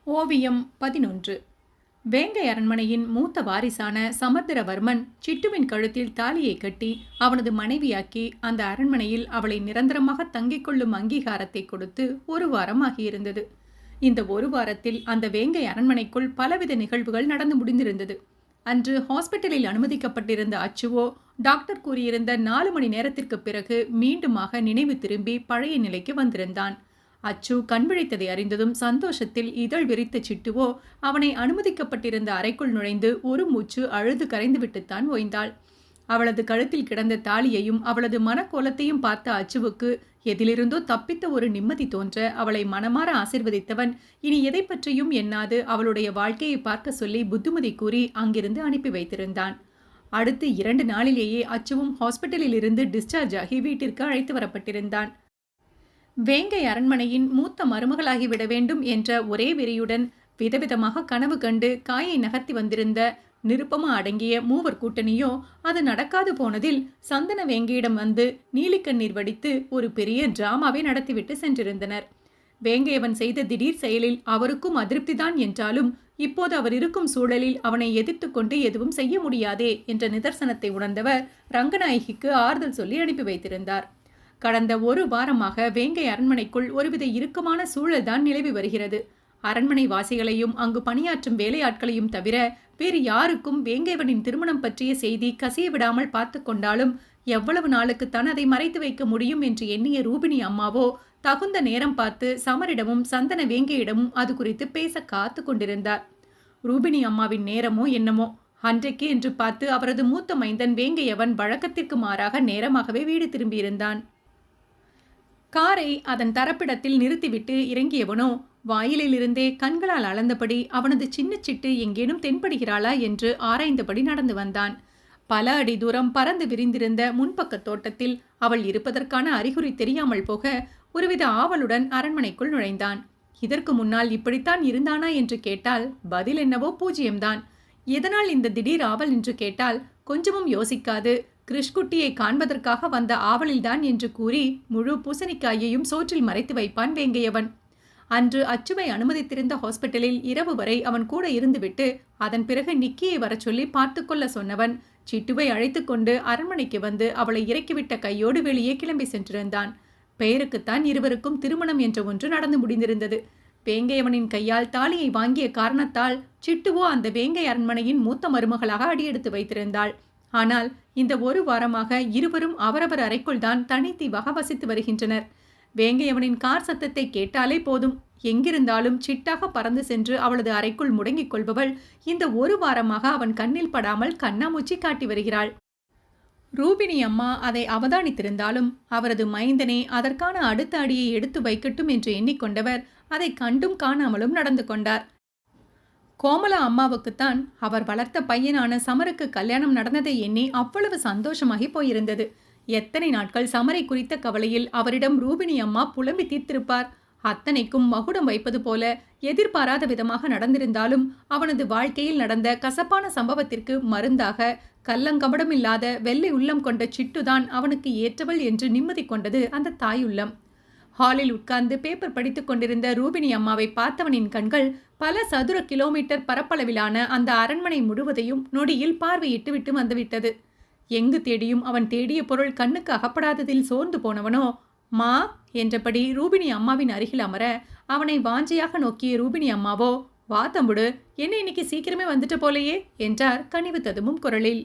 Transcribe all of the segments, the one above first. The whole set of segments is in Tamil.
ஓவியம் 11. வேங்கை அரண்மனையின் மூத்த வாரிசான சமுத்திரவர்மன் சிட்டுவின் கழுத்தில் தாலியை கட்டி அவனது மனைவியாக்கி அந்த அரண்மனையில் அவளை நிரந்தரமாக தங்கிக் கொள்ளும் அங்கீகாரத்தை கொடுத்து ஒரு வாரம் ஆகியிருந்தது. இந்த ஒரு வாரத்தில் அந்த வேங்கை அரண்மனைக்குள் பலவித நிகழ்வுகள் நடந்து முடிந்திருந்தது. அன்று ஹாஸ்பிட்டலில் அனுமதிக்கப்பட்டிருந்த அச்சுவோ டாக்டர் கூறியிருந்த 4 மணி நேரத்திற்கு பிறகு மீண்டுமாக நினைவு திரும்பி பழைய நிலைக்கு வந்திருந்தான். அச்சு கண் விழித்ததை அறிந்ததும் சந்தோஷத்தில் இதழ் விரித்த சிட்டுவோ அவனை அனுமதிக்கப்பட்டிருந்த அறைக்குள் நுழைந்து ஒரு மூச்சு அழுது கரைந்துவிட்டுத்தான் ஓய்ந்தாள். அவளது கழுத்தில் கிடந்த தாலியையும் அவளது மனக்கோலத்தையும் பார்த்த அச்சுவுக்கு எதிலிருந்தோ தப்பித்த ஒரு நிம்மதி தோன்ற அவளை மனமாற ஆசிர்வதித்தவன் இனி எதை பற்றியும் எண்ணாது அவளுடைய வாழ்க்கையை பார்க்க சொல்லி புத்திமதி கூறி அங்கிருந்து அனுப்பி வைத்திருந்தான். அடுத்து 2 நாளிலேயே அச்சுவும் ஹாஸ்பிட்டலில் இருந்து டிஸ்சார்ஜ் ஆகி வீட்டிற்கு அழைத்து வரப்பட்டிருந்தான். வேங்கை அரண்மனையின் மூத்த மருமகளாகிவிட வேண்டும் என்ற ஒரே வெறியுடன் விதவிதமாக கனவு கண்டு காயை நகர்த்தி வந்திருந்த நிருப்பமா அடங்கிய மூவர் கூட்டணியோ அது நடக்காது போனதில் சந்தன வேங்கையிடம் வந்து நீலிக்கண்ணீர் வடித்து ஒரு பெரிய டிராமாவை நடத்திவிட்டு சென்றிருந்தனர். வேங்கையவன் செய்த திடீர் செயலில் அவருக்கும் அதிருப்திதான் என்றாலும் இப்போது அவர் இருக்கும் சூழலில் அவனை எதிர்த்து கொண்டு எதுவும் செய்ய முடியாதே என்ற நிதர்சனத்தை உணர்ந்தவர் ரங்கநாயகிக்கு ஆறுதல் சொல்லி அனுப்பி வைத்திருந்தார். கடந்த ஒரு வாரமாக வேங்கை அரண்மனைக்குள் ஒருவித இறுக்கமான சூழல்தான் நிலவி வருகிறது. அரண்மனை வாசிகளையும் அங்கு பணியாற்றும் வேலையாட்களையும் தவிர வேறு யாருக்கும் வேங்கைவனின் திருமணம் பற்றிய செய்தி கசிய விடாமல் பார்த்து கொண்டாலும் எவ்வளவு நாளுக்குத்தான் அதை மறைத்து வைக்க முடியும் என்று எண்ணிய ரூபினி அம்மாவோ தகுந்த நேரம் பார்த்து சமரிடமும் சந்தன வேங்கையிடமும் அது குறித்து பேச காத்து கொண்டிருந்தார். ரூபினி அம்மாவின் நேரமோ என்னமோ அன்றைக்கு என்று பார்த்து அவரது மூத்த மைந்தன் வேங்கையவன் வழக்கத்திற்கு மாறாக நேரமாகவே வீடு திரும்பியிருந்தான். காரை அதன் தரப்பிடத்தில் நிறுத்திவிட்டு இறங்கியவனோ வாயிலிருந்தே கண்களால் அளந்தபடி அவனது சின்ன சிட்டு எங்கேனும் தென்படுகிறாளா என்று ஆராய்ந்தபடி நடந்து வந்தான். பல அடி தூரம் பறந்து விரிந்திருந்த முன்பக்க தோட்டத்தில் அவள் இருப்பதற்கான அறிகுறி தெரியாமல் போக ஒருவித ஆவலுடன் அரண்மனைக்குள் நுழைந்தான். இதற்கு முன்னால் இப்படித்தான் இருந்தானா என்று கேட்டால் பதில் என்னவோ பூஜ்யம்தான். எதனால் இந்த திடீர் ஆவல் என்று கேட்டால் கொஞ்சமும் யோசிக்காது கிருஷ்குட்டியை காண்பதற்காக வந்த ஆவலில்தான் என்று கூறி முழு பூசணிக்காயையும் சோற்றில் மறைத்து வைப்பான் வேங்கையவன். அன்று அச்சுவை அனுமதித்திருந்த ஹாஸ்பிட்டலில் இரவு வரை அவன் கூட இருந்துவிட்டு அதன் பிறகு நிக்கியை வர சொல்லி பார்த்து கொள்ள சொன்னவன் சிட்டுவை அழைத்து கொண்டு அரண்மனைக்கு வந்து அவளை இறக்கிவிட்ட கையோடு வெளியே கிளம்பி சென்றிருந்தான். பெயருக்குத்தான் இருவருக்கும் திருமணம் என்ற ஒன்று நடந்து முடிந்திருந்தது. வேங்கையவனின் கையால் தாலியை வாங்கிய காரணத்தால் சிட்டுவோ அந்த வேங்கை அரண்மனையின் மூத்த மருமகளாக அடியெடுத்து வைத்திருந்தாள். ஆனால் இந்த ஒரு வாரமாக இருவரும் அவரவர் அறைக்குள் தான் தனித்தீவாக வசித்து வருகின்றனர். வேங்கையவனின் கார் சத்தத்தை கேட்டாலே போதும், எங்கிருந்தாலும் சிட்டாக பறந்து சென்று அவளது அறைக்குள் முடங்கிக் கொள்பவள் இந்த ஒரு வாரமாக அவன் கண்ணில் படாமல் கண்ணாமூச்சி காட்டி வருகிறாள். ரூபினி அம்மா அதை அவதானித்திருந்தாலும் அவரது மைந்தனே அதற்கான அடுத்த அடியை எடுத்து வைக்கட்டும் என்று எண்ணிக்கொண்டவர் அதை கண்டும் காணாமலும் நடந்து கொண்டார். கோமலா அம்மாவுக்குத்தான் அவர் வளர்த்த பையனான சமருக்கு கல்யாணம் நடந்ததை எண்ணி அவ்வளவு சந்தோஷமாகி போயிருந்தது. எத்தனை நாட்கள் சமரை குறித்த கவலையில் அவரிடம் ரூபினி அம்மா புலம்பி தீர்த்திருப்பார். அத்தனைக்கும் மகுடம் வைப்பது போல எதிர்பாராத விதமாக நடந்திருந்தாலும் அவனது வாழ்க்கையில் நடந்த கசப்பான சம்பவத்திற்கு மருந்தாக கள்ளங்கபடமில்லாத வெள்ளை உள்ளம் கொண்ட சிட்டுதான் அவனுக்கு ஏற்றவள் என்று நிம்மதி கொண்டது அந்த தாயுள்ளம். ஹாலில் உட்கார்ந்து பேப்பர் படித்துக் கொண்டிருந்த ரூபினி அம்மாவை பார்த்தவனின் கண்கள் பல சதுர கிலோமீட்டர் பரப்பளவிலான அந்த அரண்மனை முழுவதையும் நொடியில் பார்வையிட்டு விட்டு வந்துவிட்டது. எங்கு தேடியும் அவன் தேடிய பொருள் கண்ணுக்கு அகப்படாததில் சோர்ந்து போனவனோ மா என்றபடி ரூபினி அம்மாவின் அருகில் அமர அவனை வாஞ்சையாக நோக்கிய ரூபினி அம்மாவோ வா தம்புடு, என்ன இன்னைக்கு சீக்கிரமே வந்துட்ட போலையே என்றார் கனிவு ததும்பும் குரலில்.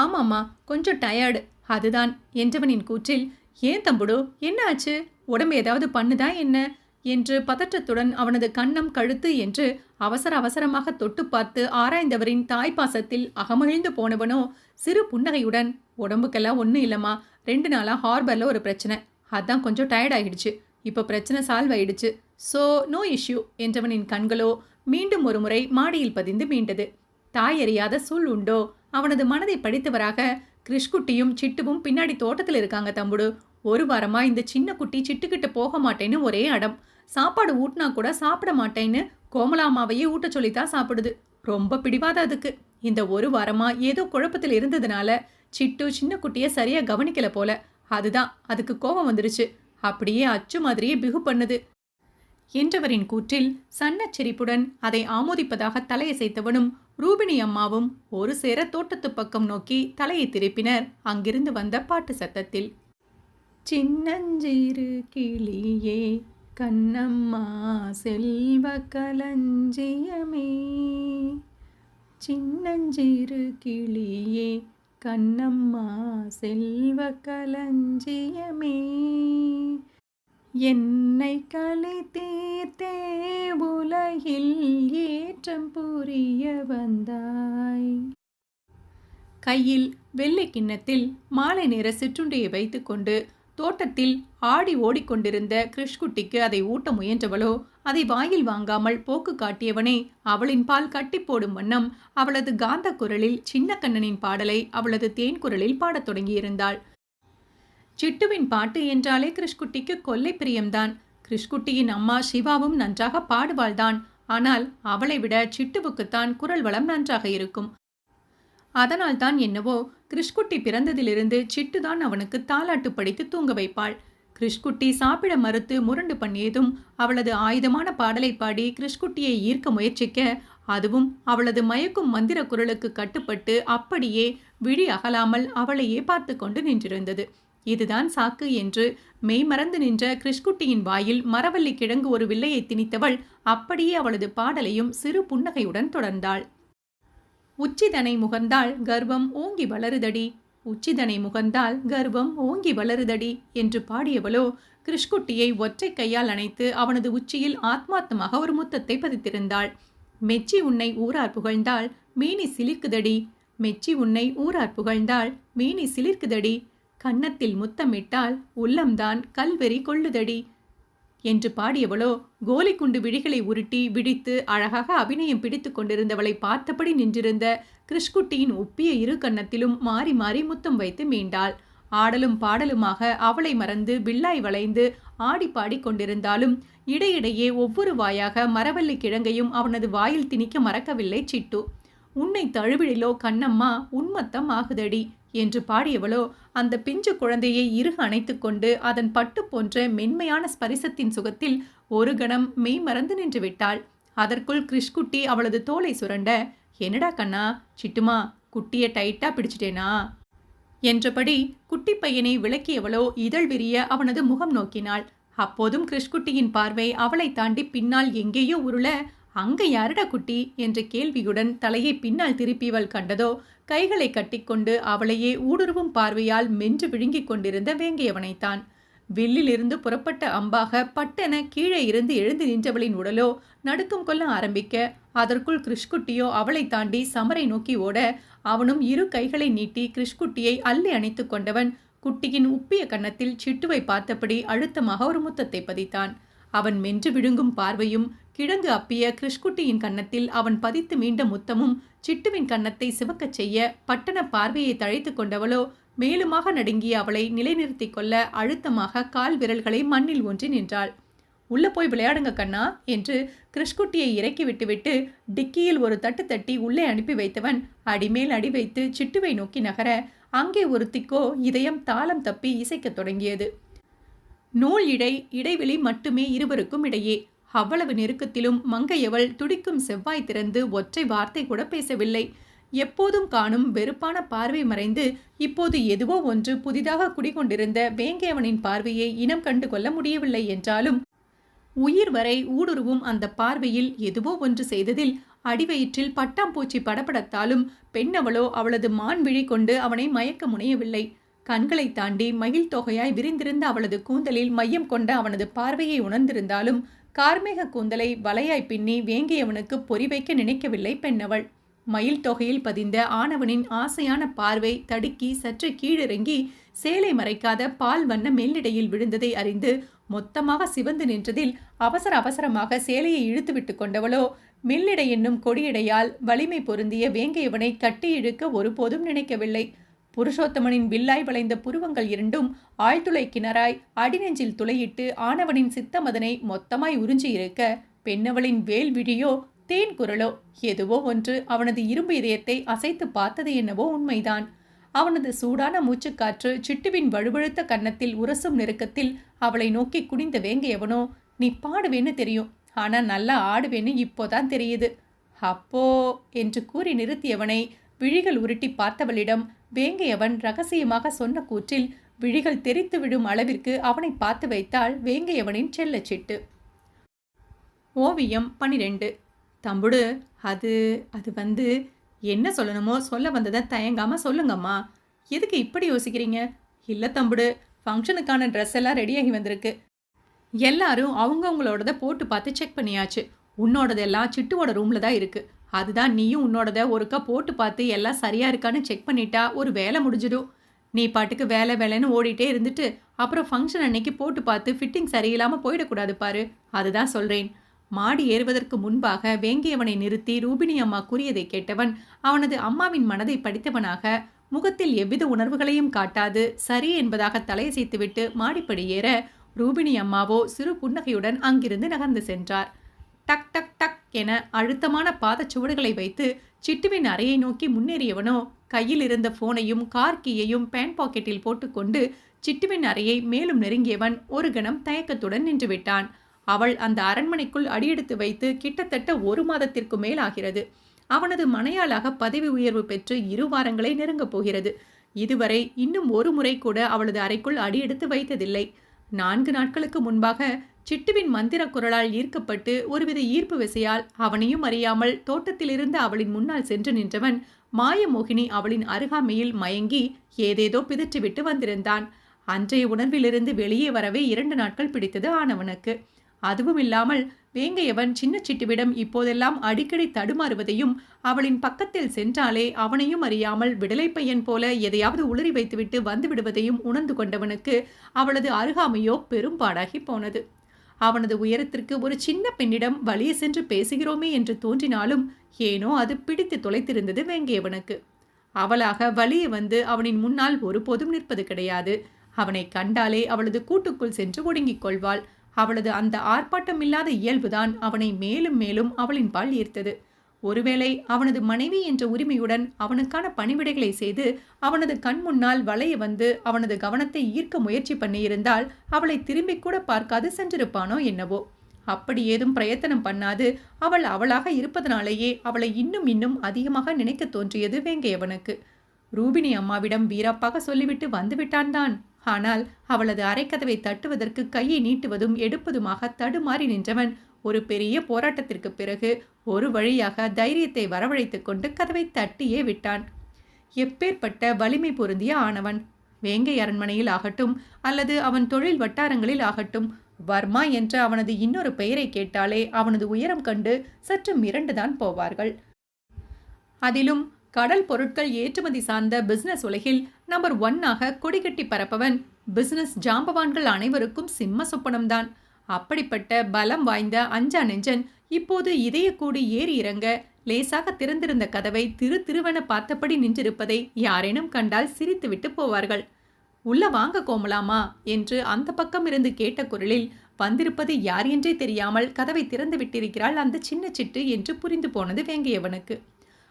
ஆமாம்மா, கொஞ்சம் டயர்டு அதுதான் என்றவனின் கூற்றில் ஏன் தம்புடு, என்ன ஆச்சு, உடம்பு ஏதாவது பண்ணுதா என்ன என்று பதற்றத்துடன் அவனது கன்னம் கழுத்து என்று அவசர அவசரமாக தொட்டு பார்த்து ஆராய்ந்தவரின் தாய்ப்பாசத்தில் அகமகிழ்ந்து போனவனோ சிறு புன்னகையுடன் உடம்புக்கெல்லாம் ஒன்றும் இல்லைம்மா, 2 நாளாக ஹார்பரில் ஒரு பிரச்சனை, அதான் கொஞ்சம் டயர்ட் ஆகிடுச்சு, இப்போ பிரச்சனை சால்வ் ஆயிடுச்சு, ஸோ நோ இஷ்யூ என்றவனின் கண்களோ மீண்டும் ஒரு முறை மாடியில் பதிந்து மீண்டது. தாய் அறியாத சூழ் உண்டோ? அவனது மனதை படித்தவராக கிருஷ்குட்டியும் சிட்டுவும் பின்னாடி தோட்டத்தில் இருக்காங்க தம்புடு. ஒரு வாரமா இந்த சின்ன குட்டி சிட்டுக்கிட்ட போக மாட்டேன்னு ஒரே அடம். சாப்பாடு ஊட்டினா கூட சாப்பிட மாட்டேன்னு கோமலாமாவையே ஊட்ட சொல்லித்தான் சாப்பிடுது. ரொம்ப பிடிவாத அதுக்கு. இந்த ஒரு வாரமா ஏதோ குழப்பத்தில் இருந்ததுனால சிட்டு சின்ன குட்டிய சரியா கவனிக்கல போல. அதுதான் அதுக்கு கோபம் வந்துருச்சு. அப்படியே அச்சு மாதிரியே பிகு பண்ணுது. என்றவரின் கூற்றில் சன்னச் சிரிப்புடன் அதை ஆமோதிப்பதாக தலையசைத்தவனும் ரூபிணி அம்மாவும் ஒரு சேர தோட்டத்து பக்கம் நோக்கி தலையை திருப்பினர் அங்கிருந்து வந்த பாட்டு சத்தத்தில். சின்னஞ்சிறு கிளியே கண்ணம்மா செல்வ களஞ்சியமே, சின்னஞ்சிறு கிளியே கண்ணம்மா செல்வ களஞ்சியமே, என்னை களி தீர்த்தே உலகில் ஏற்றம் புரிய வந்தாய். கையில் வெள்ளை கிண்ணத்தில் மாலை நேர சிற்றுண்டியை வைத்துக்கொண்டு தோட்டத்தில் ஆடி ஓடிக்கொண்டிருந்த கிருஷ்குட்டிக்கு அதை ஊட்ட முயன்றவளோ அதை வாயில் வாங்காமல் போக்கு காட்டியவனே அவளின் பால் கட்டி போடும் வண்ணம் அவளது காந்த குரலில் சின்ன கண்ணனின் பாடலை அவளது தேன் குரலில் பாடத் தொடங்கியிருந்தாள். சிட்டுவின் பாட்டு என்றாலே கிருஷ்குட்டிக்கு கொல்லை பிரியம்தான். கிருஷ்குட்டியின் அம்மா சிவாவும் நன்றாக பாடுவாள்தான். ஆனால் அவளை விட சிட்டுவுக்குத்தான் குரல் வளம் நன்றாக இருக்கும். அதனால்தான் என்னவோ கிருஷ்குட்டி பிறந்ததிலிருந்து சிட்டுதான் அவனுக்கு தாலாட்டு படித்து தூங்க வைப்பாள். கிருஷ்குட்டி சாப்பிட மறுத்து முரண்டு பண்ணியதும் அவளது ஆயுதமான பாடலை பாடி கிருஷ்குட்டியை ஈர்க்க முயற்சிக்க, அதுவும் அவளது மயக்கும் மந்திர குரலுக்கு கட்டுப்பட்டு அப்படியே விழி அகலாமல் அவளையே பார்த்து கொண்டு நின்றிருந்தது. இதுதான் சாக்கு என்று மெய்மறந்து நின்ற கிருஷ்குட்டியின் வாயில் மரவள்ளி கிழங்கு ஒரு வில்லையை திணித்தவள் அப்படியே அவளது பாடலையும் சிறு புன்னகையுடன் தொடர்ந்தாள். உச்சிதனை முகர்ந்தால் கர்வம் ஓங்கி வளருதடி, உச்சிதனை முகர்ந்தால் கர்வம் ஓங்கி வளருதடி என்று பாடியவளோ கிருஷ்குட்டியை ஒற்றை கையால் அணைத்து அவனது உச்சியில் ஆத்மார்த்தமாக ஒரு முத்தத்தை பதித்திருந்தாள். மெச்சி உன்னை ஊரார் புகழ்ந்தால் மீனி சிலிர்க்குதடி, மெச்சி உன்னை ஊரார் புகழ்ந்தால் மீனி சிலிர்க்குதடி, கன்னத்தில் முத்தமிட்டால் உள்ளம்தான் கல்வெறி கொள்ளுதடி என்று பாடியவளோ கோலிக்குண்டு விழிகளை உருட்டி விழித்து அழகாக அபிநயம் பிடித்து கொண்டிருந்தவளை பார்த்தபடி நின்றிருந்த கிருஷ்குட்டியின் ஒப்பிய இரு கன்னத்திலும் மாறி மாறி முத்தம் வைத்து மீண்டாள். ஆடலும் பாடலுமாக அவளை மறந்து வில்லாய் வளைந்து ஆடி பாடி கொண்டிருந்தாலும் இடையிடையே ஒவ்வொரு வாயாக மரவள்ளி கிழங்கையும் அவனது வாயில் திணிக்க மறக்கவில்லை சிட்டு. உன்னை தழுவிழிலோ கண்ணம்மா உன்மத்தம் ஆகுதடி என்று பாடியவளோ அந்த பிஞ்சு குழந்தையை இறுக அணைத்து கொண்டு அதன் பட்டு போன்ற மென்மையான ஸ்பரிசத்தின் சுகத்தில் ஒரு கணம் மெய் மறந்து நின்று விட்டாள். அதற்குள் கிருஷ்குட்டி அவளது தோலை சுரண்ட, என்னடா கண்ணா, சிட்டுமா குட்டியை டைட்டா பிடிச்சிட்டேனா என்றபடி குட்டி பையனை விளக்கியவளோ இதழ் விரிய அவனது முகம் நோக்கினாள். அப்போதும் கிருஷ்குட்டியின் பார்வை அவளை தாண்டி பின்னால் எங்கேயோ உருள, அங்க யாருடா குட்டி என்ற கேள்வியுடன் தலையை பின்னால் திருப்பியவள் கண்டதோ கைகளை கட்டிக்கொண்டு அவளையே ஊடுருவும் பார்வையால் மென்று விழுங்கிக் கொண்டிருந்த வேங்கையவனைத்தான். வில்லிலிருந்து புறப்பட்ட அம்பாக பட்டென கீழே இருந்து எழுந்து நின்றவளின் உடலோ நடுக்கம் கொள்ள ஆரம்பிக்க, அதற்குள் கிருஷ்குட்டியோ அவளை தாண்டி சமரை நோக்கி ஓட, அவனும் இரு கைகளை நீட்டி கிருஷ்குட்டியை அள்ளி அணைத்து கொண்டவன் குட்டியின் உப்பிய கன்னத்தில் சிட்டுவை பார்த்தபடி அழுத்தமாக ஒரு முத்தத்தை பதித்தான். அவன் மென்று விழுங்கும் பார்வையும் கிழங்கு அப்பிய கிருஷ்குட்டியின் கன்னத்தில் அவன் பதித்து மீண்ட முத்தமும் சிட்டுவின் கன்னத்தை சிவக்கச் செய்ய பட்டண பார்வையை தழைத்து கொண்டவளோ மேலுமாக நடுங்கிய அவளை நிலைநிறுத்தி கொள்ள அழுத்தமாக கால் விரல்களை மண்ணில் ஒன்றி நின்றாள். உள்ள போய் விளையாடுங்க கண்ணா என்று கிருஷ்குட்டியை இறக்கி விட்டுவிட்டு டிக்கியில் ஒரு தட்டு தட்டி உள்ளே அனுப்பி வைத்தவன் அடிமேல் அடி வைத்து சிட்டுவை நோக்கி நகர, அங்கே ஒருத்திக்கோ இதயம் தாளம் தப்பி இசைக்கத் தொடங்கியது. நூல் இடைவெளி மட்டுமே இருவருக்கும் இடையே. அவ்வளவு நெருக்கத்திலும் மங்கையவள் துடிக்கும் செவ்வாய் திறந்து ஒற்றை வார்த்தை கூட பேசவில்லை. எப்போதும் காணும் வெறுப்பான பார்வை மறைந்து இப்போது எதுவோ ஒன்று புதிதாக குடிகொண்டிருந்த வேங்கையவனின் பார்வையை இனம் கண்டு கொள்ள முடியவில்லை என்றாலும் உயிர் வரை ஊடுருவும் அந்த பார்வையில் எதுவோ ஒன்று செய்ததில் அடிவயிற்றில் பட்டாம்பூச்சி படபடத்தாலும் பெண்ணவளோ அவளது மான் விழி கொண்டு அவனை மயக்க முனையவில்லை. கண்களை தாண்டி மயில் தொகையாய் விரிந்திருந்த அவளது கூந்தலில் மையம் கொண்ட அவனது பார்வையை உணர்ந்திருந்தாலும் கார்மேக கூந்தலை வலையாய் பின்னி வேங்கையவனுக்கு பொறி வைக்க நினைக்கவில்லை பெண்ணவள். மயில் தொகையில் பதிந்த ஆணவனின் ஆசையான பார்வை தடுக்கி சற்று கீழிறங்கி சேலை மறைக்காத பால் வண்ண மேல்நிடையில் விழுந்ததை அறிந்து மொத்தமாக சிவந்து நின்றதில் அவசர அவசரமாக சேலையை இழுத்து விட்டு கொண்டவளோ மெல்லிடை என்னும் கொடியடையால் வலிமை பொருந்திய வேங்கையவனை கட்டி இழுக்க ஒருபோதும் நினைக்கவில்லை. புருஷோத்தமனின் வில்லாய் வளைந்த புருவங்கள் இரண்டும் ஆழ்துளை கிணறாய் அடிநெஞ்சில் துளையிட்டு ஆணவனின் சித்தமதனை மொத்தமாய் உறிஞ்சி இருக்க, பெண்ணவளின் வேல் விழியோ தேன் குரலோ எதுவோ ஒன்று அவனது இரும்பு இதயத்தை அசைத்து பார்த்தது என்னவோ உண்மைதான். அவனது சூடான மூச்சுக்காற்று சிட்டுவின் வழுவழுத்த கன்னத்தில் உரசும் நெருக்கத்தில் அவளை நோக்கி குனிந்த வேங்கையவனோ நீ பாடுவேன்னு தெரியும், ஆனா நல்லா ஆடுவேன்னு இப்போதான் தெரியுது. அப்போ என்று கூறி நிறுத்தியவனை விழிகள் உருட்டி பார்த்தவளிடம் வேங்கையவன் ரகசியமாக சொன்ன கூற்றில் விழிகள் தெரித்து விடும் அளவிற்கு அவனை பார்த்து வைத்தாள் வேங்கையவனின் செல்லச்சிட்டு. ஓவியம் 12. தம்புடு, அது அது வந்து என்ன சொல்லணுமோ சொல்ல வந்ததை தயங்காம சொல்லுங்கம்மா. எதுக்கு இப்படி யோசிக்கிறீங்க? இல்லை தம்புடு, ஃபங்க்ஷனுக்கான ட்ரெஸ் எல்லாம் ரெடியாகி வந்திருக்கு. எல்லாரும் அவங்கவுங்களோடத போட்டு பார்த்து செக் பண்ணியாச்சு. உன்னோடதெல்லாம் சிட்டுவோட ரூமில் தான் இருக்குது. அதுதான் நீயும் உன்னோடத ஒருக்கா போட்டு பார்த்து எல்லாம் சரியாக இருக்கான்னு செக் பண்ணிட்டா ஒரு வேலை முடிஞ்சிடும். நீ பாட்டுக்கு வேலை வேலைன்னு ஓடிட்டே இருந்துட்டு அப்புறம் ஃபங்க்ஷன் அன்னைக்கு போட்டு பார்த்து ஃபிட்டிங் சரியில்லாமல் போயிடக்கூடாது பாரு. அதுதான் சொல்கிறேன். மாடி ஏறுவதற்கு முன்பாக வேங்கியவனை நிறுத்தி ரூபினி அம்மா கூறியதை கேட்டவன் அவனது அம்மாவின் மனதை படித்தவனாக முகத்தில் எவ்வித உணர்வுகளையும் காட்டாது சரி என்பதாக தலையசைத்துவிட்டு மாடிப்படி ஏற ரூபினி அம்மாவோ சிறு புன்னகையுடன் அங்கிருந்து நகர்ந்து சென்றார். டக் டக் டக் என அழுத்தமான பாதச்சுவடுகளை வைத்து சிட்டுவின் அறையை நோக்கி முன்னேறியவனோ கையில் இருந்த போனையும் கார் கீயையும் பேண்ட் பாக்கெட்டில் போட்டுக்கொண்டு சிட்டுவின் அறையை மேலும் நெருங்கியவன் ஒரு கணம் தயக்கத்துடன் நின்றுவிட்டான். அவள் அந்த அரண்மனைக்குள் அடியெடுத்து வைத்து கிட்டத்தட்ட 1 மாதத்திற்கு மேல் ஆகிறது. அவனது மனையாளாக பதவி உயர்வு பெற்று 2 வாரங்களை நெருங்கப் போகிறது. இதுவரை இன்னும் ஒரு முறை கூட அவளது அறைக்குள் அடியெடுத்து வைத்ததில்லை. 4 நாட்களுக்கு முன்பாக சிட்டுவின் மந்திர குரலால் ஈர்க்கப்பட்டு ஒருவித ஈர்ப்பு விசையால் அவனையும் அறியாமல் தோட்டத்திலிருந்து அவளின் முன்னால் சென்று நின்றவன் மாயமோகினி அவளின் அருகாமையில் மயங்கி ஏதேதோ பிதற்றிவிட்டு வந்திருந்தான். அன்றைய உணர்விலிருந்து வெளியே வரவே 2 நாட்கள் பிடித்தது ஆனவனுக்கு. அதுவும் இல்லாமல் வேங்கையவன் சின்ன சிட்டுவிடம் இப்போதெல்லாம் அடிக்கடி தடுமாறுவதையும் அவளின் பக்கத்தில் சென்றாலே அவனையும் அறியாமல் விடலை பையன் போல எதையாவது உளறி வைத்துவிட்டு வந்து விடுவதையும் உணர்ந்து கொண்டவனுக்கு அவளது அருகாமையோ பெரும்பாடாகி போனது. அவனது உயரத்திற்கு ஒரு சின்ன பெண்ணிடம் வழியே சென்று பேசுகிறோமே என்று தோன்றினாலும் ஏனோ அது பிடித்து தொலைத்திருந்தது வேங்கையவனுக்கு. அவளாக வழியே வந்து அவனின் முன்னால் ஒருபோதும் நிற்பது கிடையாது. அவனை கண்டாலே அவளது கூட்டுக்குள் சென்று ஒடுங்கிக் கொள்வாள். அவளது அந்த ஆர்ப்பாட்டமில்லாத இயல்புதான் அவனை மேலும் மேலும் அவளின் பால் ஈர்த்தது. ஒருவேளை அவனது மனைவி என்ற உரிமையுடன் அவனுக்கான பணிவிடைகளை செய்து அவனது கண் முன்னால் வளைய வந்து அவனது கவனத்தை ஈர்க்க முயற்சி பண்ணியிருந்தால் அவளை திரும்பி கூட பார்க்காது சென்றிருப்பானோ என்னவோ. அப்படி ஏதும் பிரயத்தனம் பண்ணாது அவள் அவளாக இருப்பதனாலேயே அவளை இன்னும் இன்னும் அதிகமாக நினைக்க தோன்றியது வேங்கையவனுக்கு. ரூபினி அம்மாவிடம் வீராப்பாக சொல்லிவிட்டு வந்துவிட்டான் தான். ஆனால் அவளது அறைக்கதவை தட்டுவதற்கு கையை நீட்டுவதும் எடுப்பதுமாக தடுமாறி நின்றவன் ஒரு பெரிய போராட்டத்திற்கு பிறகு ஒரு வழியாக தைரியத்தை வரவழைத்துக் கொண்டு கதவை தட்டியே விட்டான். எப்பேற்பட்ட வலிமை பொருந்திய ஆனவன்! வேங்கை அரண்மனையில் ஆகட்டும் அல்லது அவன் தொழில் வட்டாரங்களில் ஆகட்டும், வர்மா என்ற அவனது இன்னொரு பெயரை கேட்டாலே அவனது உயரம் கண்டு சற்று மிரண்டுதான் போவார்கள். அதிலும் கடல் பொருட்கள் ஏற்றுமதி சார்ந்த பிசினஸ் உலகில் நம்பர் 1 கொடிகட்டி பரப்பவன் பிசினஸ் ஜாம்பவான்கள் அனைவருக்கும் சிம்ம சொப்பனம்தான். அப்படிப்பட்ட பலம் வாய்ந்த அஞ்சா நெஞ்சன் இப்போது இதயக்கூடி ஏறி இறங்க லேசாக திறந்திருந்த கதவை திருவென பார்த்தபடி நின்றிருப்பதை யாரேனும் கண்டால் சிரித்துவிட்டு போவார்கள். உள்ள வாங்க கோமலாமா என்று அந்த பக்கம் இருந்து கேட்ட குரலில் வந்திருப்பது யார் என்றே தெரியாமல் கதவை திறந்து விட்டிருக்கிறாள் அந்த சின்ன சிட்டு என்று புரிந்து போனது வேங்கையவனுக்கு.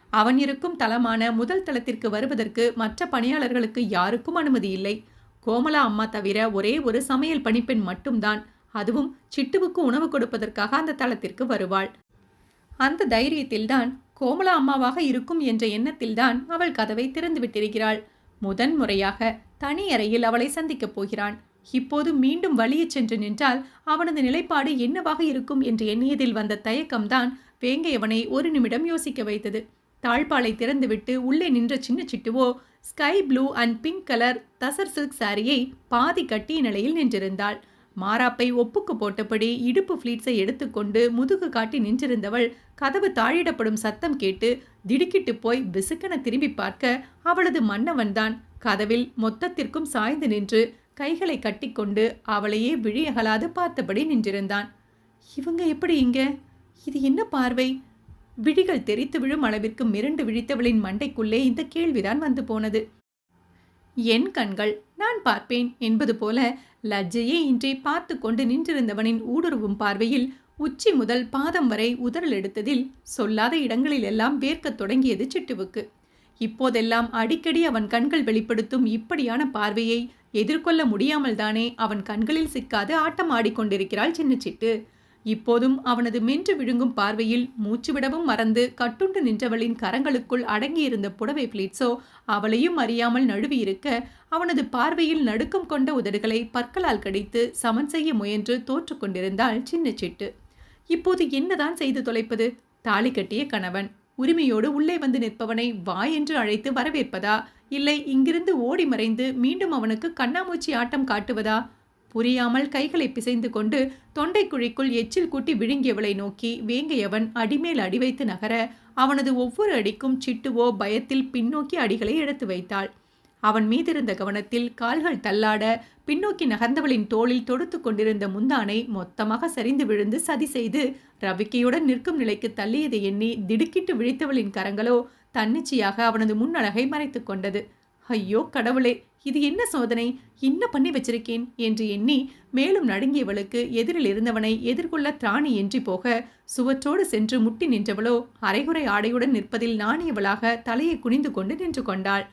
அவன் இருக்கும் தளமான முதல் தளத்திற்கு வருவதற்கு மற்ற பணியாளர்களுக்கு யாருக்கும் அனுமதி இல்லை. கோமலா அம்மா தவிர ஒரே ஒரு சமையல் பணிப்பெண் மட்டும்தான். அதுவும் சிட்டுவுக்கு உணவு கொடுப்பதற்காக அந்த தளத்திற்கு வருவாள். அந்த தைரியத்தில்தான், கோமலா அம்மாவாக இருக்கும் என்ற எண்ணத்தில்தான் அவள் கதவை திறந்து விட்டிருக்கிறாள். முதன் முறையாக தனி அறையில் அவளை சந்திக்கப் போகிறான். இப்போது மீண்டும் வழியே சென்று நின்றால் அவனது நிலைப்பாடு என்னவாக இருக்கும் என்று எண்ணியதில் வந்த தயக்கம்தான் வேங்கையவனை ஒரு நிமிடம் யோசிக்க வைத்தது. தாழ்பாலை திறந்துவிட்டு உள்ளே நின்ற சின்ன சிட்டுவோ sky blue and pink colour tussar silk சாரியை பாதி கட்டிய நிலையில் நின்றிருந்தாள். மாராப்பை ஒப்புக்கு போட்டபடி இடுப்பு ஃப்ளீட்ஸை எடுத்துக்கொண்டு முதுகு காட்டி நின்றிருந்தவள் கதவு தாழிடப்படும் சத்தம் கேட்டு திடுக்கிட்டு போய் விசுக்கென திரும்பி பார்க்க அவளது மன்னவன்தான் கதவில் மொத்தத்திற்கும் சாய்ந்து நின்று கைகளை கட்டிக்கொண்டு அவளையே விழியகலாது பார்த்தபடி நின்றிருந்தான். இவங்க எப்படி இங்க? இது என்ன பார்வை? விழிகள் தெரித்து விழும் அளவிற்கு மிரண்டு விழித்தவளின் மண்டைக்குள்ளே இந்த கேள்விதான் வந்து போனது. என் கண்கள் நான் பார்ப்பேன் என்பது போல லஜ்ஜையே இன்றி பார்த்து கொண்டு நின்றிருந்தவனின் ஊடுருவும் பார்வையில் உச்சி முதல் பாதம் வரை உதறல் எடுத்ததில் சொல்லாத இடங்களிலெல்லாம் வேர்க்கத் தொடங்கியது சிட்டுவுக்கு. இப்போதெல்லாம் அடிக்கடி அவன் கண்கள் வெளிப்படுத்தும் இப்படியான பார்வையை எதிர்கொள்ள முடியாமல் தானே அவன் கண்களில் சிக்காது ஆட்டம் ஆடிக்கொண்டிருக்கிறாள் சின்ன சிட்டு. இப்போதும் அவனது மென்று விழுங்கும் பார்வையில் மூச்சுவிடவும் மறந்து கட்டுண்டு நின்றவளின் கரங்களுக்குள் அடங்கியிருந்த புடவை பிளீட்ஸோ அவளையும் அறியாமல் நழுவியிருக்க, அவனது பார்வையில் நடுக்கம் கொண்ட உதடுகளை பற்களால் கடித்து சமன் செய்ய முயன்று தோற்று கொண்டிருந்தாள் சின்ன சிட்டு. இப்போது என்னதான் செய்து தொலைப்பது? தாலி கட்டிய கணவன் உரிமையோடு உள்ளே வந்து நிற்பவனை வா என்று அழைத்து வரவேற்பதா, இல்லை இங்கிருந்து ஓடி மறைந்து மீண்டும் அவனுக்கு கண்ணாமூச்சி ஆட்டம் காட்டுவதா? புரியாமல் கைகளை பிசைந்து கொண்டு தொண்டைக்குழிக்குள் எச்சில் கூட்டி விழுங்கியவளை நோக்கி வேங்கையவன் அடிமேல் அடி வைத்து நகர, அவனது ஒவ்வொரு அடிக்கும் சிட்டுவோ பயத்தில் பின்னோக்கி அடிகளை எடுத்து வைத்தாள். அவன் மீதிருந்த கவனத்தில் கால்கள் தள்ளாட பின்னோக்கி நகர்ந்தவளின் தோளில் தொடுத்து கொண்டிருந்த முந்தானை மொத்தமாக சரிந்து விழுந்து சதி செய்து ரவிக்கையுடன் நிற்கும் நிலைக்கு தள்ளியதை எண்ணி திடுக்கிட்டு விழித்தவளின் கரங்களோ தன்னிச்சையாக அவனது முன்னழகை மறைத்து கொண்டது. ஐயோ கடவுளே, இது என்ன சோதனை, என்ன பண்ணி வச்சிருக்கேன் என்று எண்ணி மேலும் நடுங்கியவளுக்கு எதிரில் இருந்தவனை எதிர்கொள்ள திராணி என்றி போக, சுவற்றோடு சென்று முட்டி நின்றவளோ அரைகுறை ஆடையுடன் நிற்பதில் நாணியவளாக தலையை குனிந்து கொண்டு நின்று கொண்டாள்.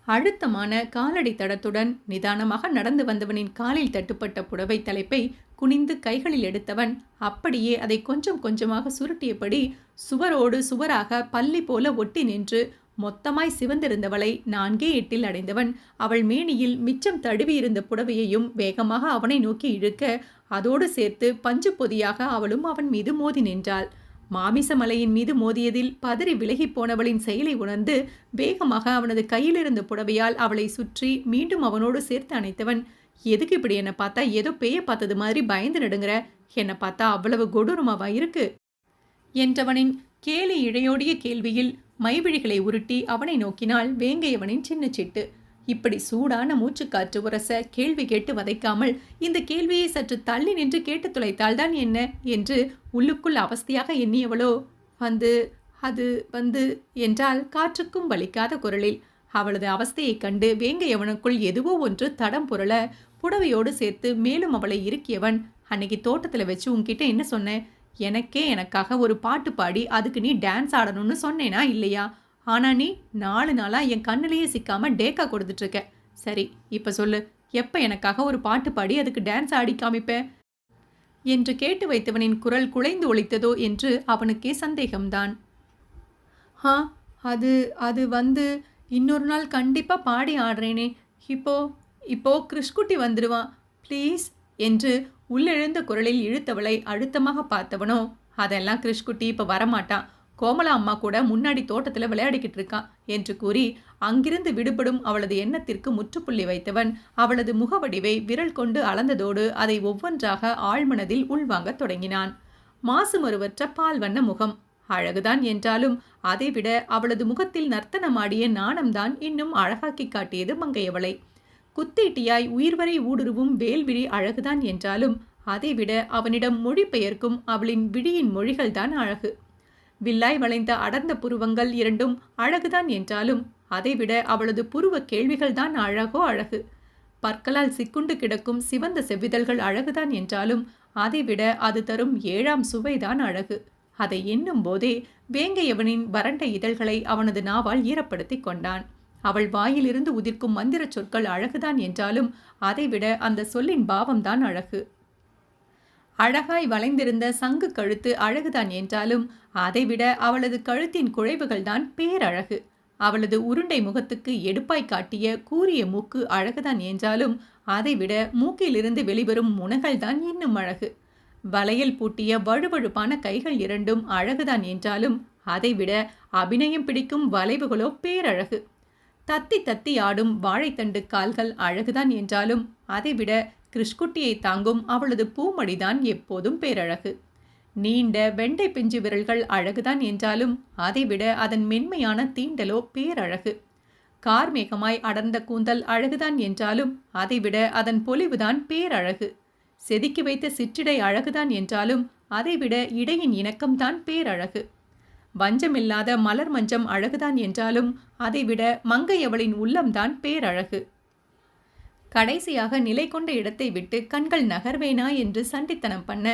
அழுத்தமான காலடி தடத்துடன் நிதானமாக நடந்து வந்தவனின் காலில் தட்டுப்பட்ட புடவை தலைப்பை குனிந்து கைகளில் எடுத்தவன் அப்படியே அதை கொஞ்சம் கொஞ்சமாக சுருட்டியபடி சுவரோடு சுவராக பல்லி போல ஒட்டி நின்று மொத்தமாய் சிவந்திருந்தவளை 4 எட்டில் அடைந்தவன் அவள் மேனியில் மிச்சம் தடுவியிருந்த புடவையையும் வேகமாக அவனை நோக்கி இழுக்க, அதோடு சேர்த்து பஞ்சு பொதியாக அவளும் அவன் மீது மோதி நின்றாள். மாமிசமலையின் மீது மோதியதில் பதறி விலகி போனவளின் செயலை உணர்ந்து வேகமாக அவனது கையிலிருந்த புடவையால் அவளை சுற்றி மீண்டும் அவனோடு சேர்த்து அணைத்தவன், எதுக்கு இப்படி என்னை பார்த்தா ஏதோ பேய பார்த்தது மாதிரி பயந்து நடுங்கிற? என்னை பார்த்தா அவ்வளவு கொடூரமாவா இருக்கு என்றவனின் கேலி இழையோடிய கேள்வியில் மைவிழிகளை உருட்டி அவனை நோக்கினாள் வேங்கையவனின் சின்ன சிட்டு. இப்படி சூடான மூச்சுக்காற்று உரச கேள்வி கேட்டு வதைக்காமல் இந்த கேள்வியை சற்று தள்ளி நின்று கேட்டு துளைத்தால்தான் என்ன என்று உள்ளுக்குள் அவஸ்தையாக எண்ணியவளோ, வந்து என்றால் காற்றுக்கும் வலிக்காத குரலில். அவளது அவஸ்தையைக் கண்டு வேங்கையவனுக்குள் எதுவோ ஒன்று தடம் புரள புடவையோடு சேர்த்து மேலும் அவளை இறுக்கியவன், அன்னைக்கு தோட்டத்தில் வச்சு உன்கிட்ட என்ன சொன்னேன்? எனக்காக ஒரு பாட்டு பாடி அதுக்கு நீ டான்ஸ் ஆடணும்னு சொன்னேனா இல்லையா? ஆனா நீ 4 நாளா என் கண்ணிலேயே சிக்காம டேக்கா கொடுத்துட்ருக்க. சரி, இப்ப சொல்லு, எப்ப எனக்காக ஒரு பாட்டு பாடி அதுக்கு டான்ஸ் ஆடி காமிப்ப என்று கேட்டு வைத்தவனின் குரல் குலைந்து ஒலித்ததோ என்று அவனுக்கே சந்தேகம்தான். அது வந்து இன்னொரு நாள் கண்டிப்பா பாடி ஆடுறேனே. இப்போ கிருஷ்குட்டி வந்துடுவான் ப்ளீஸ் என்று உள்ளெழுந்த குரலில் இழுத்தவளை அழுத்தமாக பார்த்தவனோ, அதெல்லாம் கிருஷ்குட்டி இப்போ வரமாட்டான், கோமலா அம்மா கூட முன்னாடி தோட்டத்தில் விளையாடிக்கிட்டு இருக்கான் என்று கூறி அங்கிருந்து விடுபடும் அவளது எண்ணத்திற்கு முற்றுப்புள்ளி வைத்தவன் அவளது முகவடிவை விரல் கொண்டு அளந்ததோடு அதை ஒவ்வொன்றாக ஆழ்மனதில் உள்வாங்க தொடங்கினான். மாசு மறுவற்ற பால் வண்ண முகம், அழகுதான் என்றாலும் அதைவிட அவளது முகத்தில் நர்த்தனமாடிய நாணம்தான் இன்னும் அழகாக்கி காட்டியது மங்கையவளை. குத்தீட்டியாய் உயிர்வரை ஊடுருவும் வேல்விழி அழகுதான் என்றாலும் அதைவிட அவனிடம் மொழி பெயர்க்கும் அவளின் விழியின் மொழிகள்தான் அழகு. வில்லாய் வளைந்த அடர்ந்த புருவங்கள் இரண்டும் அழகுதான் என்றாலும் அதைவிட அவளது புருவ கேள்விகள்தான் அழகோ அழகு. பற்களால் சிக்குண்டு கிடக்கும் சிவந்த செவ்விதழ்கள் அழகுதான் என்றாலும் அதைவிட அது தரும் 7ஆம் சுவைதான் அழகு. அதை எண்ணும் போதே வேங்கையவனின் வறண்ட இதழ்களை அவனது நாவால் ஈரப்படுத்தி கொண்டான். அவள் வாயிலிருந்து உதிர்க்கும் மந்திர சொற்கள் அழகுதான் என்றாலும் அதைவிட அந்த சொல்லின் பாவம்தான் அழகு. அழகாய் வளைந்திருந்த சங்கு கழுத்து அழகுதான் என்றாலும் அதைவிட அவளது கழுத்தின் குழைவுகள்தான் பேரழகு. அவளது உருண்டை முகத்துக்கு எடுப்பாய் காட்டிய கூரிய மூக்கு அழகுதான் என்றாலும் அதைவிட மூக்கிலிருந்து வெளிவரும் முனகள்தான் இன்னும் அழகு. வளையல் பூட்டிய வழுவழுப்பான கைகள் இரண்டும் அழகுதான் என்றாலும் அதைவிட அபிநயம் பிடிக்கும் வளைவுகளோ பேரழகு. தத்தி தத்தி ஆடும் வாழைத்தண்டு கால்கள் அழகுதான் என்றாலும் அதைவிட கிருஷ்குட்டியை தாங்கும் அவளது பூமடிதான் எப்போதும் பேரழகு. நீண்ட வெண்டை பிஞ்சு விரல்கள் அழகுதான் என்றாலும் அதைவிட அதன் மென்மையான தீண்டலோ பேரழகு. கார்மேகமாய் அடர்ந்த கூந்தல் அழகுதான் என்றாலும் அதைவிட அதன் பொலிவுதான் பேரழகு. செதுக்கி வைத்த சிற்றிடை அழகுதான் என்றாலும் அதைவிட இடையின் இணக்கம்தான் பேரழகு. வஞ்சமில்லாத மலர் மஞ்சம் அழகுதான் என்றாலும் அதைவிட மங்கையவளின் உள்ளம்தான் பேரழகு. கடைசியாக நிலை கொண்ட இடத்தை விட்டு கண்கள் நகர்வேனா என்று சண்டித்தனம் பண்ண,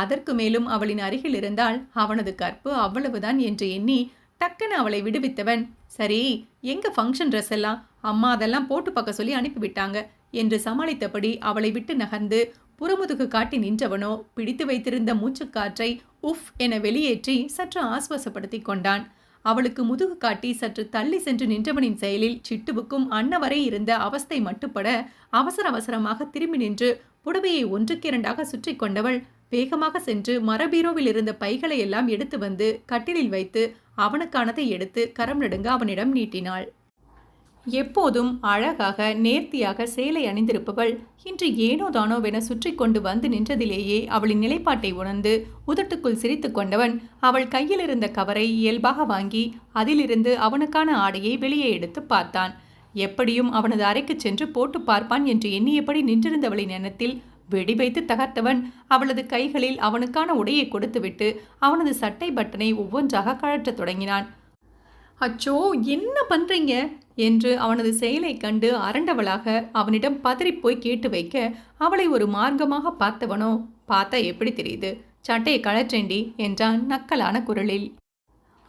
அதற்கு மேலும் அவளின் அருகில் இருந்தால் அவனது கற்பு அவ்வளவுதான் என்று எண்ணி டக்குன்னு அவளை விடுவித்தவன், சரி, எங்க ஃபங்க்ஷன் ட்ரெஸ் எல்லாம்? அம்மா அதெல்லாம் போட்டு பார்க்க சொல்லி அனுப்பிவிட்டாங்க என்று சமாளித்தபடி அவளை விட்டு நகர்ந்து புறமுதுகு காட்டி நின்றவனோ பிடித்து வைத்திருந்த மூச்சுக்காற்றை உஃப் என வெளியேற்றி சற்று ஆஸ்வாசப்படுத்தி கொண்டான். அவளுக்கு முதுகு காட்டி சற்று தள்ளி சென்று நின்றவனின் செயலில் சிட்டுவுக்கும் அன்னவரை இருந்த அவஸ்தை மட்டுப்பட அவசர அவசரமாக திரும்பி நின்று புடவையை ஒன்றுக்கு இரண்டாக சுற்றி கொண்டவள் வேகமாக சென்று மரபீரோவில் இருந்த பைகளை எல்லாம் எடுத்து வந்து கட்டிலில் வைத்து அவனுக்கானதை எடுத்து கரம் நடுங்க அவனிடம் நீட்டினாள். எப்போதும் அழகாக நேர்த்தியாக சேலை அணிந்திருப்பவள் இன்று ஏனோதானோவென சுற்றி கொண்டு வந்து நின்றதிலேயே அவளின் நிலைப்பாட்டை உணர்ந்து உதட்டுக்குள் சிரித்து கொண்டவன் அவள் கையில் இருந்த கவரை இயல்பாக வாங்கி அதிலிருந்து அவனுக்கான ஆடையை வெளியே எடுத்து பார்த்தான். எப்படியும் அவனது அறைக்கு சென்று போட்டு பார்ப்பான் என்று எண்ணியபடி நின்றிருந்தவளின் எண்ணத்தில் வெடி வைத்து தகர்த்தவன் அவளது கைகளில் அவனுக்கான உடையை கொடுத்துவிட்டு அவனது சட்டை பட்டனை ஒவ்வொன்றாக கழற்றத் தொடங்கினான். அச்சோ, என்ன பண்றீங்க என்று அவனது செயலை கண்டு அரண்டவளாக அவனிடம் பதறிப்போய் கேட்டு வைக்க அவளை ஒரு மார்க்கமாக பார்த்தவனோ, பார்த்தா எப்படி தெரியுது, சட்டையை கழற்றேண்டி என்றான் நக்கலான குரலில்.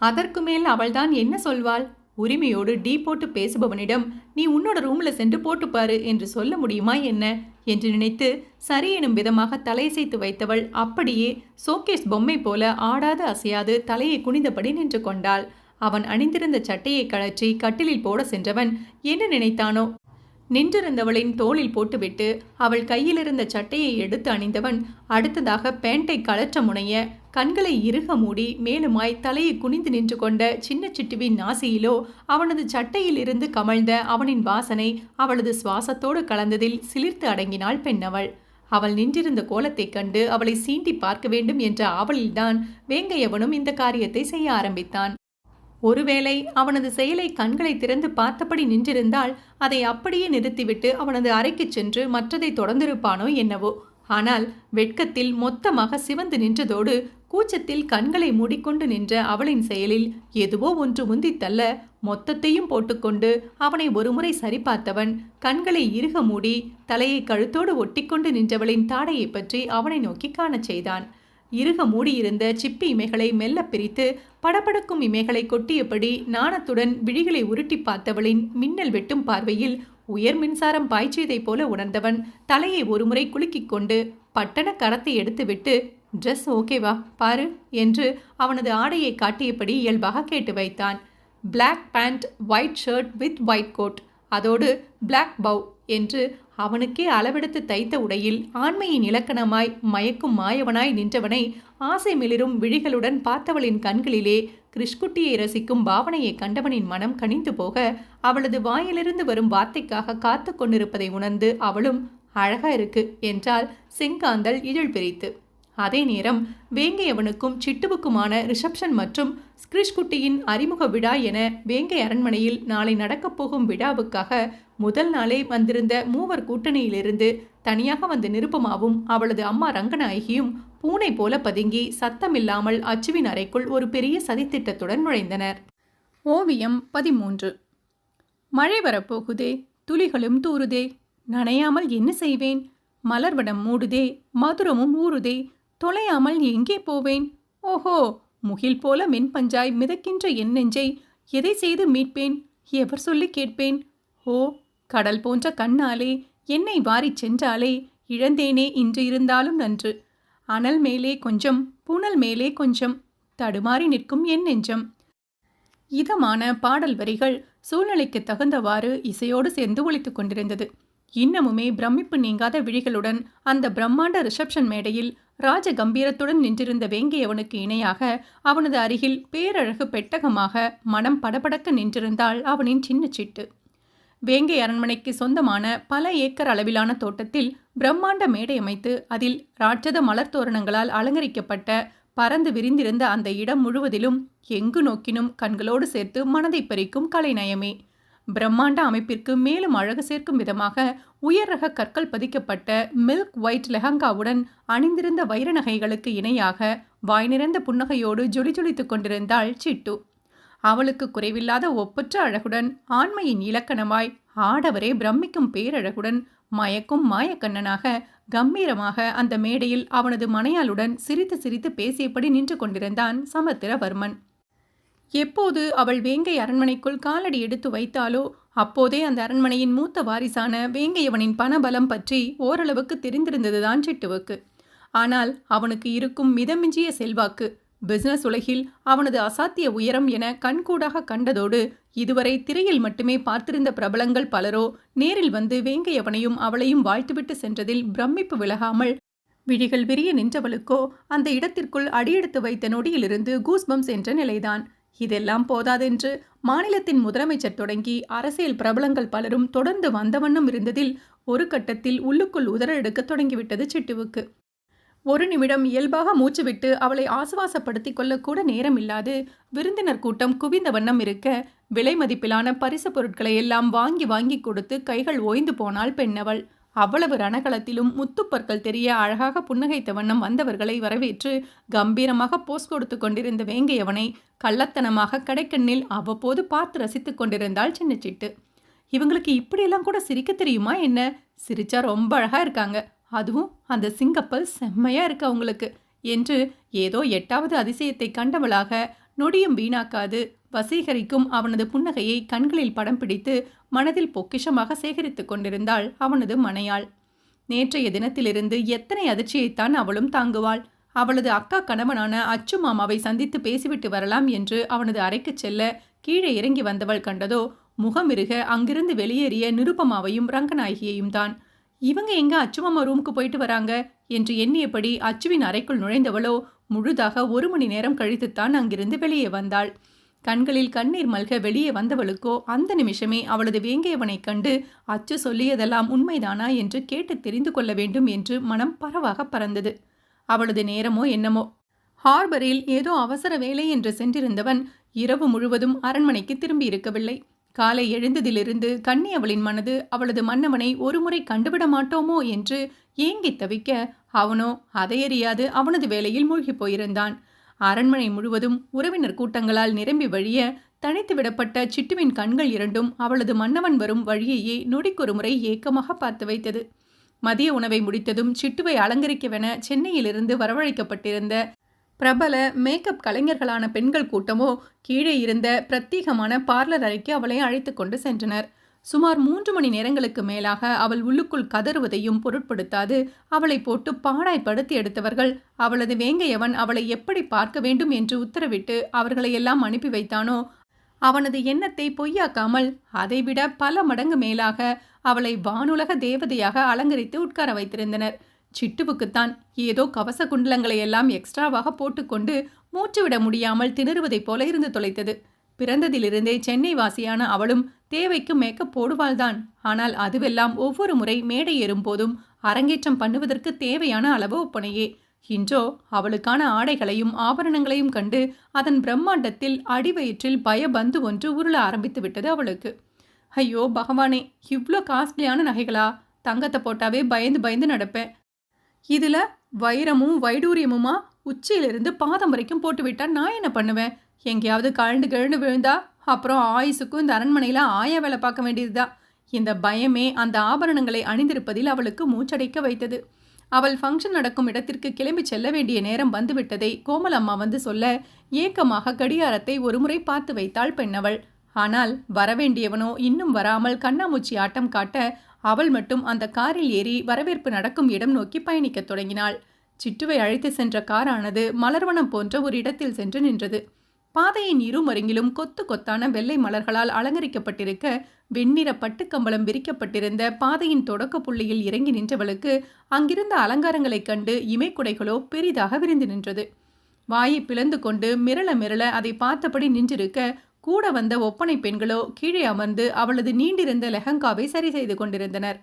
அதற்கு மேல் அவள்தான் என்ன சொல்வாள்? உரிமையோடு டீ போட்டு பேசுபவனிடம் நீ உன்னோட ரூம்ல சென்று போட்டுப்பாரு என்று சொல்ல முடியுமா என்ன என்று நினைத்து சரி எனும் விதமாக தலையசைத்து வைத்தவள் அப்படியே சோகேஸ் பொம்மை போல ஆடாது அசையாது தலையை குனிந்தபடி நின்று கொண்டாள். அவன் அணிந்திருந்த சட்டையை கழற்றி கட்டிலில் போட சென்றவன் என்ன நினைத்தானோ, நின்றிருந்தவளின் தோளில் போட்டுவிட்டு அவள் கையிலிருந்த சட்டையை எடுத்து அணிந்தவன் அடுத்ததாக பேண்டை கழற்ற முனைய கண்களை இறுக மூடி மேலுமாய் தலையை குனிந்து நின்று கொண்ட சின்ன சிட்டுவின் நாசியிலோ அவனது சட்டையில் இருந்து கமழ்ந்த அவனின் வாசனை அவளது சுவாசத்தோடு கலந்ததில் சிலிர்த்து அடங்கினாள் பெண்ணவள். அவள் நின்றிருந்த கோலத்தைக் கண்டு அவளை சீண்டி பார்க்க வேண்டும் என்ற ஆவலில்தான் வேங்கையவனும் இந்த காரியத்தை செய்ய ஆரம்பித்தான். ஒருவேளை அவனது செயலை கண்களை திறந்து பார்த்தபடி நின்றிருந்தால் அதை அப்படியே நிறுத்திவிட்டு அவனது அறைக்கு சென்று மற்றதை தொடர்ந்திருப்பானோ என்னவோ. ஆனால் வெட்கத்தில் மொத்தமாக சிவந்து நின்றதோடு கூச்சத்தில் கண்களை மூடிக்கொண்டு நின்ற அவளின் செயலில் எதுவோ ஒன்று முந்தித்தள்ள மொத்தத்தையும் போட்டுக்கொண்டு அவனை ஒருமுறை சரிபார்த்தவன் கண்களை இறுக மூடி தலையை கழுத்தோடு ஒட்டிக்கொண்டு நின்றவளின் தாடையை பற்றி அவனை நோக்கி காணச் செய்தான். இறுக மூடியிருந்த சிப்பி இமைகளை மெல்ல பிரித்து படபடக்கும் இமைகளை கொட்டியபடி நாணத்துடன் விழிகளை உருட்டி பார்த்தவளின் மின்னல் வெட்டும் பார்வையில் உயர் மின்சாரம் பாய்ச்சியதைப் போல உணர்ந்தவன் தலையை ஒருமுறை குலுக்கிக் கொண்டு பட்டண கரத்தை எடுத்துவிட்டு ட்ரெஸ் ஓகேவா பாரு என்று அவனது ஆடையை காட்டியபடி இயல்பாக கேட்டு வைத்தான். Black pant, white shirt with white coat, அதோடு பிளாக் பவ் என்று அவனுக்கே அளவெடுத்து தைத்த உடையில் ஆண்மையின் இலக்கணமாய் மயக்கும் மாயவனாய் நின்றவனை ஆசை மிளிரும் விழிகளுடன் பார்த்தவளின் கண்களிலே கிறிஷ்குட்டியை ரசிக்கும் பாவனையை கண்டவனின் மனம் கனிந்து போக அவளது வாயிலிருந்து வரும் வார்த்தைக்காக காத்து கொண்டிருப்பதை உணர்ந்து அவளும் அழகா இருக்கு என்றால் செங்காந்தல் இதழ் பிரித்து. அதே நேரம் வேங்கையவனுக்கும் சிட்டுவுக்குமான ரிசப்ஷன் மற்றும் கிறிஷ்குட்டியின் அறிமுக விழா என வேங்கை அரண்மனையில் நாளை நடக்கப் போகும் விழாவுக்காக முதல் நாளே வந்திருந்த மூவர் கூட்டணியிலிருந்து தனியாக வந்த நிருபமாவும் அவளது அம்மா ரங்கநாயகியும் பூனை போல பதுங்கி சத்தமில்லாமல் அச்சுவின் அறைக்குள் ஒரு பெரிய சதித்திட்டத்துடன் நுழைந்தனர். ஓவியம் 13. மழை வரப்போகுதே, துளிகளும் தூறுதே, நனையாமல் என்ன செய்வேன்? மலர்வனம் மூடுதே, மதுரமும் ஊறுதே, தொலையாமல் எங்கே போவேன்? ஓஹோ, முகில் போல மென்பஞ்சாய் மிதக்கின்ற என் நெஞ்சை எதை செய்து மீட்பேன்? எவர் சொல்லி கேட்பேன்? ஓ, கடல் போன்ற கண்ணாலே என்னை வாரிச் சென்றாலே இழந்தேனே இன்று இருந்தாலும் நன்று. அனல் மேலே கொஞ்சம், புனல் மேலே கொஞ்சம், தடுமாறி நிற்கும் என் நெஞ்சம். இதமான பாடல் வரிகள் சூழ்நிலைக்கு தகுந்தவாறு இசையோடு சேர்ந்து ஒலித்துக் கொண்டிருந்தது. இன்னமுமே பிரமிப்பு நீங்காத விழிகளுடன் அந்த பிரம்மாண்ட ரிசப்ஷன் மேடையில் ராஜ கம்பீரத்துடன் நின்றிருந்த வேங்கையவனுக்கு இணையாக அவனது அருகில் பேரழகு பெட்டகமாக மனம் படபடக்க நின்றிருந்தாள் அவனின் சின்ன சிட்டு. வேங்கை அரண்மனைக்கு சொந்தமான பல ஏக்கர் அளவிலான தோட்டத்தில் பிரம்மாண்ட மேடை அமைத்து அதில் ராட்சத மலர் தோரணங்களால் அலங்கரிக்கப்பட்ட பறந்து விரிந்திருந்த அந்த இடம் முழுவதிலும் எங்கு நோக்கினும் கண்களோடு சேர்த்து மனதை பறிக்கும் கலைநயமே. பிரம்மாண்ட அமைப்பிற்கு மேலும் அழகு சேர்க்கும் விதமாக உயர் ரக கற்கள் பதிக்கப்பட்ட மில்க் ஒயிட் லெஹங்காவுடன் அணிந்திருந்த வைர நகைகளுக்கு இணையாக வாய் நிறைந்த புன்னகையோடு ஜொலிஜொலித்துக் கொண்டிருந்தாள் சிட்டு. அவளுக்கு குறைவில்லாத ஒப்பற்ற அழகுடன் ஆண்மையின் இலக்கணமாய் ஆடவரே பிரமிக்கும் பேரழகுடன் மயக்கும் மாயக்கண்ணனாக கம்பீரமாக அந்த மேடையில் அவனது மனையாளுடன் சிரித்து சிரித்து பேசியபடி நின்று கொண்டிருந்தான் சமுத்திரவர்மன். எப்போது அவள் வேங்கை அரண்மனைக்குள் காலடி எடுத்து வைத்தாளோ அப்போதே அந்த அரண்மனையின் மூத்த வாரிசான வேங்கையவனின் பணபலம் பற்றி ஓரளவுக்கு தெரிந்திருந்ததுதான் சிட்டுவுக்கு. ஆனால் அவனுக்கு இருக்கும் மிதமிஞ்சிய செல்வாக்கு, பிசினஸ் உலகில் அவனது அசாத்திய உயரம் என கண்கூடாக கண்டதோடு இதுவரை திரையில் மட்டுமே பார்த்திருந்த பிரபலங்கள் பலரோ நேரில் வந்து வேங்கையவனையும் அவளையும் வாழ்த்துவிட்டு சென்றதில் பிரமிப்பு விலகாமல் விழிகள் விரிய நின்றவளுக்கோ அந்த இடத்திற்குள் அடியெடுத்து வைத்த நொடியிலிருந்து கூஸ்பம்ஸ் என்ற நிலைதான். இதெல்லாம் போதாதென்று மாநிலத்தின் முதலமைச்சர் தொடங்கி அரசியல் பிரபலங்கள் பலரும் தொடர்ந்து வந்த வண்ணம் இருந்ததில் ஒரு கட்டத்தில் உள்ளுக்குள் உதற எடுக்க தொடங்கிவிட்டது சிட்டுவுக்கு. ஒரு நிமிடம் இயல்பாக மூச்சுவிட்டு அவளை ஆசுவாசப்படுத்திக் கொள்ளக்கூட நேரமில்லாது விருந்தினர் கூட்டம் குவிந்த வண்ணம் இருக்க விலை மதிப்பிலான பரிசு பொருட்களை எல்லாம் வாங்கி வாங்கி கொடுத்து கைகள் ஓய்ந்து போனாள் பெண்ணவள். அவ்வளவு ரணகளத்திலும் முத்துப்பற்கள் தெரிய அழகாக புன்னகைத்த வண்ணம் வந்தவர்களை வரவேற்று கம்பீரமாக போஸ் கொடுத்து கொண்டிருந்த வேங்கையவனை கள்ளத்தனமாக கடைக்கண்ணில் அவ்வப்போது பார்த்து ரசித்து கொண்டிருந்தாள் சின்ன சிட்டு. இவங்களுக்கு இப்படியெல்லாம் கூட சிரிக்க தெரியுமா என்ன? சிரிச்சா ரொம்ப அழகா இருக்காங்க, அதுவும் அந்த சிங்கப்பல் செம்மையா இருக்கு அவங்களுக்கு என்று ஏதோ 8வது அதிசயத்தை கண்டவளாக நொடியும் வீணாக்காது வசீகரிக்கும் அவனது புன்னகையை கண்களில் படம் பிடித்து மனதில் பொக்கிஷமாக சேகரித்து கொண்டிருந்தாள் அவனது மனையாள். நேற்றைய தினத்திலிருந்து எத்தனை அதிர்ச்சியைத்தான் அவளும் தாங்குவாள். அவளது அக்கா கணவனான அச்சு மாமாவை சந்தித்து பேசிவிட்டு வரலாம் என்று அவனது அறைக்கு செல்ல கீழே இறங்கி வந்தவள் கண்டதோ முகமிருக அங்கிருந்து வெளியேறிய நிருபமாவையும் ரங்கநாயகியையும் தான். இவங்க எங்க அச்சுமாமா ரூமுக்கு போயிட்டு வராங்க என்று எண்ணியபடி அச்சுவின் அறைக்குள் நுழைந்தவளோ முழுதாக 1 மணி நேரம் கழித்துத்தான் அங்கிருந்து வெளியே வந்தாள். கண்களில் கண்ணீர் மல்க வெளியே வந்தவளுக்கோ அந்த நிமிஷமே அவளது வேங்கையவனை கண்டு அச்சு சொல்லியதெல்லாம் உண்மைதானா என்று கேட்டு தெரிந்து கொள்ள வேண்டும் என்று மனம் பரவாக பறந்தது. அவளது நேரமோ என்னமோ ஹார்பரில் ஏதோ அவசர வேலை என்று சென்றிருந்தவன் இரவு முழுவதும் அரண்மனைக்கு திரும்பி இருக்கவில்லை. காலை எழுந்ததிலிருந்து கண்ணி அவளின் மனது அவளது மன்னவனை ஒருமுறை கண்டுவிட மாட்டோமோ என்று ஏங்கி தவிக்க அவனோ அதையறியாது அவனது வேலையில் மூழ்கி போயிருந்தான். அரண்மனை முழுவதும் உறவினர் கூட்டங்களால் நிரம்பி வழிய தனித்து விடப்பட்ட சிட்டுவின் கண்கள் இரண்டும் அவளது மன்னவன் வரும் வழியையே நொடிக்கொரு முறை ஏக்கமாக பார்த்து வைத்தது. மதிய உணவை முடித்ததும் சிட்டுவை அலங்கரிக்கவென சென்னையிலிருந்து வரவழைக்கப்பட்டிருந்த பிரபல மேக்கப் கலைஞர்களான பெண்கள் கூட்டமோ கீழே இருந்த பிரத்யேகமான பார்லர் அறைக்கு அவளை அழைத்து கொண்டு சென்றனர். சுமார் 3 மணி நேரங்களுக்கு மேலாக அவள் உள்ளுக்குள் கதறுவதையும் பொருட்படுத்தாது அவளை போட்டு பாடாய்படுத்தி எடுத்தவர்கள் அவளது வேங்கையவன் அவளை எப்படி பார்க்க வேண்டும் என்று உத்தரவிட்டு அவர்களையெல்லாம் அனுப்பி வைத்தானோ அவனது எண்ணத்தை பொய்யாக்காமல் அதைவிட பல மடங்கு மேலாக அவளை வானுலக தேவதையாக அலங்கரித்து உட்கார வைத்திருந்தனர். சிட்டுவுக்குத்தான் ஏதோ கவச குண்டலங்களை எல்லாம் எக்ஸ்ட்ராவாக போட்டுக்கொண்டு மூச்சுவிட முடியாமல் திணறுவதைப் போல இருந்து தொலைத்தது. பிறந்ததிலிருந்தே சென்னை வாசியான அவளும் தேவைக்கு மேக்கப் போடுவாள்தான். ஆனால் அதுவெல்லாம் ஒவ்வொரு முறை மேடை ஏறும் போதும் அரங்கேற்றம் பண்ணுவதற்கு தேவையான அளவு ஒப்பனையே. இன்றோ அவளுக்கான ஆடைகளையும் ஆபரணங்களையும் கண்டு அதன் பிரம்மாண்டத்தில் அடிவயிற்றில் பயபந்து ஒன்று உருள ஆரம்பித்து விட்டது அவளுக்கு. ஐயோ பகவானே, இவ்வளோ காஸ்ட்லியான நகைகளா? தங்கத்தை போட்டாவே பயந்து பயந்து நடப்பேன். இதில் வைரமும் வைடூரியமுமா உச்சியிலிருந்து பாதம் வரைக்கும் போட்டுவிட்டா நான் என்ன பண்ணுவேன்? எங்கேயாவது கழண்டு விழுந்தா அப்புறம் ஆயுசுக்கும் இந்த அரண்மனையில் ஆயா வேலை பார்க்க வேண்டியதுதான். இந்த பயமே அந்த ஆபரணங்களை அணிந்திருப்பதில் அவளுக்கு மூச்சடைக்க வைத்தது. அவள் ஃபங்க்ஷன் நடக்கும் இடத்திற்கு கிளம்பி செல்ல வேண்டிய நேரம் வந்துவிட்டதை கோமலம்மா வந்து சொல்ல ஏக்கமாக கடிகாரத்தை ஒருமுறை பார்த்து வைத்தாள் பெண்ணவள். ஆனால் வரவேண்டியவனோ இன்னும் வராமல் கண்ணாமூச்சி ஆட்டம் காட்ட அவள் மட்டும் அந்த காரில் ஏறி வரவேற்பு நடக்கும் இடம் நோக்கி பயணிக்கத் தொடங்கினாள். சிட்டுவை அழைத்து சென்ற காரானது மலர்வனம் போன்ற ஒரு இடத்தில் சென்று நின்றது. பாதையின் இருமருங்கிலும் கொத்து கொத்தான வெள்ளை மலர்களால் அலங்கரிக்கப்பட்டிருக்க வெண்ணிற பட்டுக்கம்பளம் விரிக்கப்பட்டிருந்த பாதையின் தொடக்க புள்ளியில் இறங்கி நின்றவளுக்கு அங்கிருந்த அலங்காரங்களைக் கண்டு இமைக்குடைகளோ பெரிதாக விரிந்து நின்றது. வாயை பிளந்து கொண்டு மிரள மிரள அதை பார்த்தபடி நின்றிருக்க கூட வந்த ஒப்பனை பெண்களோ கீழே அமர்ந்து அவளது நீண்டிருந்த லெஹங்காவை சரி செய்து கொண்டிருந்தனர்.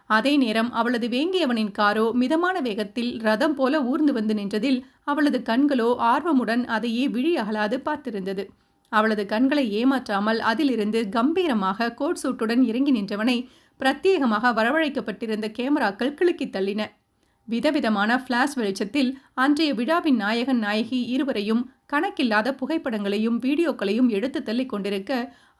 அதே நேரம் அவளது வேங்கியவனின் காரோ மிதமான வேகத்தில் ரதம் போல ஊர்ந்து வந்து நின்றதில் அவளது கண்களோ ஆர்வமுடன் அதையே விழி அகலாது பார்த்திருந்தது. அவளது கண்களை ஏமாற்றாமல் அதிலிருந்து கம்பீரமாக கோட் சூட்டுடன் இறங்கி நின்றவனை பிரத்யேகமாக வரவழைக்கப்பட்டிருந்த கேமராக்கள் கிளுக்கி தள்ளின. விதவிதமான பிளாஷ் வெளிச்சத்தில் அன்றைய விழாவின் நாயகன் நாயகி இருவரையும் கணக்கில்லாத புகைப்படங்களையும் வீடியோக்களையும் எடுத்து தள்ளி கொண்டிருக்க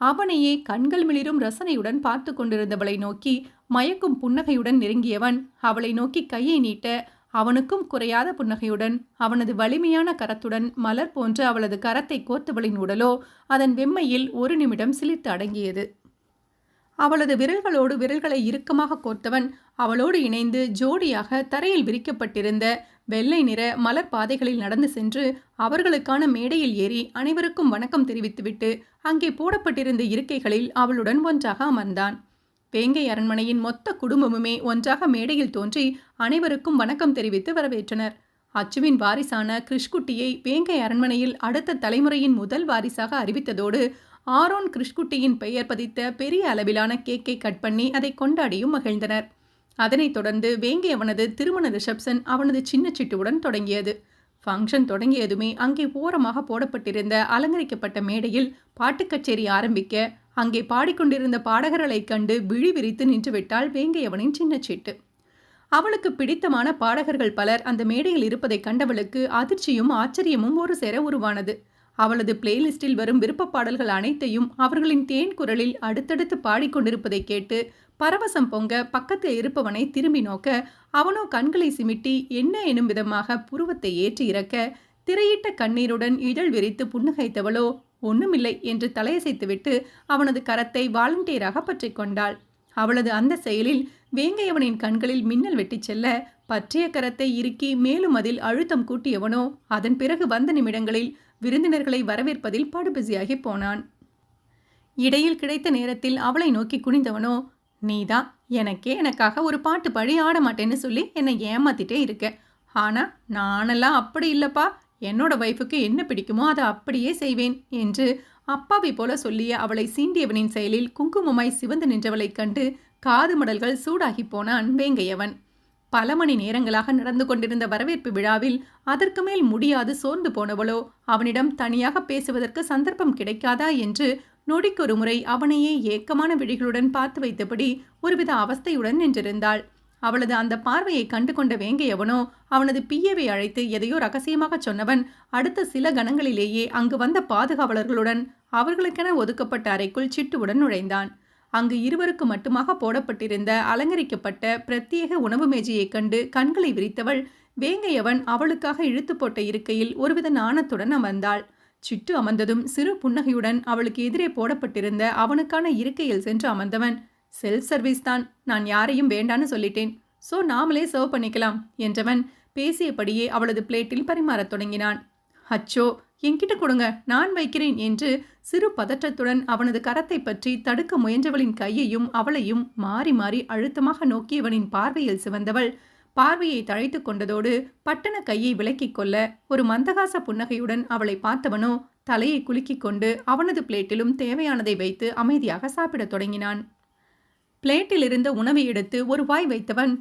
அவனையே கண்கள் மிளிரும் ரசனையுடன் பார்த்து கொண்டிருந்தவளை நோக்கி மயக்கும் புன்னகையுடன் நெருங்கியவன் அவளை நோக்கி கையை நீட்ட அவனுக்கும் குறையாத புன்னகையுடன் அவனது வலிமையான கரத்துடன் மலர் போன்ற அவளது கரத்தை கோர்த்தவளின் உடலோ அதன் வெம்மையில் ஒரு நிமிடம் சிலிர்த்து அடங்கியது. அவளது விரல்களோடு விரல்களை இறுக்கமாக கோர்த்தவன் அவளோடு இணைந்து ஜோடியாக தரையில் விரிக்கப்பட்டிருந்த வெள்ளை நிற மலர் பாதைகளில் நடந்து சென்று அவர்களுக்கான மேடையில் ஏறி அனைவருக்கும் வணக்கம் தெரிவித்துவிட்டு அங்கே போடப்பட்டிருந்த இருக்கைகளில் அவளுடன் ஒன்றாக அமர்ந்தான். வேங்கை அரண்மனையின் மொத்த குடும்பமுமே ஒன்றாக மேடையில் தோன்றி அனைவருக்கும் வணக்கம் தெரிவித்து வரவேற்றனர். அச்சுவின் வாரிசான கிருஷ்குட்டியை வேங்கை அரண்மனையில் அடுத்த தலைமுறையின் முதல் வாரிசாக அறிவித்ததோடு ஆரோன் கிருஷ்குட்டியின் பெயர் பதித்த பெரிய அளவிலான கேக்கை கட் பண்ணி அதை கொண்டாடியும் மகிழ்ந்தனர். அதனைத் தொடர்ந்து வேங்கை அவனது திருமண ரிசப்ஷன் அவனது சின்ன சிட்டுவுடன் தொடங்கியது. ஃபங்க்ஷன் தொடங்கியதுமே அங்கே ஓரமாக போடப்பட்டிருந்த அலங்கரிக்கப்பட்ட மேடையில் பாட்டுக் கச்சேரி ஆரம்பிக்க அங்கே பாடிக்கொண்டிருந்த பாடகர்களை கண்டு விழி விரித்து நின்றுவிட்டாள் வேங்கையவனின் சின்ன சிட்டு. அவளுக்கு பிடித்தமான பாடகர்கள் பலர் அந்த மேடையில் இருப்பதை கண்டவளுக்கு அதிர்ச்சியும் ஆச்சரியமும் ஒரு சேர உருவானது. அவளது பிளேலிஸ்டில் வரும் விருப்ப பாடல்கள் அனைத்தையும் அவர்களின் தேன் குரலில் அடுத்தடுத்து பாடிக்கொண்டிருப்பதை கேட்டு பரவசம் பொங்க பக்கத்தில் இருப்பவனை திரும்பி நோக்க அவனோ கண்களை சிமிட்டி என்ன எனும் விதமாக புருவத்தை ஏற்றி இறக்க திரையிட்ட கண்ணீருடன் இதழ் விரித்து புன்னகைத்தவளோ ஒண்ணுமில்லை என்று தலையசைத்துவிட்டு அவனது கரத்தை வாலண்டியராக பற்றி கொண்டாள். அவளது அந்த செயலில் வேங்கையவனின் கண்களில் மின்னல் வெட்டி செல்ல பற்றிய கரத்தை இறுக்கி மேலும் அதில் அழுத்தம் கூட்டியவனோ அதன் பிறகு வந்த நிமிடங்களில் விருந்தினர்களை வரவேற்பதில் படுபிசியாகி போனான். இடையில் கிடைத்த நேரத்தில் அவளை நோக்கி குனிந்தவனோ, நீதான் எனக்காக ஒரு பாட்டு பாடி ஆட மாட்டேன்னு சொல்லி என்னை ஏமாத்திட்டே இருக்க. ஆனா நானெல்லாம் அப்படி இல்லப்பா, என்னோட வைஃபுக்கு என்ன பிடிக்குமோ அதை அப்படியே செய்வேன் என்று அப்பாவை போல சொல்லிய அவளை சீண்டியவனின் செயலில் குங்குமமாய் சிவந்து நின்றவளைக் கண்டு காது மடல்கள் சூடாகி போனான் வேங்கையவன். பல மணி நேரங்களாக நடந்து கொண்டிருந்த வரவேற்பு விழாவில் அதற்கு மேல் முடியாது சோர்ந்து போனவளோ அவனிடம் தனியாக பேசுவதற்கு சந்தர்ப்பம் கிடைக்காதா என்று நொடிக்கொரு முறை அவனையே ஏக்கமான விழிகளுடன் பார்த்து வைத்தபடி ஒருவித அவஸ்தையுடன் நின்றிருந்தாள். அவளது அந்த பார்வையை கண்டு கொண்ட வேங்கையவனோ அவனது பிஏவை அழைத்து எதையோ ரகசியமாக சொன்னவன் அடுத்த சில கணங்களிலேயே அங்கு வந்த பாதுகாவலர்களுடன் அவர்களுக்கென ஒதுக்கப்பட்ட அறைக்குள் சிட்டுவுடன் நுழைந்தான். அங்கு இருவருக்கு மட்டுமாக போடப்பட்டிருந்த அலங்கரிக்கப்பட்ட பிரத்யேக உணவு மேஜையை கண்டு கண்களை விரித்தவள் வேங்கையவன் அவளுக்காக இழுத்து போட்ட இருக்கையில் ஒருவித நாணத்துடன் அமர்ந்தாள். சிட்டு அமர்ந்ததும் சிறு புன்னகையுடன் அவளுக்கு எதிரே போடப்பட்டிருந்த அவனுக்கான இருக்கையில் சென்று அமர்ந்தவன், செல்ஃப் சர்வீஸ் தான், நான் யாரையும் வேண்டான்னு சொல்லிட்டேன், ஸோ நாமளே சர்வ் பண்ணிக்கலாம் என்றவன் பேசியபடியே அவளது பிளேட்டில் பரிமாறத் தொடங்கினான். அச்சோ, என்கிட்ட கொடுங்க, நான் வைக்கிறேன் என்று சிறு பதற்றத்துடன் அவனது கரத்தை பற்றி தடுக்க முயன்றவளின் கையையும் அவளையும் மாறி மாறி அழுத்தமாக நோக்கியவனின் பார்வையில் சிவந்தவள் பார்வையை தழைத்து கொண்டதோடு பட்டண கையை விலக்கிக் கொள்ள ஒரு மந்தகாச புன்னகையுடன் அவளை பார்த்தவனோ தலையை குலுக்கிக் கொண்டு அவனது பிளேட்டிலும் தேவையானதை வைத்து அமைதியாக சாப்பிடத் தொடங்கினான். பிளேட்டில் இருந்த உணவை எடுத்து ஒரு வாய் வைத்தவன்,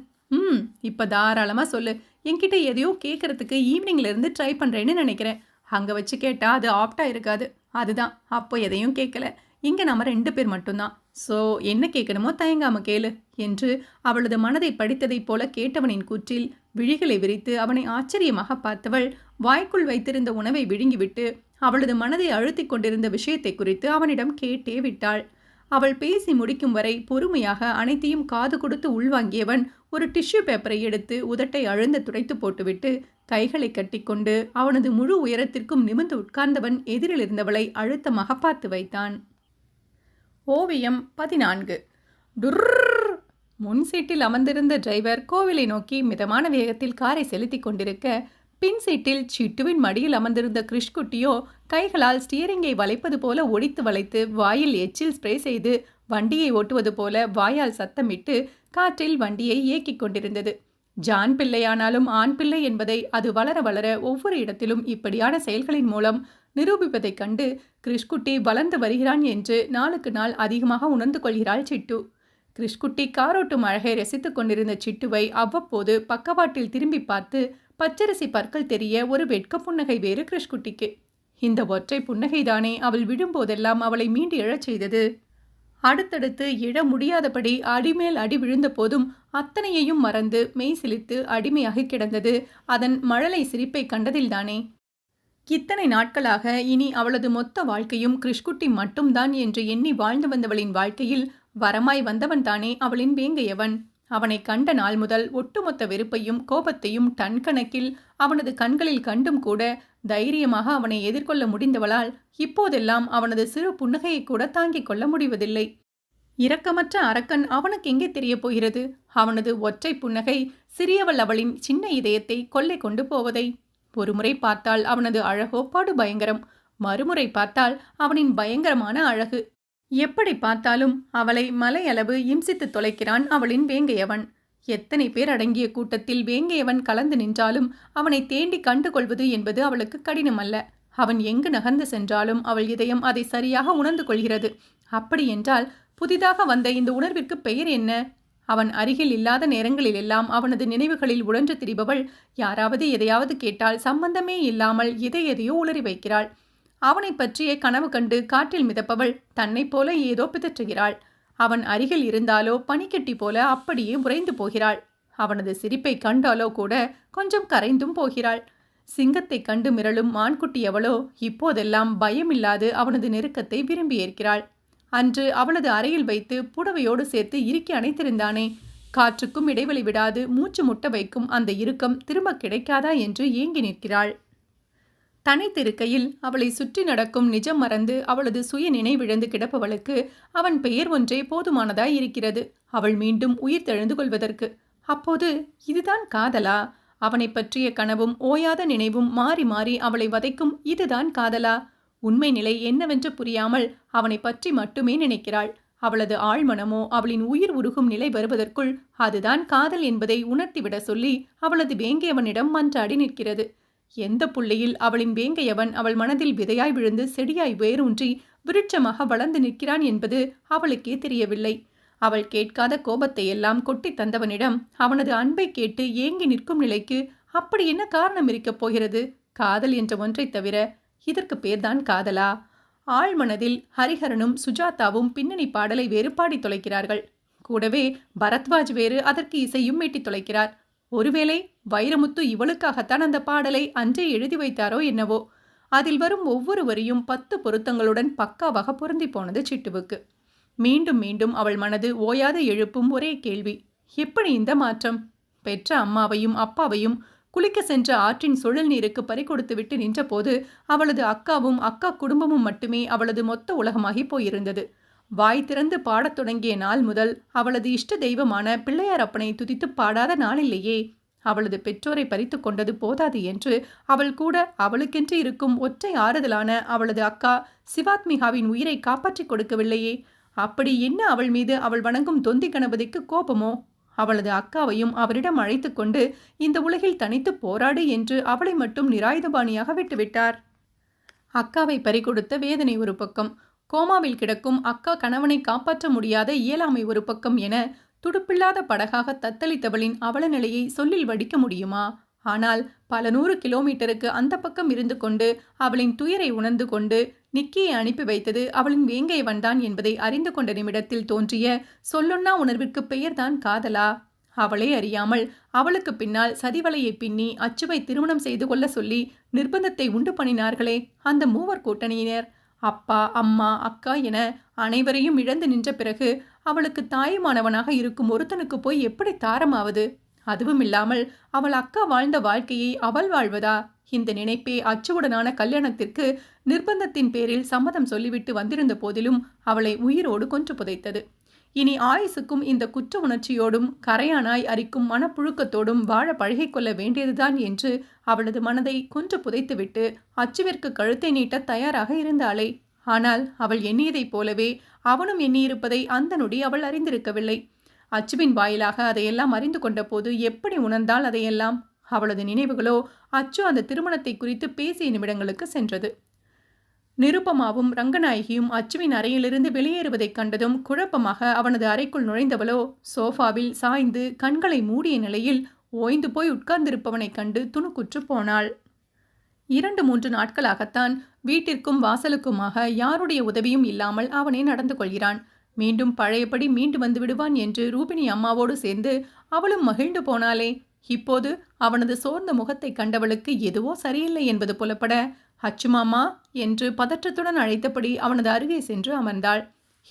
இப்ப தாராளமா சொல்லு, என்கிட்ட எதையோ கேட்கறதுக்கு ஈவினிங்ல இருந்து ட்ரை பண்றேன்னு நினைக்கிறேன். அங்க வச்சு கேட்டா அது ஆப்டா இருக்காது, அதுதான் அப்போ எதையும் கேட்கல. இங்க நம்ம 2 பேர் மட்டும்தான், ஸோ என்ன கேட்கணுமோ தயங்காம கேளு என்று அவளது மனதை படித்ததைப் போல கேட்டவனின் கூற்றில் விழிகளை விரித்து அவனை ஆச்சரியமாக பார்த்தவள் வாய்க்குள் வைத்திருந்த உணவை விழுங்கிவிட்டு அவளது மனதை அழுத்தி கொண்டிருந்த விஷயத்தை குறித்து அவனிடம் கேட்டே விட்டாள். அவள் பேசி முடிக்கும் வரை பொறுமையாக அனைத்தையும் காது கொடுத்து உள்வாங்கியவன் ஒரு டிஷ்யூ பேப்பரை எடுத்து உதட்டை அழுந்த துடைத்து போட்டுவிட்டு கைகளை கட்டிக்கொண்டு அவனது முழு உயரத்திற்கும் நிமிர்ந்து உட்கார்ந்தவன் எதிரில் இருந்தவளை அழுத்தமாக பார்த்து வைத்தான். ஓவியம் 14. முன் சீட்டில் அமர்ந்திருந்த டிரைவர் கோவிலை நோக்கி மிதமான வேகத்தில் காரை செலுத்தி கொண்டிருக்க பின் சீட்டில் சிட்டுவின் மடியில் அமர்ந்திருந்த கிருஷ்குட்டியோ கைகளால் ஸ்டியரிங்கை வளைப்பது போல ஒடித்து வளைத்து வாயில் எச்சில் ஸ்ப்ரே செய்து வண்டியை ஓட்டுவது போல வாயால் சத்தமிட்டு காற்றில் வண்டியை இயக்கிக் கொண்டிருந்தது. ஜான் பிள்ளையானாலும் ஆண் பிள்ளை என்பதை அது வளர வளர ஒவ்வொரு இடத்திலும் இப்படியான செயல்களின் மூலம் நிரூபிப்பதைக் கண்டு கிருஷ்குட்டி வளர்ந்து வருகிறான் என்று நாளுக்கு நாள் அதிகமாக உணர்ந்து கொள்கிறாள் சிட்டு. கிருஷ்குட்டி காரோட்டும் அழகை ரசித்துக் கொண்டிருந்த சிட்டுவை அவ்வப்போது பக்கவாட்டில் திரும்பி பார்த்து பச்சரிசி பற்கள் தெரிய ஒரு வெட்க புன்னகை வேறு கிருஷ்குட்டிக்கு. இந்த ஒற்றை புன்னகைதானே அவள் விழும்போதெல்லாம் அவளை மீண்டு எழச் செய்தது. அடுத்தடுத்து எழ முடியாதபடி அடிமேல் அடி விழுந்த போதும் அத்தனையையும் மறந்து மெய் சிலித்து அடிமையாகி கிடந்தது அதன் மழலை சிரிப்பை கண்டதில்தானே. இத்தனை நாட்களாக இனி அவளது மொத்த வாழ்க்கையும் கிருஷ்குட்டி மட்டும்தான் என்று எண்ணி வாழ்ந்து வந்தவளின் வாழ்க்கையில் வரமாய் வந்தவன் தானே அவளின் வேங்கையவன். அவனை கண்ட நாள் முதல் ஒட்டுமொத்த வெறுப்பையும் கோபத்தையும் டன் கணக்கில் அவனது கண்களில் கண்டும் கூட தைரியமாக அவனை எதிர்கொள்ள முடிந்தவளால் இப்போதெல்லாம் அவனது சிறு புன்னகையை கூட தாங்கிக் கொள்ள முடிவதில்லை. இரக்கமற்ற அரக்கன் அவனுக்கு எங்கே தெரிய போகிறது? அவனது ஒற்றை புன்னகை சிறியவள் அவளின் சின்ன இதயத்தை கொள்ளை கொண்டு போவதை. ஒருமுறை பார்த்தால் அவனது அழகோ படு பயங்கரம், மறுமுறை பார்த்தால் அவனின் பயங்கரமான அழகு. எப்படி பார்த்தாலும் அவளை மலையளவு இம்சித்து தொலைக்கிறான் அவளின் வேங்கையவன். எத்தனை பேர் அடங்கிய கூட்டத்தில் வேங்கையவன் கலந்து நின்றாலும் அவனை தேண்டி கண்டு கொள்வது என்பது அவளுக்கு கடினமல்ல. அவன் எங்கு நகர்ந்து சென்றாலும் அவள் இதயம் அதை சரியாக உணர்ந்து கொள்கிறது. அப்படியென்றால் புதிதாக வந்த இந்த உணர்விற்கு பெயர் என்ன? அவன் அருகில் இல்லாத நேரங்களிலெல்லாம் அவனது நினைவுகளில் உழன்று திரிபவள் யாராவது எதையாவது கேட்டால் சம்பந்தமே இல்லாமல் எதையோ உளறி வைக்கிறாள். அவனை பற்றிய கனவு கண்டு காற்றில் மிதப்பவள் தன்னைப் போல ஏதோ பிதற்றுகிறாள். அவன் அருகில் இருந்தாலோ பனிக்கட்டி போல அப்படியே உறைந்து போகிறாள். அவனது சிரிப்பை கண்டாலோ கூட கொஞ்சம் கரைந்தும் போகிறாள். சிங்கத்தை கண்டு மிரளும் மான்குட்டி எவளோ இப்போதெல்லாம் பயமில்லாது அவனது நெருக்கத்தை விரும்பி ஏற்கிறாள். அன்று அவளது அறையில் வைத்து புடவையோடு சேர்த்து இறுக்கி அணைத்திருந்தானே, காற்றுக்கும் இடைவெளி விடாது மூச்சு முட்ட வைக்கும் அந்த இறுக்கம் திரும்ப கிடைக்காதா என்று ஏங்கி நிற்கிறாள். தனித்திருக்கையில் அவளை சுற்றி நடக்கும் நிஜம் மறந்து அவளது சுய நினைவிழந்து கிடப்பவளுக்கு அவன் பெயர் ஒன்றே போதுமானதாய் இருக்கிறது, அவள் மீண்டும் உயிர் தெழுந்து கொள்வதற்கு. அப்போது இதுதான் காதலா? அவனை பற்றிய கனவும் ஓயாத நினைவும் மாறி மாறி அவளை வதைக்கும் இதுதான் காதலா? உண்மை நிலை என்னவென்று புரியாமல் அவனை பற்றி மட்டுமே நினைக்கிறாள். அவளது ஆழ்மனமோ அவளின் உயிர் உருகும் நிலை வருவதற்குள் அதுதான் காதல் என்பதை உணர்த்திவிட சொல்லி அவளது வேங்கையவனிடம் மன்றாடி நிற்கிறது. எந்த புள்ளியில் அவளின் வேங்கையவன் அவள் மனதில் விதையாய் விழுந்து செடியாய் வேரூன்றி விருட்சமாக வளர்ந்து நிற்கிறான் என்பது அவளுக்கே தெரியவில்லை. அவள் கேட்காத கோபத்தை எல்லாம் கொட்டி தந்தவனிடம் அவனது அன்பை கேட்டு ஏங்கி நிற்கும் நிலைக்கு அப்படி என்ன காரணம் இருக்கப் போகிறது? காதல் என்ற ஒன்றை தவிர இதற்கு பேர்தான் காதலா? ஆழ்மனதில் ஹரிஹரனும் சுஜாதாவும் பின்னணி பாடலை வேறு பாடி தொலைக்கிறார்கள். கூடவே பரத்வாஜ் வேறு அதற்கு இசையும் மீட்டி தொலைக்கிறார். ஒருவேளை வைரமுத்து இவளுக்காகத்தான் அந்த பாடலை அன்றே எழுதி வைத்தாரோ என்னவோ. அதில் வரும் ஒவ்வொரு வரியும் 10 பொருத்தங்களுடன் பக்காவாக பொருந்தி போனது சிட்டுவுக்கு. மீண்டும் மீண்டும் அவள் மனது ஓயாத எழுப்பும் ஒரே கேள்வி, எப்படி இந்த மாற்றம்? பெற்ற அம்மாவையும் அப்பாவையும் குளிக்க சென்ற ஆற்றின் சுழல் நீருக்கு பறிகொடுத்துவிட்டு நின்றபோது அவளது அக்காவும் அக்கா குடும்பமும் மட்டுமே அவளது மொத்த உலகமாகி போயிருந்தது. வாய் திறந்து பாடத் தொடங்கிய நாள் முதல் அவளது இஷ்ட தெய்வமான பிள்ளையாரப்பனை துதித்து பாடாத நாளில்லையே. அவளது பெற்றோரை பறித்து கொண்டது போதாது என்று அவள் கூட அவளுக்கென்று இருக்கும் ஒற்றை ஆறுதலான அவளது அக்கா சிவாத்மிகாவின் உயிரை காப்பாற்றிக் கொடுக்கவில்லையே. அப்படி என்ன அவள் மீது அவள் வணங்கும் தொந்தி கணபதிக்கு கோபமோ? அவளது அக்காவையும் அவரிடம் அழைத்து கொண்டு இந்த உலகில் தனித்து போராடு என்று அவளை மட்டும் நிராயுதபாணியாக விட்டுவிட்டார். அக்காவை பறிகொடுத்த வேதனை ஒரு பக்கம், கோமாவில் கிடக்கும் அக்கா கணவனை காப்பாற்ற முடியாத இயலாமை ஒரு பக்கம் என துடுப்பில்லாத படகாக தத்தளித்தவளின் அவல நிலையை சொல்லில் வடிக்க முடியுமா? ஆனால் பல 100 கிலோமீட்டருக்கு அந்த பக்கம் இருந்து கொண்டு அவளின் துயரை உணர்ந்து கொண்டு நிக்கியை அனுப்பி வைத்தது அவளின் வேங்கையவன்தான் என்பதை அறிந்து கொண்ட நிமிடத்தில் தோன்றிய சொல்லொன்னா உணர்விற்கு பெயர்தான் காதலா? அவளே அறியாமல் அவளுக்கு பின்னால் சதிவலையை பின்னி அச்சுவை திருமணம் செய்து கொள்ள சொல்லி நிர்பந்தத்தை உண்டு பண்ணினார்களே அந்த மூவர் கூட்டணியினர். அப்பா அம்மா அக்கா என அனைவரையும் இழந்து நின்ற பிறகு அவளுக்கு தாயுமானவனாக இருக்கும் ஒருத்தனுக்கு போய் எப்படி தாரமாவது? அதுவுமில்லாமல் அவள் அக்கா வாழ்ந்த வாழ்க்கையை அவள் வாழ்வதா? இந்த நினைப்பே அச்சுவுடனான கல்யாணத்திற்கு நிர்பந்தத்தின் பேரில் சம்மதம் சொல்லிவிட்டு வந்திருந்த போதிலும் அவளை உயிரோடு கொன்று புதைத்தது. இனி ஆயுசுக்கும் இந்த குற்ற உணர்ச்சியோடும் கரையானாய் அரிக்கும் மனப்புழுக்கத்தோடும் வாழ பழகிக்கொள்ள வேண்டியதுதான் என்று அவளது மனதை கொன்று புதைத்துவிட்டு அச்சுவிற்கு கழுத்தை நீட்ட தயாராக இருந்தாளே. ஆனால் அவள் எண்ணியதைப் போலவே அவனும் எண்ணியிருப்பதை அந்த நொடி அவள் அறிந்திருக்கவில்லை. அச்சுவின் வாயிலாக அதையெல்லாம் அறிந்து கொண்ட போது எப்படி உணர்ந்தால் அதையெல்லாம்? அவளது நினைவுகளோ அச்சு அந்த திருமணத்தை குறித்து பேசிய நிமிடங்களுக்கு சென்றது. நிருபமாவும் ரங்கநாயகியும் அச்சுவின் அறையிலிருந்து வெளியேறுவதைக் கண்டதும் குழப்பமாக அவனது அறைக்குள் நுழைந்தவளோ சோஃபாவில் சாய்ந்து கண்களை மூடிய நிலையில் ஓய்ந்து போய் உட்கார்ந்திருப்பவனைக் கண்டு துணுக்குற்று போனாள். 2-3 நாட்களாகத்தான் வீட்டிற்கும் வாசலுக்குமாக யாருடைய உதவியும் இல்லாமல் அவனே நடந்து கொள்கிறான். மீண்டும் பழையபடி மீண்டு வந்து விடுவான் என்று ரூபினி அம்மாவோடு சேர்ந்து அவளும் மகிழ்ந்து போனாளே. இப்போது அவனது சோர்ந்த முகத்தை கண்டவளுக்கு எதுவோ சரியில்லை என்பது புலப்பட அச்சு மாமா என்று பதற்றத்துடன் அழைத்தபடி அவனது அருகே சென்று அமர்ந்தாள்.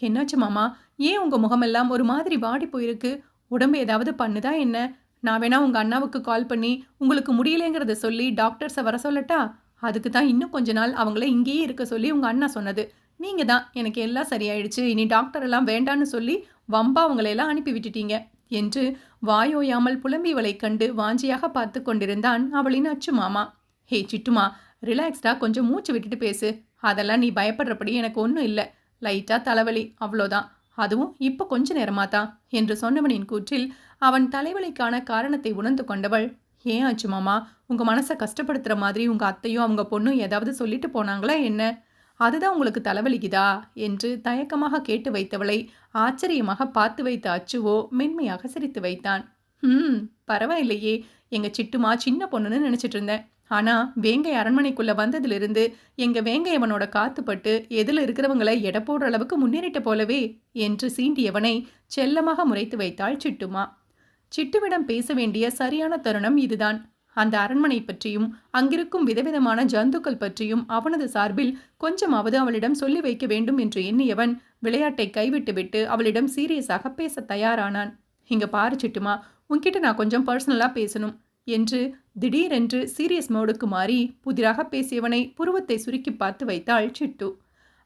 என்னாச்சு மாமா, ஏன் உங்க முகமெல்லாம் ஒரு மாதிரி வாடி போயிருக்கு? உடம்பு ஏதாவது பண்ணுதா என்ன? நான் வேணா உங்க அண்ணாவுக்கு கால் பண்ணி உங்களுக்கு முடியலைங்கிறத சொல்லி டாக்டர்ஸை வர சொல்லட்டா? அதுக்கு தான் இன்னும் கொஞ்ச நாள் அவங்கள இங்கேயே இருக்க சொல்லி உங்க அண்ணா சொன்னது. நீங்க தான் எனக்கு எல்லாம் சரியாயிடுச்சு, இனி டாக்டர் எல்லாம் வேண்டான்னு சொல்லி வம்பா அவங்களையெல்லாம் அனுப்பி விட்டுட்டீங்க என்று வாயோயாமல் புலம்பியவளைக் கண்டு வாஞ்சியாக பார்த்து கொண்டிருந்தான் அவளின் அச்சு மாமா. ஹே சிட்டுமா, ரிலாக்ஸ்டா கொஞ்சம் மூச்சு விட்டுட்டு பேசு. அதெல்லாம் நீ பயப்படுறபடி எனக்கு ஒன்றும் இல்லை. லைட்டா தலைவலி, அவ்வளோதான். அதுவும் இப்போ கொஞ்ச நேரமா தான் என்று சொன்னவனின் கூற்றில் அவன் தலைவலிக்கான காரணத்தை உணர்ந்து கொண்டவள், ஏன் ஆச்சு மாமா, உங்க மனசை கஷ்டப்படுத்துற மாதிரி உங்க அத்தையும் அவங்க பொண்ணும் ஏதாவது சொல்லிட்டு போனாங்களா என்ன? அதுதான் உங்களுக்கு தலைவலிக்குதா என்று தயக்கமாக கேட்டு வைத்தவளை ஆச்சரியமாக பார்த்து வைத்த அச்சுவோ மென்மையாக சிரித்து வைத்தான். பரவாயில்லையே, எங்க சிட்டுமா சின்ன பொண்ணுன்னு நினைச்சிட்டு இருந்தேன். ஆனா வேங்கை அரண்மனைக்குள்ள வந்ததிலிருந்து எங்க வேங்கையவனோட காத்துப்பட்டு எதில் இருக்கிறவங்களை எடை போடுற அளவுக்கு முன்னேறிட்ட போலவே என்று சீண்டியவனை செல்லமாக முறைத்து வைத்தாள் சிட்டுமா. சிட்டுவிடம் பேச வேண்டிய சரியான தருணம் இதுதான். அந்த அரண்மனை பற்றியும் அங்கிருக்கும் விதவிதமான ஜந்துக்கள் பற்றியும் அவனது சார்பில் கொஞ்சமாவது அவளிடம் சொல்லி வைக்க வேண்டும் என்று எண்ணியவன் விளையாட்டை கைவிட்டுவிட்டு அவளிடம் சீரியஸாக பேச தயாரானான். இங்க பாரு சிட்டுமா, உன்கிட்ட நான் கொஞ்சம் பர்சனலா பேசணும் என்று திடீரென்று சீரியஸ் மோடுக்கு மாறி புதிராக பேசியவனை புருவத்தை சுருக்கி பார்த்து வைத்தாள் சிட்டு.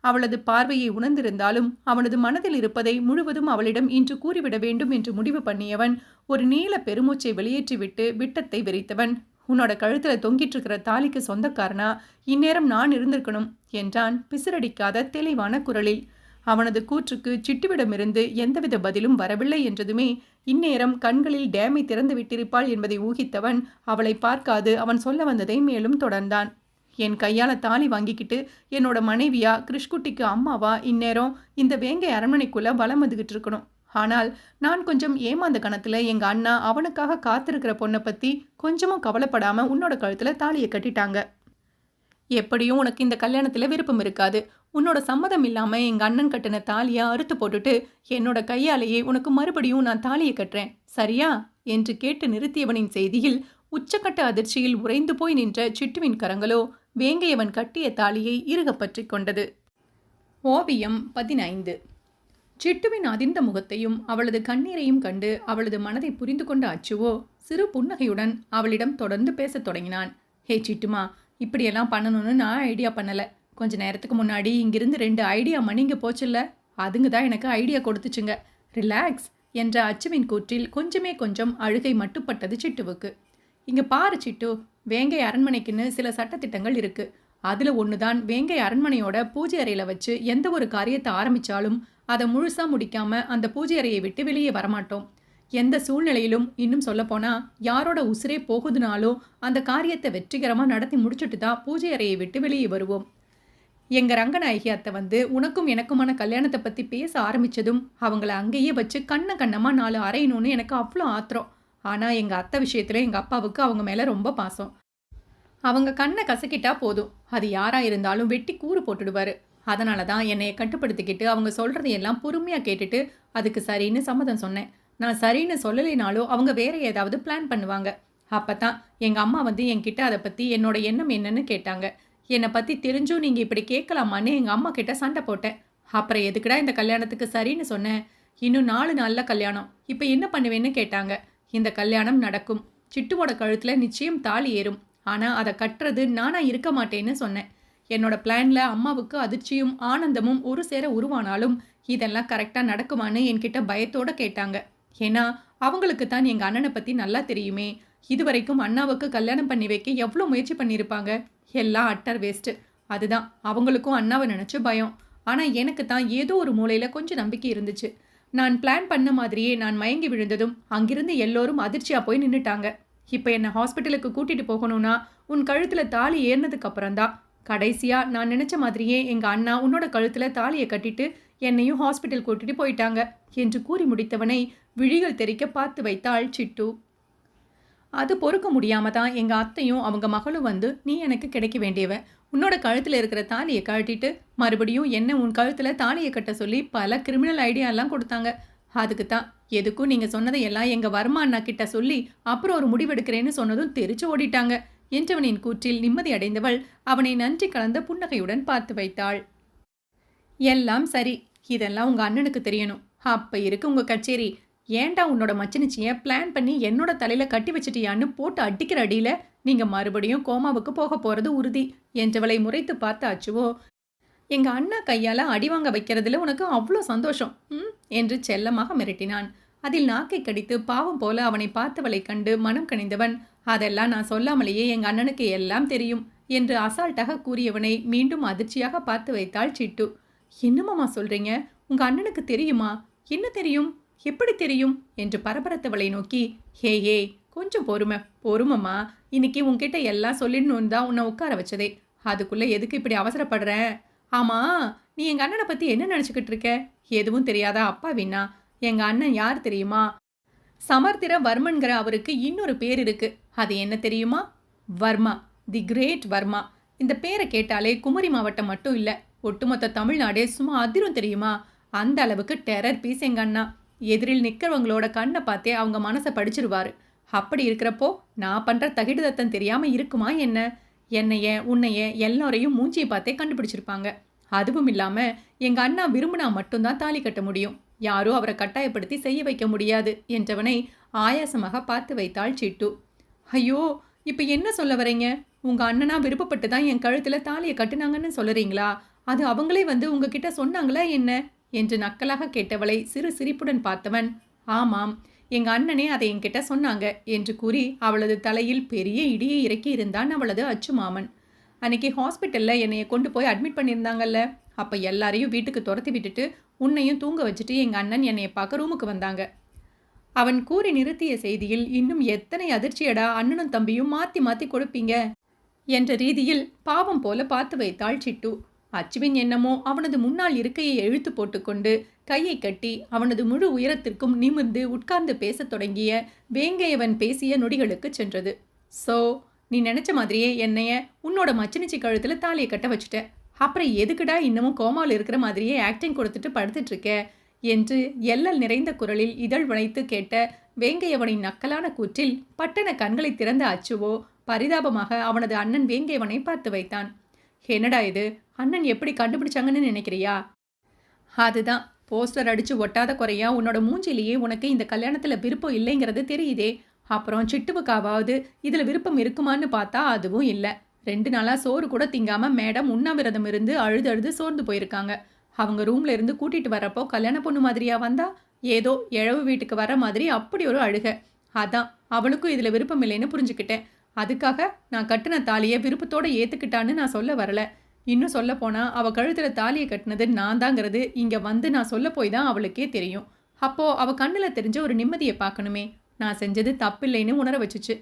அவளது பார்வையை உணர்ந்திருந்தாலும் அவனது மனதில் இருப்பதை முழுவதும் அவளிடம் இன்று கூறிவிட வேண்டும் என்று முடிவு பண்ணியவன் ஒரு நீல பெருமூச்சை வெளியேற்றிவிட்டு விட்டத்தை விரித்தவன், உன்னோட கழுத்துல தொங்கிட்டு இருக்கிற தாலிக்கு சொந்தக்காரனா இந்நேரம் நான் இருந்திருக்கணும் என்றான் பிசிறடிக்காத தெளிவான குரலில். அவனது கூற்றுக்கு சிட்டுவிடமிருந்து எந்தவித பதிலும் வரவில்லை என்றதுமே இந்நேரம் கண்களில் டேமை திறந்து விட்டிருப்பாள் என்பதை ஊகித்தவன் அவளை பார்க்காது அவன் சொல்ல வந்ததை மேலும் தொடர்ந்தான். என் கையால் தாலி வாங்கிக்கிட்டு என்னோட மனைவியா கிருஷ்குட்டிக்கு அம்மாவா இந்நேரம் இந்த வேங்கை அரண்மனைக்குள்ள வலம் வந்துகிட்டு இருக்கணும். ஆனால் நான் கொஞ்சம் ஏமாந்த கணத்துல எங்க அண்ணா அவனுக்காக காத்திருக்கிற பொண்ணை பத்தி கொஞ்சமும் கவலைப்படாம உன்னோட கழுத்துல தாலியை கட்டிட்டாங்க. எப்படியும் உனக்கு இந்த கல்யாணத்துல விருப்பம் இருக்காது. உன்னோட சம்மதம் இல்லாம எங்க அண்ணன் கட்டின தாலியை அறுத்து போட்டுட்டு என்னோட கையாலேயே உனக்கு மறுபடியும் நான் தாலியை கட்டுறேன், சரியா என்று கேட்டு நிறுத்தியவனின் செய்தியில் உச்சக்கட்ட அதிர்ச்சியில் உறைந்து போய் நின்ற சிட்டுவின் கரங்களோ வேங்கையவன் கட்டிய தாலியை இறுக பற்றி கொண்டது. ஓவியம் 15. சிட்டுவின் அதிர்ந்த முகத்தையும் அவளது கண்ணீரையும் கண்டு அவளது மனதை புரிந்து கொண்ட அச்சுவோ சிறு புன்னகையுடன் அவளிடம் தொடர்ந்து பேசத் தொடங்கினான். ஹே சிட்டுமா, இப்படியெல்லாம் பண்ணணும்னு நான் ஐடியா பண்ணலை. கொஞ்ச நேரத்துக்கு முன்னாடி இங்கிருந்து 2 ஐடியா மணிங்க போச்சுல்ல, அதுங்க தான் எனக்கு ஐடியா கொடுத்துச்சுங்க. ரிலாக்ஸ் என்ற அச்சுவின் கூற்றில் கொஞ்சம் அழுகை மட்டுப்பட்டது சிட்டுவுக்கு. இங்கே பாரு சிட்டு, வேங்கை அரண்மனைக்குன்னு சில சட்டத்திட்டங்கள் இருக்கு. அதில் ஒன்று தான் வேங்கை அரண்மனையோட பூஜை அறையில் வச்சு எந்த ஒரு காரியத்தை ஆரம்பித்தாலும் அதை முழுசாக முடிக்காமல் அந்த பூஜை அறையை விட்டு வெளியே வரமாட்டோம். எந்த சூழ்நிலையிலும், இன்னும் சொல்லப்போனால் யாரோட உசிரே போகுதுனாலும் அந்த காரியத்தை வெற்றிகரமாக நடத்தி முடிச்சுட்டு தான் பூஜை அறையை விட்டு வெளியே வருவோம். எங்கள் ரங்கநாயகி அத்தை வந்து உனக்கும் எனக்குமான கல்யாணத்தை பற்றி பேச ஆரம்பித்ததும் அவங்கள அங்கேயே வச்சு கண்ணமாக 4 அறையணும்னு எனக்கு அவ்வளோ ஆத்திரம். ஆனால் எங்கள் அத்தை விஷயத்தில் எங்கள் அப்பாவுக்கு அவங்க மேலே ரொம்ப பாசம். அவங்க கண்ணை கசக்கிட்டா போதும், அது யாராக இருந்தாலும் வெட்டி கூறு போட்டுடுவார். அதனால தான் என்னையை கட்டுப்படுத்திக்கிட்டு அவங்க சொல்கிறதையெல்லாம் பொறுமையாக கேட்டுட்டு அதுக்கு சரின்னு சம்மதம் சொன்னேன். நான் சரின்னு சொல்லலைனாலோ அவங்க வேற ஏதாவது பிளான் பண்ணுவாங்க. அப்போ தான் எங்கள் அம்மா வந்து என்கிட்ட அதை பற்றி என்னோட எண்ணம் என்னன்னு கேட்டாங்க. என்னை பற்றி தெரிஞ்சும் நீங்கள் இப்படி கேட்கலாமான்னு எங்கள் அம்மா கிட்ட சண்டை போட்டேன். அப்புறம் எதுக்குடா இந்த கல்யாணத்துக்கு சரின்னு சொன்னேன். இன்னும் 4 நாளில் கல்யாணம், இப்போ என்ன பண்ணுவேன்னு கேட்டாங்க. இந்த கல்யாணம் நடக்கும். சிட்டுவோட கழுத்தில் நிச்சயம் தாலி ஏறும். ஆனால் அதை கட்டுறது நானாக இருக்க மாட்டேன்னு சொன்னேன். என்னோட பிளானில் அம்மாவுக்கு அதிர்ச்சியும் ஆனந்தமும் ஒரு சேர உருவானாலும் இதெல்லாம் கரெக்டாக நடக்குமான்னு என்கிட்ட பயத்தோடு கேட்டாங்க. ஏன்னா அவங்களுக்கு தான் எங்கள் அண்ணனை பற்றி நல்லா தெரியுமே. இதுவரைக்கும் அண்ணாவுக்கு கல்யாணம் பண்ணி வைக்க எவ்வளோ முயற்சி பண்ணியிருப்பாங்க. எல்லாம் அட்டர் வேஸ்ட்டு. அதுதான் அவங்களுக்கும் அண்ணாவை நினச்சி பயம். ஆனால் எனக்கு தான் ஏதோ ஒரு மூலையில் கொஞ்சம் நம்பிக்கை இருந்துச்சு. நான் பிளான் பண்ண மாதிரியே நான் மயங்கி விழுந்ததும் அங்கிருந்து எல்லோரும் அதிர்ச்சியாக போய் நின்றுட்டாங்க. இப்போ என்னை ஹாஸ்பிட்டலுக்கு கூட்டிகிட்டு போகணும்னா உன் கழுத்தில் தாலி ஏறினதுக்கு அப்புறம்தான். கடைசியாக நான் நினச்ச மாதிரியே எங்கள் அண்ணா உன்னோட கழுத்தில் தாலியை கட்டிட்டு என்னையும் ஹாஸ்பிட்டல் கூட்டிகிட்டு போயிட்டாங்க என்று கூறி முடித்தவனை விழிகள் தெறிக்க பார்த்து வைத்தாள் சிட்டு. அது பொறுக்க முடியாம தான் எங்கள் அத்தையும் அவங்க மகளும் வந்து நீ எனக்கு கிடைக்க வேண்டியவன், உன்னோட கழுத்தில் இருக்கிற தாலியை கழட்டிட்டு மறுபடியும் என்ன உன் கழுத்தில் தாலியை கட்ட சொல்லி பல கிரிமினல் ஐடியாலாம் கொடுத்தாங்க. அதுக்கு தான் எதுக்கும் நீங்கள் சொன்னதையெல்லாம் எங்கள் வர்மா அண்ணா கிட்ட சொல்லி அப்புறம் ஒரு முடிவெடுக்கிறேன்னு சொன்னதும் தெரிச்சு ஓடிட்டாங்க என்றவனின் கூற்றில் நிம்மதி அடைந்தவள் அவனை நன்றி கலந்த புன்னகையுடன் பார்த்து வைத்தாள். எல்லாம் சரி, இதெல்லாம் உங்கள் அண்ணனுக்கு தெரியணும். அப்போ இருக்கு உங்கள் கச்சேரி. ஏன்டா உன்னோட மச்சினிச்சிய பிளான் பண்ணி என்னோட தலையில கட்டி வச்சிட்டியான்னு போட்டு அடிக்கிற அடியில நீங்க மறுபடியும் கோமாவுக்கு போக போறது உறுதி என்றவளை முறைத்து பார்த்த அச்சுவோ, எங்க அண்ணா கையால அடி வாங்க வைக்கிறதுல உனக்கு அவ்வளோ சந்தோஷம் என்று செல்லமாக மிரட்டினான். அதில் நாக்கை கடித்து பாவம் போல அவனை பார்த்தவளை கண்டு மனம் கனிந்தவன், அதெல்லாம் நான் சொல்லாமலேயே எங்க அண்ணனுக்கு எல்லாம் தெரியும் என்று அசால்ட்டாக கூறியவனை மீண்டும் அதிர்ச்சியாக பார்த்து வைத்தாள் சிட்டு. என்னமாமா சொல்றீங்க? உங்க அண்ணனுக்கு தெரியுமா? என்ன தெரியும்? எப்படி தெரியும் என்று பரபரத்தவளை நோக்கி, ஹே ஹே கொஞ்சம் பொறுமம்மா, இன்னைக்கு உன்கிட்ட எல்லாம் சொல்லிடணும்னு தான் உன்னை உட்கார வச்சதே. அதுக்குள்ள எதுக்கு இப்படி அவசரப்படுற? ஆமா, நீ எங்க அண்ணனை பத்தி என்ன நினைச்சுக்கிட்டு இருக்க? எதுவும் தெரியாதா அப்பாவின்னா? எங்க அண்ணன் யார் தெரியுமா? சமர்த்திர வர்மன்கிற அவருக்கு இன்னொரு பேர் இருக்கு. அது என்ன தெரியுமா? வர்மா, தி கிரேட் வர்மா. இந்த பேரை கேட்டாலே குமரி மாவட்டம் மட்டும் இல்ல, ஒட்டுமொத்த தமிழ்நாடே சும்மா அதிரும் தெரியுமா? அந்த அளவுக்கு டெரர் பீஸ் எங்க அண்ணா. எதிரில் நிற்கிறவங்களோட கண்ணை பார்த்தே அவங்க மனசை படிச்சிருவாரு. அப்படி இருக்கிறப்போ நான் பண்ற தகிடுதத்தம் தெரியாம இருக்குமா என்ன? என்னைய உன்னைய எல்லாரையும் மூஞ்சியை பார்த்தே கண்டுபிடிச்சிருப்பாங்க. அதுவும் இல்லாம எங்க அண்ணா விரும்பினா மட்டும்தான் தாலி கட்ட முடியும். யாரோ அவரை கட்டாயப்படுத்தி செய்ய வைக்க முடியாது என்றவனை ஆயாசமாக பார்த்து வைத்தாள் சிட்டு. ஐயோ, இப்ப என்ன சொல்ல வரீங்க? உங்க அண்ணனா விருப்பப்பட்டு தான் என் கழுத்துல தாலியை கட்டுனாங்கன்னு சொல்லுறீங்களா? அது அவங்களே வந்து உங்ககிட்ட சொன்னாங்களா என்ன என்று நக்கலாக கேட்டவளை சிறு சிரிப்புடன் பார்த்தவன், ஆமாம், எங்க அண்ணனே அதை என்கிட்ட சொன்னாங்க என்று கூறி அவளது தலையில் பெரிய இடியை இறக்கி இருந்தான் அவளது அச்சு மாமன். அன்னைக்கு ஹாஸ்பிட்டல்ல என்னைய கொண்டு போய் அட்மிட் பண்ணியிருந்தாங்கல்ல, அப்ப எல்லாரையும் வீட்டுக்கு துரத்தி விட்டுட்டு உன்னையும் தூங்க வச்சுட்டு எங்க அண்ணன் என்னைய பார்க்க ரூமுக்கு வந்தாங்க. அவன் கூறி நிறுத்திய செய்தியில் இன்னும் எத்தனை அதிர்ச்சியடா அண்ணனும் தம்பியும் மாத்தி மாத்தி கொடுப்பீங்க என்ற ரீதியில் பாவம் போல பார்த்து வைத்தாள் சிட்டு. அச்சுவின் என்னமோ அவனது முன்னால் இருக்கையை இழுத்து போட்டுக்கொண்டு கையை கட்டி அவனது முழு உயரத்திற்கும் நிமிர்ந்து உட்கார்ந்து பேசத் தொடங்கிய வேங்கையவன் பேசிய நொடிகளுக்கு சென்றது. சோ, நீ நினைச்ச மாதிரியே என்னைய உன்னோட மச்சினிச்சி கழுத்துல தாலியை கட்ட வச்சுட்ட. அப்புறம் எதுக்குடா இன்னமும் கோமாவில் இருக்கிற மாதிரியே ஆக்டிங் கொடுத்துட்டு படுத்துட்டு இருக்க என்று எல்லல் நிறைந்த குரலில் இதழ் வளைத்து கேட்ட வேங்கையவனின் நக்கலான கூற்றில் பட்டன கண்களை திறந்த அச்சுவோ பரிதாபமாக அவனது அண்ணன் வேங்கையவனை பார்த்து வைத்தான். என்னடா இது, அண்ணன் எப்படி கண்டுபிடிச்சாங்கன்னு நினைக்கிறியா? அதுதான், போஸ்டர் அடிச்சு ஒட்டாத குறையா உன்னோட மூஞ்சிலேயே உனக்கு இந்த கல்யாணத்துல விருப்பம் இல்லைங்கிறது தெரியுதே. அப்புறம் சிட்டுவுக்காவது இதுல விருப்பம் இருக்குமான்னு பார்த்தா அதுவும் இல்லை. 2 நாளா சோறு கூட திங்காம மேடம் உண்ணாவிரதம் இருந்து அழுது அழுது சோர்ந்து போயிருக்காங்க. அவங்க ரூம்ல இருந்து கூட்டிட்டு வரப்போ கல்யாண பொண்ணு மாதிரியா வந்தா, ஏதோ இழவு வீட்டுக்கு வர மாதிரி அப்படி ஒரு அழுக. அதான் அவளுக்கும் இதுல விருப்பம் இல்லைன்னு புரிஞ்சுக்கிட்டேன். அதுக்காக நான் கட்டின தாலியை விருப்பத்தோட ஏத்துக்கிட்டான்னு நான் சொல்ல வரல. இன்னும் சொல்ல போனா அவ கழுத்துல தாலியை கட்டினது நான் தாங்கிறது இங்க வந்து நான் சொல்ல போய் தான் அவளுக்கே தெரியும். அப்போ அவ கண்ணுல தெரிஞ்ச ஒரு நிம்மதியை பார்க்கணுமே. நான் செஞ்சது தப்பில்லைன்னு உணர வச்சுச்சு.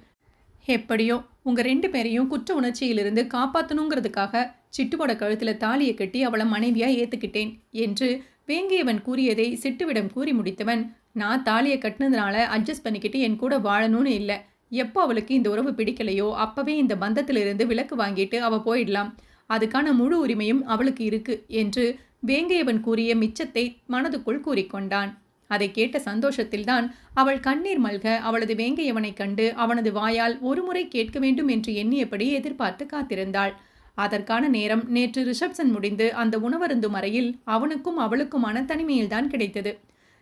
எப்படியோ உங்க 2 பேரையும் குற்ற உணர்ச்சியிலிருந்து காப்பாற்றணுங்கிறதுக்காக சிட்டுவோட கழுத்துல தாலியை கட்டி அவளை மனைவியா ஏத்துக்கிட்டேன் என்று வேங்கியவன் கூறியதை சிட்டுவிடம் கூறி முடித்தவன், நான் தாலியை கட்டினதுனால அட்ஜஸ்ட் பண்ணிக்கிட்டு என் கூட வாழணும்னு இல்லை. எப்போ அவளுக்கு இந்த உறவு பிடிக்கலையோ அப்பவே இந்த பந்தத்திலிருந்து விலக்கு வாங்கிட்டு அவ போயிடலாம். அதுக்கான முழு உரிமையும் அவளுக்கு இருக்கு என்று வேங்கையவன் கூறிய மிச்சத்தை மனதுக்குள் கூறிக்கொண்டான். அதை கேட்ட சந்தோஷத்தில்தான் அவள் கண்ணீர் மல்க அவளது வேங்கையவனை கண்டு அவனது வாயால் ஒருமுறை கேட்க வேண்டும் என்று எண்ணியபடி எதிர்பார்த்து காத்திருந்தாள். அதற்கான நேரம் நேற்று ரிசப்ஷன் முடிந்து அந்த உணவருந்தும் அறையில் அவனுக்கும் அவளுக்குமான தனிமையில்தான் கிடைத்தது.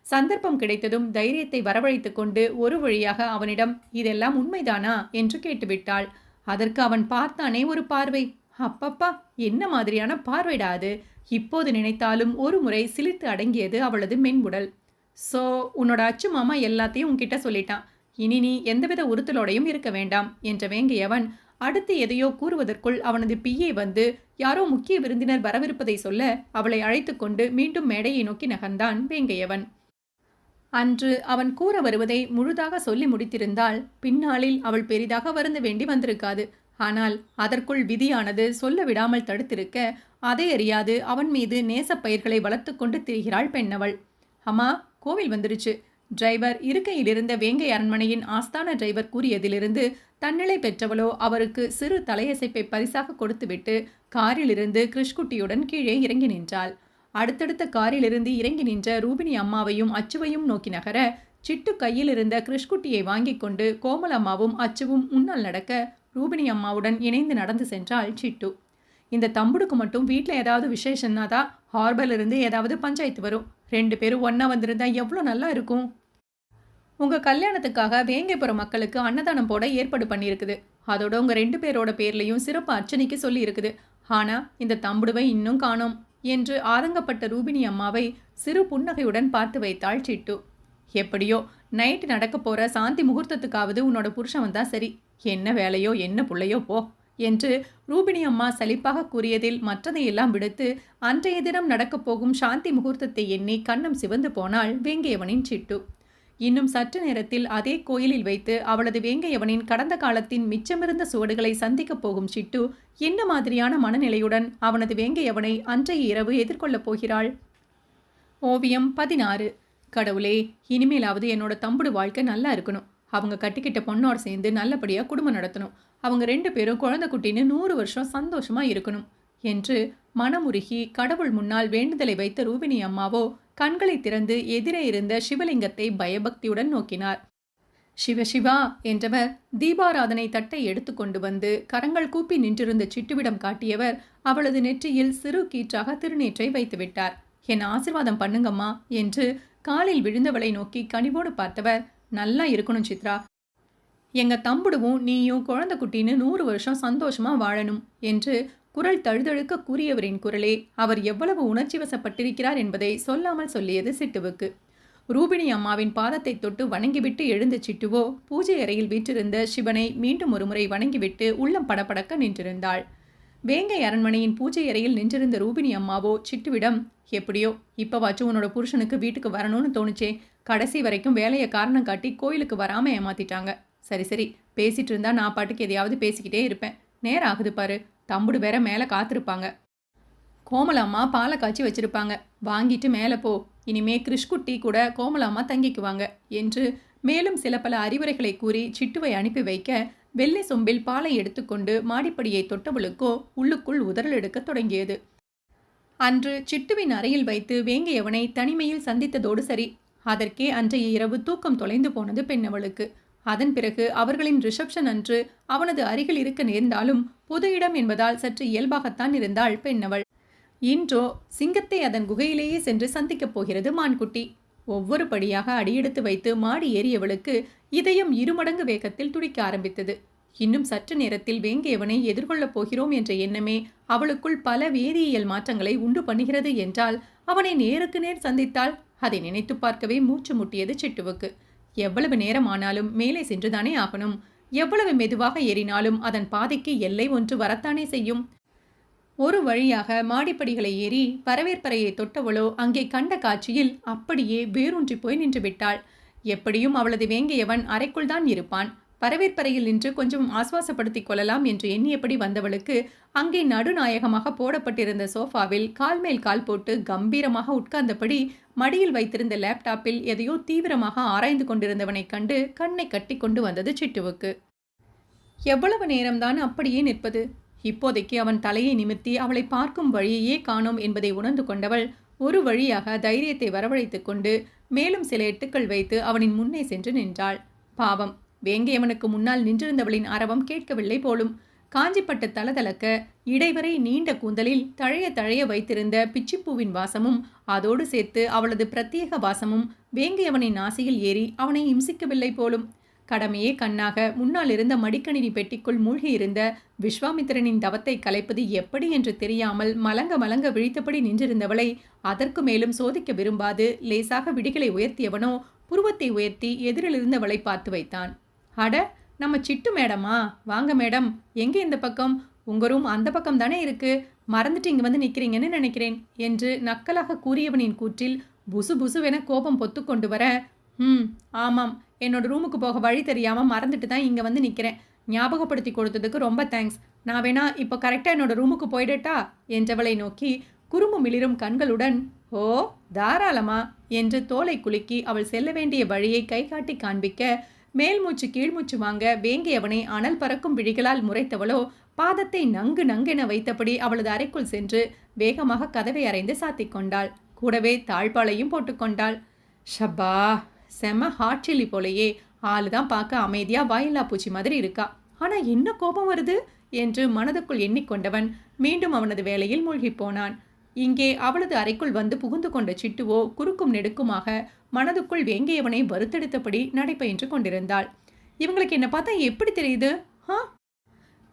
சந்தர்ப்பம் கிடைத்ததும் தைரியத்தை வரவழைத்து கொண்டு ஒரு வழியாக அவனிடம் இதெல்லாம் உண்மைதானா என்று கேட்டுவிட்டாள். அதற்கு அவன் பார்த்தானே ஒரு பார்வை. அப்பப்பா, என்ன மாதிரியான பார்வைடாது! இப்போது நினைத்தாலும் ஒரு முறை சிலிர்த்து அடங்கியது அவளது மென்முடல். சோ, உன்னோட அச்சு மாமா எல்லாத்தையும் உன்கிட்ட சொல்லிட்டான். இனி நீ எந்தவித உறுத்தலோடையும் இருக்க வேண்டாம் என்ற வேங்கையவன் அடுத்து எதையோ கூறுவதற்குள் அவனது பிஏ வந்து யாரோ முக்கிய விருந்தினர் வரவிருப்பதை சொல்ல அவளை அழைத்து கொண்டு மீண்டும் மேடையை நோக்கி நகர்ந்தான் வேங்கையவன். அன்று அவன் கூற வருவதை முழுதாக சொல்லி முடித்திருந்தால் பின்னாளில் அவள் பெரிதாக வருந்த வேண்டி வந்திருக்காது. ஆனால் அதற்குள் விதியானது சொல்ல விடாமல் தடுத்திருக்க அதை அறியாது அவன் மீது நேசப்பயிர்களை வளர்த்து கொண்டு திரிகிறாள் பெண்ணவள். அம்மா, கோவில் வந்துருச்சு. டிரைவர் இருக்கையிலிருந்த வேங்கை அரண்மனையின் ஆஸ்தான டிரைவர் கூறியதிலிருந்து தன்னிலை பெற்றவளோ அவருக்கு சிறு தலையசைப்பை பரிசாக கொடுத்துவிட்டு காரிலிருந்து கிருஷ்குட்டியுடன் கீழே இறங்கி நின்றாள். அடுத்தடுத்த காரிலிருந்து இறங்கி நின்ற ரூபினி அம்மாவையும் அச்சுவையும் நோக்கி நகர சிட்டு கையில் இருந்த கிருஷ்குட்டியை வாங்கி கொண்டு கோமல் அம்மாவும் அச்சுவும் முன்னால் நடக்க ரூபினி அம்மாவுடன் இணைந்து நடந்து சென்றாள் சிட்டு. இந்த தம்புடுக்கு மட்டும் வீட்டில் ஏதாவது விசேஷன்னா தான் ஹார்பர்ல இருந்து ஏதாவது பஞ்சாயத்து வரும். 2 பேரும் ஒன்னா வந்திருந்தா எவ்வளோ நல்லா இருக்கும். உங்க கல்யாணத்துக்காக வேங்கைப்புறம் மக்களுக்கு அன்னதானம் போட ஏற்பாடு பண்ணியிருக்குது. அதோட உங்க 2 பேரோட பேர்லயும் சிறப்பு அர்ச்சனைக்கு சொல்லி இருக்குது. ஆனா இந்த தம்புடுவை இன்னும் காணோம் என்று ஆதங்கப்பட்ட ரூபினி அம்மாவை சிறு புன்னகையுடன் பார்த்து வைத்தாள் சிட்டு. எப்படியோ நைட்டு நடக்க போற சாந்தி முகூர்த்தத்துக்காவது உன்னோட புருஷன் வந்தா சரி. என்ன வேலையோ என்ன புள்ளையோ போ என்று ரூபினி அம்மா சலிப்பாக கூறியதில் மற்றதையெல்லாம் விடுத்து அன்றைய தினம் நடக்கப் போகும் சாந்தி முகூர்த்தத்தை எண்ணி கன்னம் சிவந்து போனாள் வேங்கையவனின் சிட்டு. இன்னும் சற்று நேரத்தில் அதே கோயிலில் வைத்து அவளது வேங்கையவனின் கடந்த காலத்தின் மிச்சமிருந்த சுவடுகளை சந்திக்கப் போகும் சிட்டு என்ன மாதிரியான மனநிலையுடன் அவனது வேங்கையவனை அன்றைய இரவு எதிர்கொள்ளப் போகிறாள்? ஓவியம் 16. கடவுளே, இனிமேலாவது என்னோட தம்புடு வாழ்க்கை நல்லா இருக்கணும். அவங்க கட்டிக்கிட்ட பொண்ணோட சேர்ந்து நல்லபடியாக குடும்பம் நடத்தணும். அவங்க 2 பேரும் குழந்தை குட்டின்னு 100 வருஷம் சந்தோஷமா இருக்கணும் என்று மனமுருகி கடவுள் முன்னால் வேண்டுதலை வைத்த ரூபினி அம்மாவோ கண்களை திறந்து எதிரே இருந்த சிவலிங்கத்தை பயபக்தியுடன் நோக்கினார். சிவசிவா என்றவர் தீபாராதனை தட்டை எடுத்துக்கொண்டு வந்து கரங்கள் கூப்பி நின்றிருந்த சிட்டுவிடம் காட்டியவர் அவளது நெற்றியில் சிறு கீற்றாக திருநீற்றை வைத்துவிட்டார். என் ஆசிர்வாதம் பண்ணுங்கம்மா என்று காலில் விழுந்தவளை நோக்கி கனிவோடு பார்த்தவர், நல்லா இருக்கணும் சித்ரா. எங்க தம்புடுவும் நீயும் குழந்தை குட்டின்னு 100 வருஷம் சந்தோஷமா வாழணும் என்று குரல் தழுதழுக்க கூறியவரின் குரலே அவர் எவ்வளவு உணர்ச்சி வசப்பட்டிருக்கிறார் என்பதை சொல்லாமல் சொல்லியது சிட்டுவுக்கு. ரூபினி அம்மாவின் பாதத்தை தொட்டு வணங்கிவிட்டு எழுந்த சிட்டுவோ பூஜை அறையில் வீற்றிருந்த சிவனை மீண்டும் ஒருமுறை வணங்கிவிட்டு உள்ளம் படபடக்க நின்றிருந்தாள். வேங்கை அரண்மனையின் பூஜை அறையில் நின்றிருந்த ரூபினி அம்மாவோ சிட்டுவிடம், எப்படியோ இப்பவாச்சும் உன்னோட புருஷனுக்கு வீட்டுக்கு வரணும்னு தோணுச்சே. கடைசி வரைக்கும் வேலையை காரணம் காட்டி கோயிலுக்கு வராம ஏமாத்திட்டாங்க. சரி சரி, பேசிட்டு இருந்தா நான் பாட்டுக்கு எதையாவது பேசிக்கிட்டே இருப்பேன். நேரம் ஆகுது பாரு. தம்புடு வேற மேலே காத்திருப்பாங்க. கோமலாம்மா பாலை காய்ச்சி வச்சிருப்பாங்க, வாங்கிட்டு மேலே போ. இனிமே கிருஷ்குட்டி கூட கோமலாம்மா தங்கிக்குவாங்க என்று மேலும் சில பல அறிவுரைகளை கூறி சிட்டுவை அனுப்பி வைக்க வெள்ளை சொம்பில் பாலை எடுத்துக்கொண்டு மாடிப்படியை தொட்டவளுக்கோ உள்ளுக்குள் உதறல் எடுக்க தொடங்கியது. அன்று சிட்டுவின் அறையில் வைத்து வேங்கையவனை தனிமையில் சந்தித்ததோடு சரி, அதற்கே அன்றைய இரவு தூக்கம் தொலைந்து போனது பெண்ணவளுக்கு. அதன் பிறகு அவர்களின் ரிசப்ஷன் அன்று அவனது அருகில் இருக்க நேர்ந்தாலும் பொது இடம் என்பதால் சற்று இயல்பாகத்தான் இருந்தாள் பெண்ணவள். இன்றோ சிங்கத்தை அதன் குகையிலேயே சென்று சந்திக்கப் போகிறது மான்குட்டி. ஒவ்வொரு படியாக அடியெடுத்து வைத்து மாடி ஏறியவளுக்கு இதயம் 2 மடங்கு வேகத்தில் துடிக்க ஆரம்பித்தது. இன்னும் சற்று நேரத்தில் வேங்கையவனை எதிர்கொள்ளப் போகிறோம் என்ற எண்ணமே அவளுக்குள் பல வேதியியல் மாற்றங்களை உண்டு பண்ணுகிறது என்றால், அவனை நேருக்கு நேர் சந்தித்தால் அதை நினைத்து பார்க்கவே மூச்சு முட்டியது சிட்டுவுக்கு. எவ்வளவு நேரம் ஆனாலும் மேலே சென்றுதானே ஆகணும். எவ்வளவு மெதுவாக ஏறினாலும் அதன் பாதைக்கு எல்லை ஒன்று வரத்தானே செய்யும். ஒரு வழியாக மாடிப்படிகளை ஏறி வரவேற்பறையை தொட்டவளோ அங்கே கண்ட காட்சியில் அப்படியே வேரூன்றி போய் நின்று விட்டாள். எப்படியும் அவளது வேங்கையவன் அறைக்குள் தான் இருப்பான். வரவேற்பறையில் நின்று கொஞ்சம் ஆஸ்வாசப்படுத்திக் கொள்ளலாம் என்று எண்ணியபடி வந்தவளுக்கு அங்கே நடுநாயகமாக போடப்பட்டிருந்த சோஃபாவில் கால் மேல் கால் போட்டு கம்பீரமாக உட்கார்ந்தபடி மடியில் வைத்திருந்த லேப்டாப்பில் எதையோ தீவிரமாக ஆராய்ந்து கொண்டிருந்தவனை கண்டு கண்ணை கட்டி கொண்டு வந்தது சிட்டுவுக்கு. எவ்வளவு நேரம்தான் அப்படியே நிற்பது? இப்போதைக்கு அவன் தலையை நிமிர்த்தி அவளை பார்க்கும் வழியையே காணோம் என்பதை உணர்ந்து கொண்டவள் ஒரு வழியாக தைரியத்தை வரவழைத்துக் கொண்டு மேலும் சில எட்டுக்கள் வைத்து அவனின் முன்னே சென்று நின்றாள். பாவம், வேங்கையவனுக்கு முன்னால் நின்றிருந்தவளின் அரவம் கேட்கவில்லை போலும். காஞ்சிப்பட்டு தளதளக்க இடைவரை நீண்ட கூந்தலில் தழைய தழைய வைத்திருந்த பிச்சிப்பூவின் வாசமும் அதோடு சேர்த்து அவளது பிரத்யேக வாசமும் வேங்கையவனின் நாசியில் ஏறி அவனை இம்சிக்கவில்லை போலும். கடமையே கண்ணாக முன்னால் இருந்த மடிக்கணினி பெட்டிக்குள் மூழ்கியிருந்த விஸ்வாமித்திரனின் தவத்தை கலைப்பது எப்படி என்று தெரியாமல் மலங்க மலங்க விழித்தபடி நின்றிருந்தவளை அதற்கு மேலும் சோதிக்க விரும்பாது லேசாக விடிகளை உயர்த்தியவனோ புருவத்தை உயர்த்தி எதிரில் இருந்தவளை பார்த்து வைத்தான். அட, நம்ம சிட்டு மேடமா? வாங்க மேடம். எங்கே இந்த பக்கம்? உங்க ரூம் அந்த பக்கம் தானே இருக்கு. மறந்துட்டு இங்க வந்து நிக்கிறீங்கன்னு நினைக்கிறேன் என்று நக்கலாக கூறியவனின் கூற்றில் புசு புசுவென கோபம் பொத்து கொண்டு வர, ஆமாம், என்னோட ரூமுக்கு போக வழி தெரியாமல் மறந்துட்டு தான் இங்கே வந்து நிற்கிறேன். ஞாபகப்படுத்தி கொடுத்ததுக்கு ரொம்ப தேங்க்ஸ். நான் வேணா இப்போ கரெக்டாக என்னோட ரூமுக்கு போயிடட்டா என்றவளை நோக்கி குறும்பு மிளிரும் கண்களுடன், ஓ தாராளமா என்று தோலை குலுக்கி அவள் செல்ல வேண்டிய வழியை கை காட்டி காண்பிக்க மேல் மூச்சு கீழ்மூச்சு வாங்க வேங்கையவனை அனல் பறக்கும் விழிகளால் முறைத்தவளோ பாதத்தை நங்கு நங்கென வைத்தபடி அவளது அறைக்குள் சென்று வேகமாக கதவை அறைந்து சாத்திக் கொண்டாள். கூடவே தாழ்பாளையும் போட்டுக்கொண்டாள். ஷப்பா, செம ஹாட் சில்லி போலையே. ஆளு தான் பார்க்க அமைதியா வாயில்லா பூச்சி மாதிரி இருக்கா. ஆனா என்ன கோபம் வருது என்று மனதுக்குள் எண்ணிக்கொண்டவன் மீண்டும் அவனது வேலையில் மூழ்கி போனான். இங்கே அவளது அறைக்குள் வந்து புகுந்து கொண்ட சிட்டுவோ குறுக்கும் நெடுக்குமாக மனதுக்குள் வேங்கையவனை வருத்தெடுத்தபடி நடைபயின்று கொண்டிருந்தாள். இவங்களுக்கு என்ன பார்த்தா எப்படி தெரியுது? ஆ,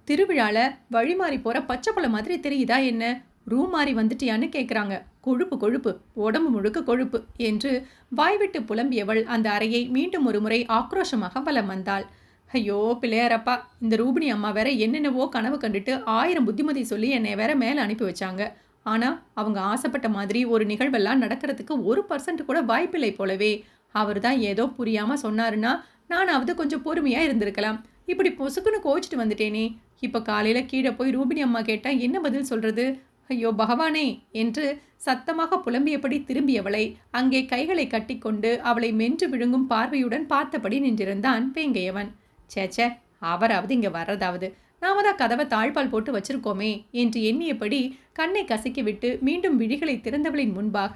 திருவிழால வழி மாறி போற பச்சை பழம் மாதிரி தெரியுதா என்ன? ரூம் மாறி வந்துட்டியான்னு கேட்குறாங்க. கொழுப்பு கொழுப்பு, உடம்பு முழுக்க கொழுப்பு என்று வாய்விட்டு புலம்பியவள் அந்த அறையை மீண்டும் ஒரு முறை ஆக்ரோஷமாக வலம் வந்தாள். ஐயோ பிள்ளையாரப்பா, இந்த ரூபினி அம்மா வேற என்னென்னவோ கனவு கண்டுட்டு 1000 புத்திமதி சொல்லி என்னை வேற மேலே அனுப்பி வச்சாங்க. ஆனால் அவங்க ஆசைப்பட்ட மாதிரி ஒரு நிகழ்வெல்லாம் நடக்கிறதுக்கு 1% கூட வாய்ப்பில்லை போலவே. அவர் தான் ஏதோ புரியாமல் சொன்னாருன்னா நானாவது கொஞ்சம் பொறுமையாக இருந்திருக்கலாம். இப்படி பொசுக்குன்னு கோச்சிட்டு வந்துட்டேனே. இப்போ காலையில் கீழே போய் ரூபினி அம்மா கேட்டால் என்ன பதில் சொல்கிறது? ஐயோ பகவானே என்று சத்தமாக புலம்பியபடி திரும்பியவளை அங்கே கைகளை கட்டிக்கொண்டு அவளை மென்று விழுங்கும் பார்வையுடன் பார்த்தபடி நின்றிருந்தான் வேங்கையவன். சேச்சே, அவராவது இங்கே வர்றதாவது, நாம தான் கதவை தாழ்பால் போட்டு வச்சிருக்கோமே என்று எண்ணியபடி கண்ணை கசக்கிவிட்டு மீண்டும் விழிகளை திறந்தவளின் முன்பாக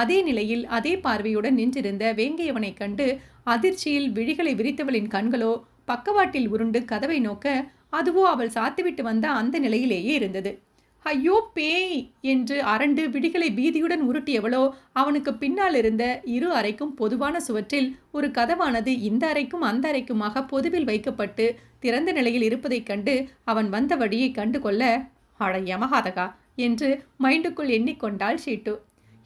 அதே நிலையில் அதே பார்வையுடன் நின்றிருந்த வேங்கையவனை கண்டு அதிர்ச்சியில் விழிகளை விரித்தவளின் கண்களோ பக்கவாட்டில் உருண்டு கதவை நோக்க, அதுவோ அவள் சாத்திவிட்டு வந்த அந்த நிலையிலேயே இருந்தது. ஐயோ பேய் என்று அரண்டு விழிகளை பீதியுடன் உருட்டியவளோ அவனுக்கு பின்னால் இருந்த இரு அறைக்கும் பொதுவான சுவற்றில் ஒரு கதவானது இந்த அறைக்கும் அந்த அறைக்குமாக பொதுவில் வைக்கப்பட்டு திறந்த நிலையில் இருப்பதைக் கண்டு அவன் வந்த வழியை கண்டு கொள்ள, அட யமகாதகா என்று மைண்டுக்குள் எண்ணிக்கொண்டாள் ஷீட்டு.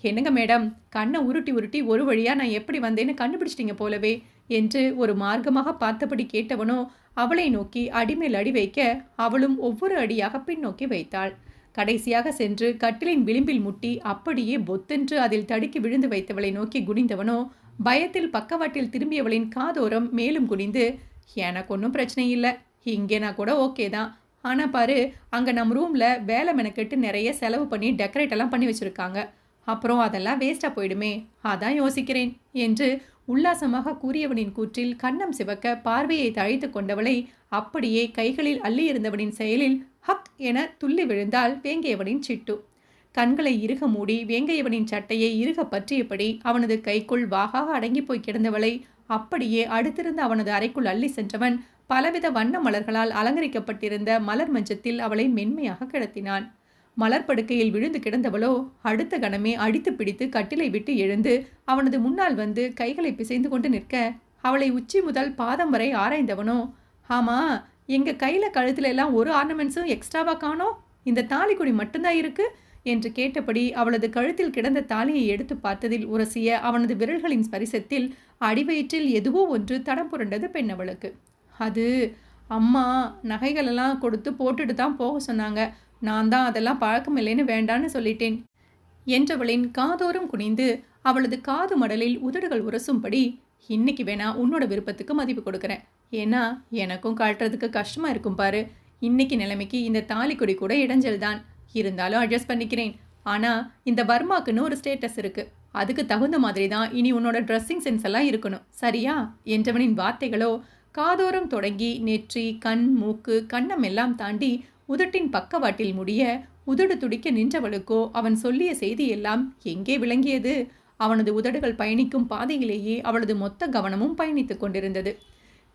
என்னங்க மேடம், கண்ணை உருட்டி உருட்டி ஒரு வழியாக நான் எப்படி வந்தேன்னு கண்டுபிடிச்சிட்டிங்க போலவே என்று ஒரு மார்க்கமாக பார்த்தபடி கேட்டவனோ அவளை நோக்கி அடிமேல் அடி வைக்க அவளும் ஒவ்வொரு அடியாக பின்னோக்கி வைத்தாள். கடைசியாக சென்று கட்டிலின் விளிம்பில் முட்டி அப்படியே பொத்தென்று அதில் தடுக்கி விழுந்து வைத்தவளை நோக்கி குனிந்தவனோ பயத்தில் பக்கவாட்டில் திரும்பியவளின் காதோரம் மேலும் குனிந்து, எனக்கு ஒன்றும் பிரச்சனை இல்லை, இங்கேனா கூட ஓகே தான். ஆனால் பாரு, அங்கே நம்ம ரூமில் வேலை மெனக்கெட்டு நிறைய செலவு பண்ணி டெக்கரேட் எல்லாம் பண்ணி வச்சுருக்காங்க. அப்புறம் அதெல்லாம் வேஸ்ட்டாக போயிடுமே, அதான் யோசிக்கிறேன் என்று உல்லாசமாக கூறியவனின் கூற்றில் கன்னம் சிவக்க பார்வையை தழைத்து கொண்டவளை அப்படியே கைகளில் அள்ளி இருந்தவனின் செயலில் ஹக் என துள்ளி விழுந்தாள் வேங்கையவனின் சிட்டு. கண்களை இறுக மூடி வேங்கையவனின் சட்டையை இறுக பற்றியபடி அவனது கைக்குள் வாகாக அடங்கி போய் கிடந்தவளை அப்படியே அடுத்திருந்த அவனது அறைக்குள் அள்ளி சென்றவன் பலவித வண்ண மலர்களால் அலங்கரிக்கப்பட்டிருந்த மலர் மஞ்சத்தில் அவளை மென்மையாக கிடத்தினான். மலர் படுக்கையில் விழுந்து கிடந்தவளோ அடுத்த கணமே அடித்து பிடித்து கட்டிலை விட்டு எழுந்து அவனது முன்னால் வந்து கைகளை பிசைந்து கொண்டு நிற்க, அவளை உச்சி முதல் பாதம் வரை ஆராய்ந்தவனோ, ஆமா, எங்கள் கையில் கழுத்துல எல்லாம் ஒரு ஆர்னமெண்ட்ஸும் எக்ஸ்ட்ராவாக காணோம், இந்த தாலிக்குடி மட்டும்தான் இருக்கு என்று கேட்டபடி அவளது கழுத்தில் கிடந்த தாலியை எடுத்து பார்த்ததில் உரசிய அவனது விரல்களின் ஸ்பரிசத்தில் அடிவயிற்றில் எதுவோ ஒன்று தடம் புரண்டது பெண்ணவளுக்கு. அது அம்மா நகைகளெல்லாம் கொடுத்து போட்டுட்டு தான் போக சொன்னாங்க, நான் தான் அதெல்லாம் பழக்கம் இல்லைன்னு வேண்டான்னு சொல்லிட்டேன் என்றவளின் காதோரம் குனிந்து அவளது காது மடலில் உதடுகள் உரசும்படி, இன்னைக்கு வேணா உன்னோட விருப்பத்துக்கு மதிப்பு கொடுக்குறேன், ஏன்னா எனக்கும் காட்டுறதுக்கு கஷ்டமாக இருக்கும் பாரு, இன்னைக்கு நிலைமைக்கு இந்த தாலிக்குடி கூட இடைஞ்சல் தான், இருந்தாலும் அட்ஜஸ்ட் பண்ணிக்கிறேன். ஆனால் இந்த வர்மாக்குன்னு ஒரு ஸ்டேட்டஸ் இருக்குது, அதுக்கு தகுந்த மாதிரி தான் இனி உன்னோட ட்ரெஸ்ஸிங் சென்ஸ் எல்லாம் இருக்கணும், சரியா என்றவனின் வார்த்தைகளோ காதோரம் தொடங்கி நெற்றி கண் மூக்கு கன்னம் எல்லாம் தாண்டி உதட்டின் பக்கவாட்டில் முடிய உதடு துடிக்க நின்றவளுக்கோ அவன் சொல்லிய செய்தியெல்லாம் எங்கே விளங்கியது? அவனது உதடுகள் பயணிக்கும் பாதையிலேயே அவளது மொத்த கவனமும் பயணித்துக் கொண்டிருந்தது.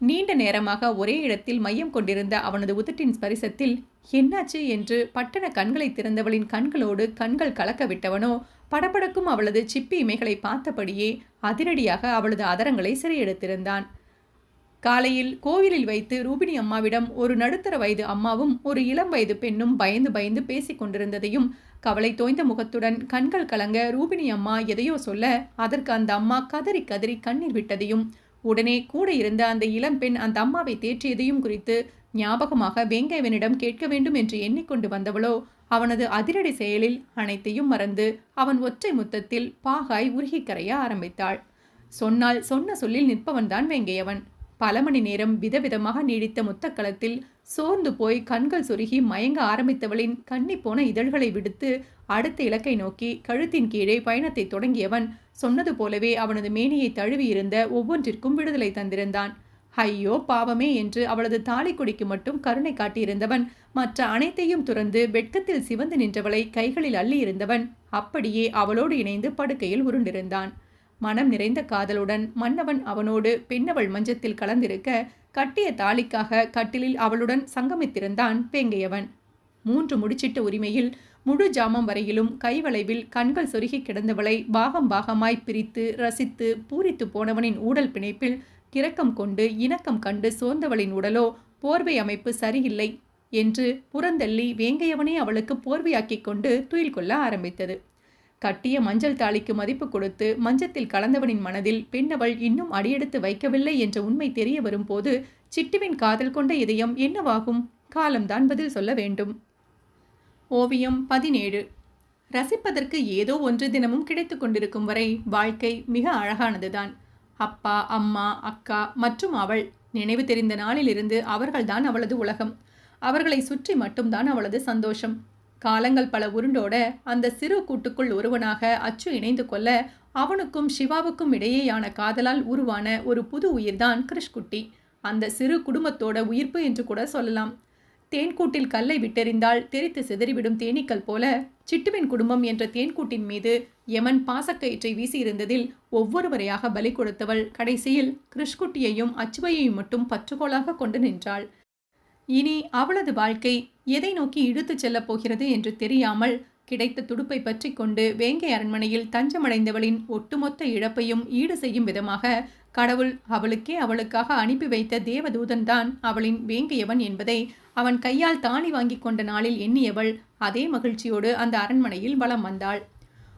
நீண்ட நேரமாக ஒரே இடத்தில் மையம் கொண்டிருந்த அவனது உதட்டின் ஸ்பரிசத்தில் என்னாச்சு என்று பட்டண கண்களை திறந்தவளின் கண்களோடு கண்கள் கலக்க விட்டவனோ படபடக்கும் அவளது சிப்பி இமைகளை பார்த்தபடியே அதிரடியாக அவளது அதரங்களை சிறையெடுத்திருந்தான். காலையில் கோவிலில் வைத்து ரூபினி அம்மாவிடம் ஒரு நடுத்தர வயது அம்மாவும் ஒரு இளம் வயது பெண்ணும் பயந்து பயந்து பேசிக் கொண்டிருந்ததையும் கவலை தோய்ந்த முகத்துடன் கண்கள் கலங்க ரூபினி அம்மா எதையோ சொல்ல அதற்கு அந்த அம்மா கதறி கதறி கண்ணீர் விட்டதையும் உடனே கூட இருந்த அந்த இளம்பெண் அந்த அம்மாவை தேற்றியதையும் குறித்து ஞாபகமாக வேங்கையவனிடம் கேட்க வேண்டும் என்று எண்ணிக்கொண்டு வந்தவளோ அவனது அதிரடி செயலில் அனைத்தையும் மறந்து அவன் ஒற்றை முத்தத்தில் பாகாய் உருகி கரைய ஆரம்பித்தாள். சொன்னால் சொன்ன சொல்லில் நிற்பவன்தான் வேங்கையவன். பல மணி நேரம் விதவிதமாக நீடித்த முத்தக்களத்தில் சோர்ந்து போய் கண்கள் சொருகி மயங்க ஆரம்பித்தவளின் கண்ணி போன இதழ்களை விடுத்து அடுத்த இலக்கை நோக்கி கழுத்தின் கீழே பயணத்தை தொடங்கியவன் சொன்னது போலவே அவனது மேனியை தழுவியிருந்த ஒவ்வொன்றிற்கும் விடுதலை தந்திருந்தான். ஐயோ பாவமே என்று அவளது தாலிக்குடிக்கு மட்டும் கருணை காட்டியிருந்தவன் மற்ற அனைத்தையும் துறந்து வெட்கத்தில் சிவந்து நின்றவளை கைகளில் அள்ளி இருந்தவன் அப்படியே அவளோடு இணைந்து படுக்கையில் உருண்டிருந்தான். மனம் நிறைந்த காதலுடன் மன்னவன் அவனோடு பெண்ணவள் மஞ்சத்தில் கலந்திருக்க கட்டிய தாலிக்காக கட்டிலில் அவளுடன் சங்கமித்திருந்தான் வேங்கையவன். 3 முடிச்சிட்ட உரிமையில் முழு ஜாமம் வரையிலும் கைவளைவில் கண்கள் சொருகி கிடந்தவளை பாகம் பாகமாய் பிரித்து ரசித்து பூரித்து போனவனின் ஊடல் பிணைப்பில் கிறக்கம் கொண்டு இணக்கம் கண்டு சோர்ந்தவளின் உடலோ போர்வை அமைப்பு சரியில்லை என்று புறந்தள்ளி வேங்கையவனே அவளுக்கு போர்வையாக்கிக் கொண்டு துயில் கொள்ள ஆரம்பித்தது. கட்டிய மஞ்சள் தாலிக்கு மதிப்பு கொடுத்து மஞ்சத்தில் கலந்தவனின் மனதில் பெண்ணவள் இன்னும் அடியெடுத்து வைக்கவில்லை என்ற உண்மை தெரிய வரும்போது சிட்டுவின் காதல் கொண்ட இதயம் என்னவாகும்? காலம்தான் பதில் சொல்ல வேண்டும். ஓவியம் 17. ரசிப்பதற்கு ஏதோ ஒன்று தினமும் கிடைத்து கொண்டிருக்கும் வரை வாழ்க்கை மிக அழகானதுதான். அப்பா, அம்மா, அக்கா மற்றும் அவள் நினைவு தெரிந்த நாளிலிருந்து அவர்கள்தான் அவளது உலகம். அவர்களை சுற்றி மட்டும்தான் அவளது சந்தோஷம். காலங்கள் பல உருண்டோட அந்த சிறு கூட்டுக்குள் ஒருவனாக அச்சு இணைந்து கொள்ள அவனுக்கும் சிவாவுக்கும் இடையேயான காதலால் உருவான ஒரு புது உயிர்தான் கிருஷ்குட்டி. அந்த சிறு குடும்பத்தோட உயிர்ப்பு என்று கூட சொல்லலாம். தேன்கூட்டில் கல்லை விட்டெறிந்தால் தெரித்து சிதறிவிடும் தேனீக்கள் போல சிட்டுவின் குடும்பம் என்ற தேன்கூட்டின் மீது யமன் பாசக்கயிற்றை வீசியிருந்ததில் ஒவ்வொருவரையாக பலி கொடுத்தவள் கடைசியில் கிருஷ்குட்டியையும் அச்சுவையையும் மட்டும் பற்றுகோளாக கொண்டு நின்றாள். இனி அவளது வாழ்க்கை எதை நோக்கி இழுத்துச் செல்லப் போகிறது என்று தெரியாமல் கிடைத்த துடுப்பை பற்றி கொண்டு வேங்கை அரண்மனையில் தஞ்சமடைந்தவளின் ஒட்டுமொத்த இழப்பையும் ஈடு செய்யும் விதமாக கடவுள் அவளுக்காக அனுப்பி வைத்த தேவதூதன்தான் அவளின் வேங்கையவன் என்பதை அவன் கையால் தாலி வாங்கி கொண்ட நாளில் எண்ணியவள் அதே மகிழ்ச்சியோடு அந்த அரண்மனையில் வலம் வந்தாள்.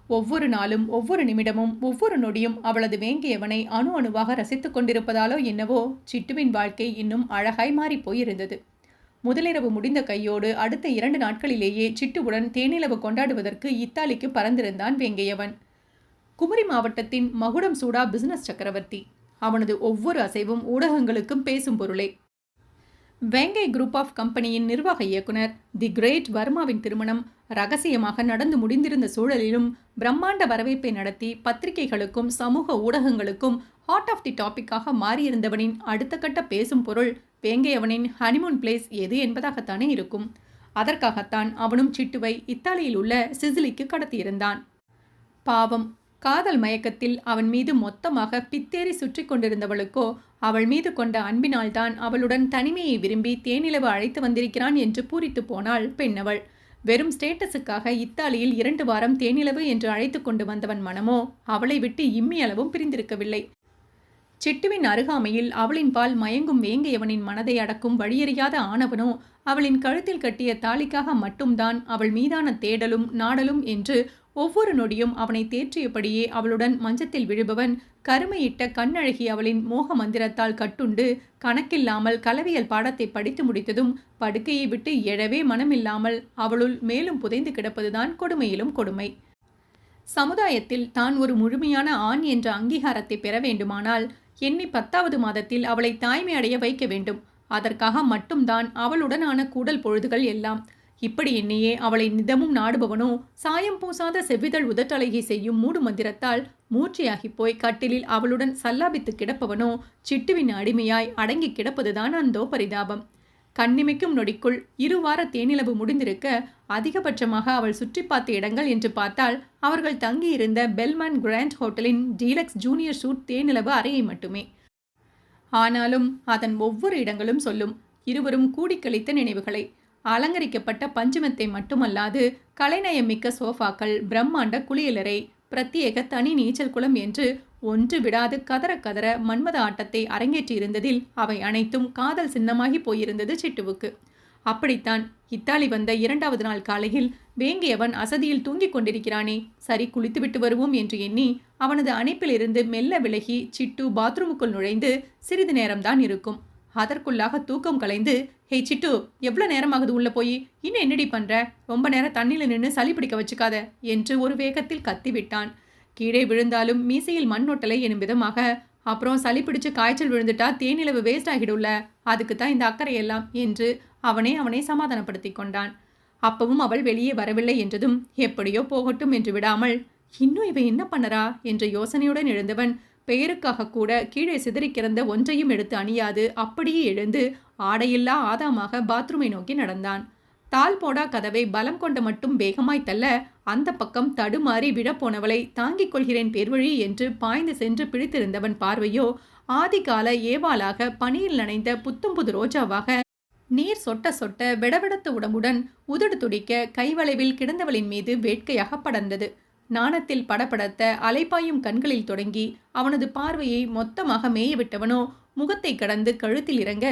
ஒவ்வொரு நாளும் ஒவ்வொரு நிமிடமும் ஒவ்வொரு நொடியும் அவளது வேங்கையவனை அணு அணுவாக ரசித்துக் கொண்டிருப்பதாலோ என்னவோ சிட்டுவின் வாழ்க்கை இன்னும் அழகாய் மாறி போயிருந்தது. முதலிரவு முடிந்த கையோடு அடுத்த 2 நாட்களிலேயே சிட்டுவுடன் தேனிலவு கொண்டாடுவதற்கு இத்தாலிக்கு பறந்திருந்தான் வேங்கையவன். குமரி மாவட்டத்தின் மகுடம் சூடா பிசினஸ் சக்கரவர்த்தி. அவனது ஒவ்வொரு அசைவும் ஊடகங்களுக்கும் பேசும் பொருளே. வேங்கை குரூப் ஆஃப் கம்பெனியின் நிர்வாக இயக்குனர் தி கிரேட் வர்மாவின் திருமணம் ரகசியமாக நடந்து முடிந்திருந்த சூழலிலும் பிரம்மாண்ட வரவேற்பை நடத்தி பத்திரிகைகளுக்கும் சமூக ஊடகங்களுக்கும் ஹாட் ஆஃப் தி டாபிக்காக மாறியிருந்தவனின் அடுத்த கட்ட பேசும் பொருள் வேங்கையவனின் ஹனிமூன் பிளேஸ் எது என்பதாகத்தானே இருக்கும். அதற்காகத்தான் அவனும் சிட்டுவை இத்தாலியில் உள்ள சிசிலிக்கு கடத்தியிருந்தான். பாவம், காதல் மயக்கத்தில் அவன் மீது மொத்தமாக பித்தேறி சுற்றி கொண்டிருந்தவளுக்கோ அவள் மீது கொண்ட அன்பினால்தான் அவளுடன் தனிமையை விரும்பி தேனிலவு அழைத்து வந்திருக்கிறான் என்று பூரித்து போனாள் பெண்ணவள். வெறும் ஸ்டேட்டஸுக்காக இத்தாலியில் 2 வாரம் தேனிலவு என்று அழைத்து கொண்டு வந்தவன் மனமோ அவளை விட்டு இம்மி அளவும் பிரிந்திருக்கவில்லை. சிட்டுவின் அருகாமையில் அவளின் பால் மயங்கும் வேங்கையவனின் மனதை அடக்கும் வழியறியாத ஆணவனோ அவளின் கழுத்தில் கட்டிய தாலிக்காக மட்டும்தான் அவள் மீதான தேடலும் நாடலும் என்று ஒவ்வொரு நொடியும் அவனை தேற்றியபடியே அவளுடன் மஞ்சத்தில் விழுபவன் கருமையிட்ட கண்ணழகி அவளின் மோக மந்திரத்தால் கட்டுண்டு கணக்கில்லாமல் கலவியல் பாடத்தை படித்து முடித்ததும் படுக்கையை விட்டு எழவே மனமில்லாமல் அவளுள் மேலும் புதைந்து கிடப்பதுதான் கொடுமையிலும் கொடுமை. சமுதாயத்தில் தான் ஒரு முழுமையான ஆண் என்ற அங்கீகாரத்தை பெற வேண்டுமானால் எண்ணி 10வது மாதத்தில் அவளை தாய்மை அடைய வைக்க வேண்டும். அதற்காக மட்டும்தான் அவளுடனான கூடல் பொழுதுகள் எல்லாம். இப்படி எண்ணியே அவளை நிதமும் நாடுபவனோ சாயம் பூசாத செவ்விதழ் உதட்டழகி செய்யும் மூடு மந்திரத்தால் மூர்ச்சையாகி போய் கட்டிலில் அவளுடன் சல்லாபித்து கிடப்பவனோ சிட்டுவின் அடிமையாய் அடங்கி கிடப்பதுதான் அந்தோ பரிதாபம். கண்ணிமைக்கும் நொடிக்குள் 2 வார தேனிலவு முடிந்திருக்க அதிகபட்சமாக அவள் சுற்றி பார்த்த இடங்கள் என்று பார்த்தால் அவர்கள் தங்கியிருந்த பெல்மேன் கிராண்ட் ஹோட்டலின் டீலக்ஸ் ஜூனியர் சூட் தேனிலவு அறையை மட்டுமே. ஆனாலும் அதன் ஒவ்வொரு இடங்களும் சொல்லும் இருவரும் கூடிக்கழித்த நினைவுகளை. அலங்கரிக்கப்பட்ட பஞ்சுமெத்தை மட்டுமல்லாது கலைநயமிக்க சோஃபாக்கள், பிரம்மாண்ட குளியலறை, பிரத்யேக தனி நீச்சல் குளம் என்று ஒன்று விடாது கதற கதற மன்மத ஆட்டத்தை அரங்கேற்றியிருந்ததில் அவை அனைத்தும் காதல் சின்னமாகி போயிருந்தது சிட்டுவுக்கு. அப்படித்தான் இத்தாலி வந்த 2வது நாள் காலையில் வேங்கையவன் அசதியில் தூங்கிக் கொண்டிருக்கிறானே, சரி குளித்துவிட்டு வருவோம் என்று எண்ணி அவனது அணைப்பிலிருந்து மெல்ல விலகி சிட்டு பாத்ரூமுக்குள் நுழைந்து சிறிது நேரம்தான் இருக்கும். அதற்குள்ளாக தூக்கம் கலைந்து, ஹே சிட்டு, எவ்வளோ நேரமாகுது உள்ள போய், இன்னும் என்னடி பண்ற, ரொம்ப நேரம் தண்ணியில் நின்று சளி பிடிக்க வச்சுக்காத என்று ஒரு வேகத்தில் கத்திவிட்டான். கீழே விழுந்தாலும் மீசையில் மண்ணொட்டலை எனும் விதமாக, அப்புறம் சளி பிடிச்சு காய்ச்சல் விழுந்துட்டா தேனிலவு வேஸ்ட் ஆகிடும்ல, அதுக்கு தான் இந்த அக்கறையெல்லாம் என்று அவனை சமாதானப்படுத்தி கொண்டான். அப்பவும் அவள் வெளியே வரவில்லை என்றதும் எப்படியோ போகட்டும் என்று விடாமல், இன்னும் இவ என்ன பண்ணறா என்ற யோசனையுடன் எழுந்தவன் பெயருக்காக கூட கீழே சிதறி கிறந்த ஒன்றையும் எடுத்து அணியாது அப்படியே எழுந்து ஆடையில்லா ஆதாமாக பாத்ரூமை நோக்கி நடந்தான். தாள் போடா கதவை பலம் கொண்ட மட்டும் வேகமாய் தள்ள அந்த பக்கம் தடுமாறி விழப்போனவளை தாங்கிக் கொள்கிறேன் பேர்வழி என்று பாய்ந்து சென்று பிடித்திருந்தவன் பார்வையோ ஆதிகால ஏவாளாக பனியில் நனைந்த புத்தம் புது ரோஜாவாக நீர் சொட்ட சொட்ட விடவிடத்த உடம்புடன் உதடு துடிக்க கைவளைவில் கிடந்தவளின் மீது வேட்கையாக படர்ந்தது. நாணத்தில் படபடத்த அலைப்பாயும் கண்களில் தொடங்கி அவனது பார்வையை மொத்தமாக மேயவிட்டவனோ முகத்தை கடந்து கழுத்தில் இறங்க,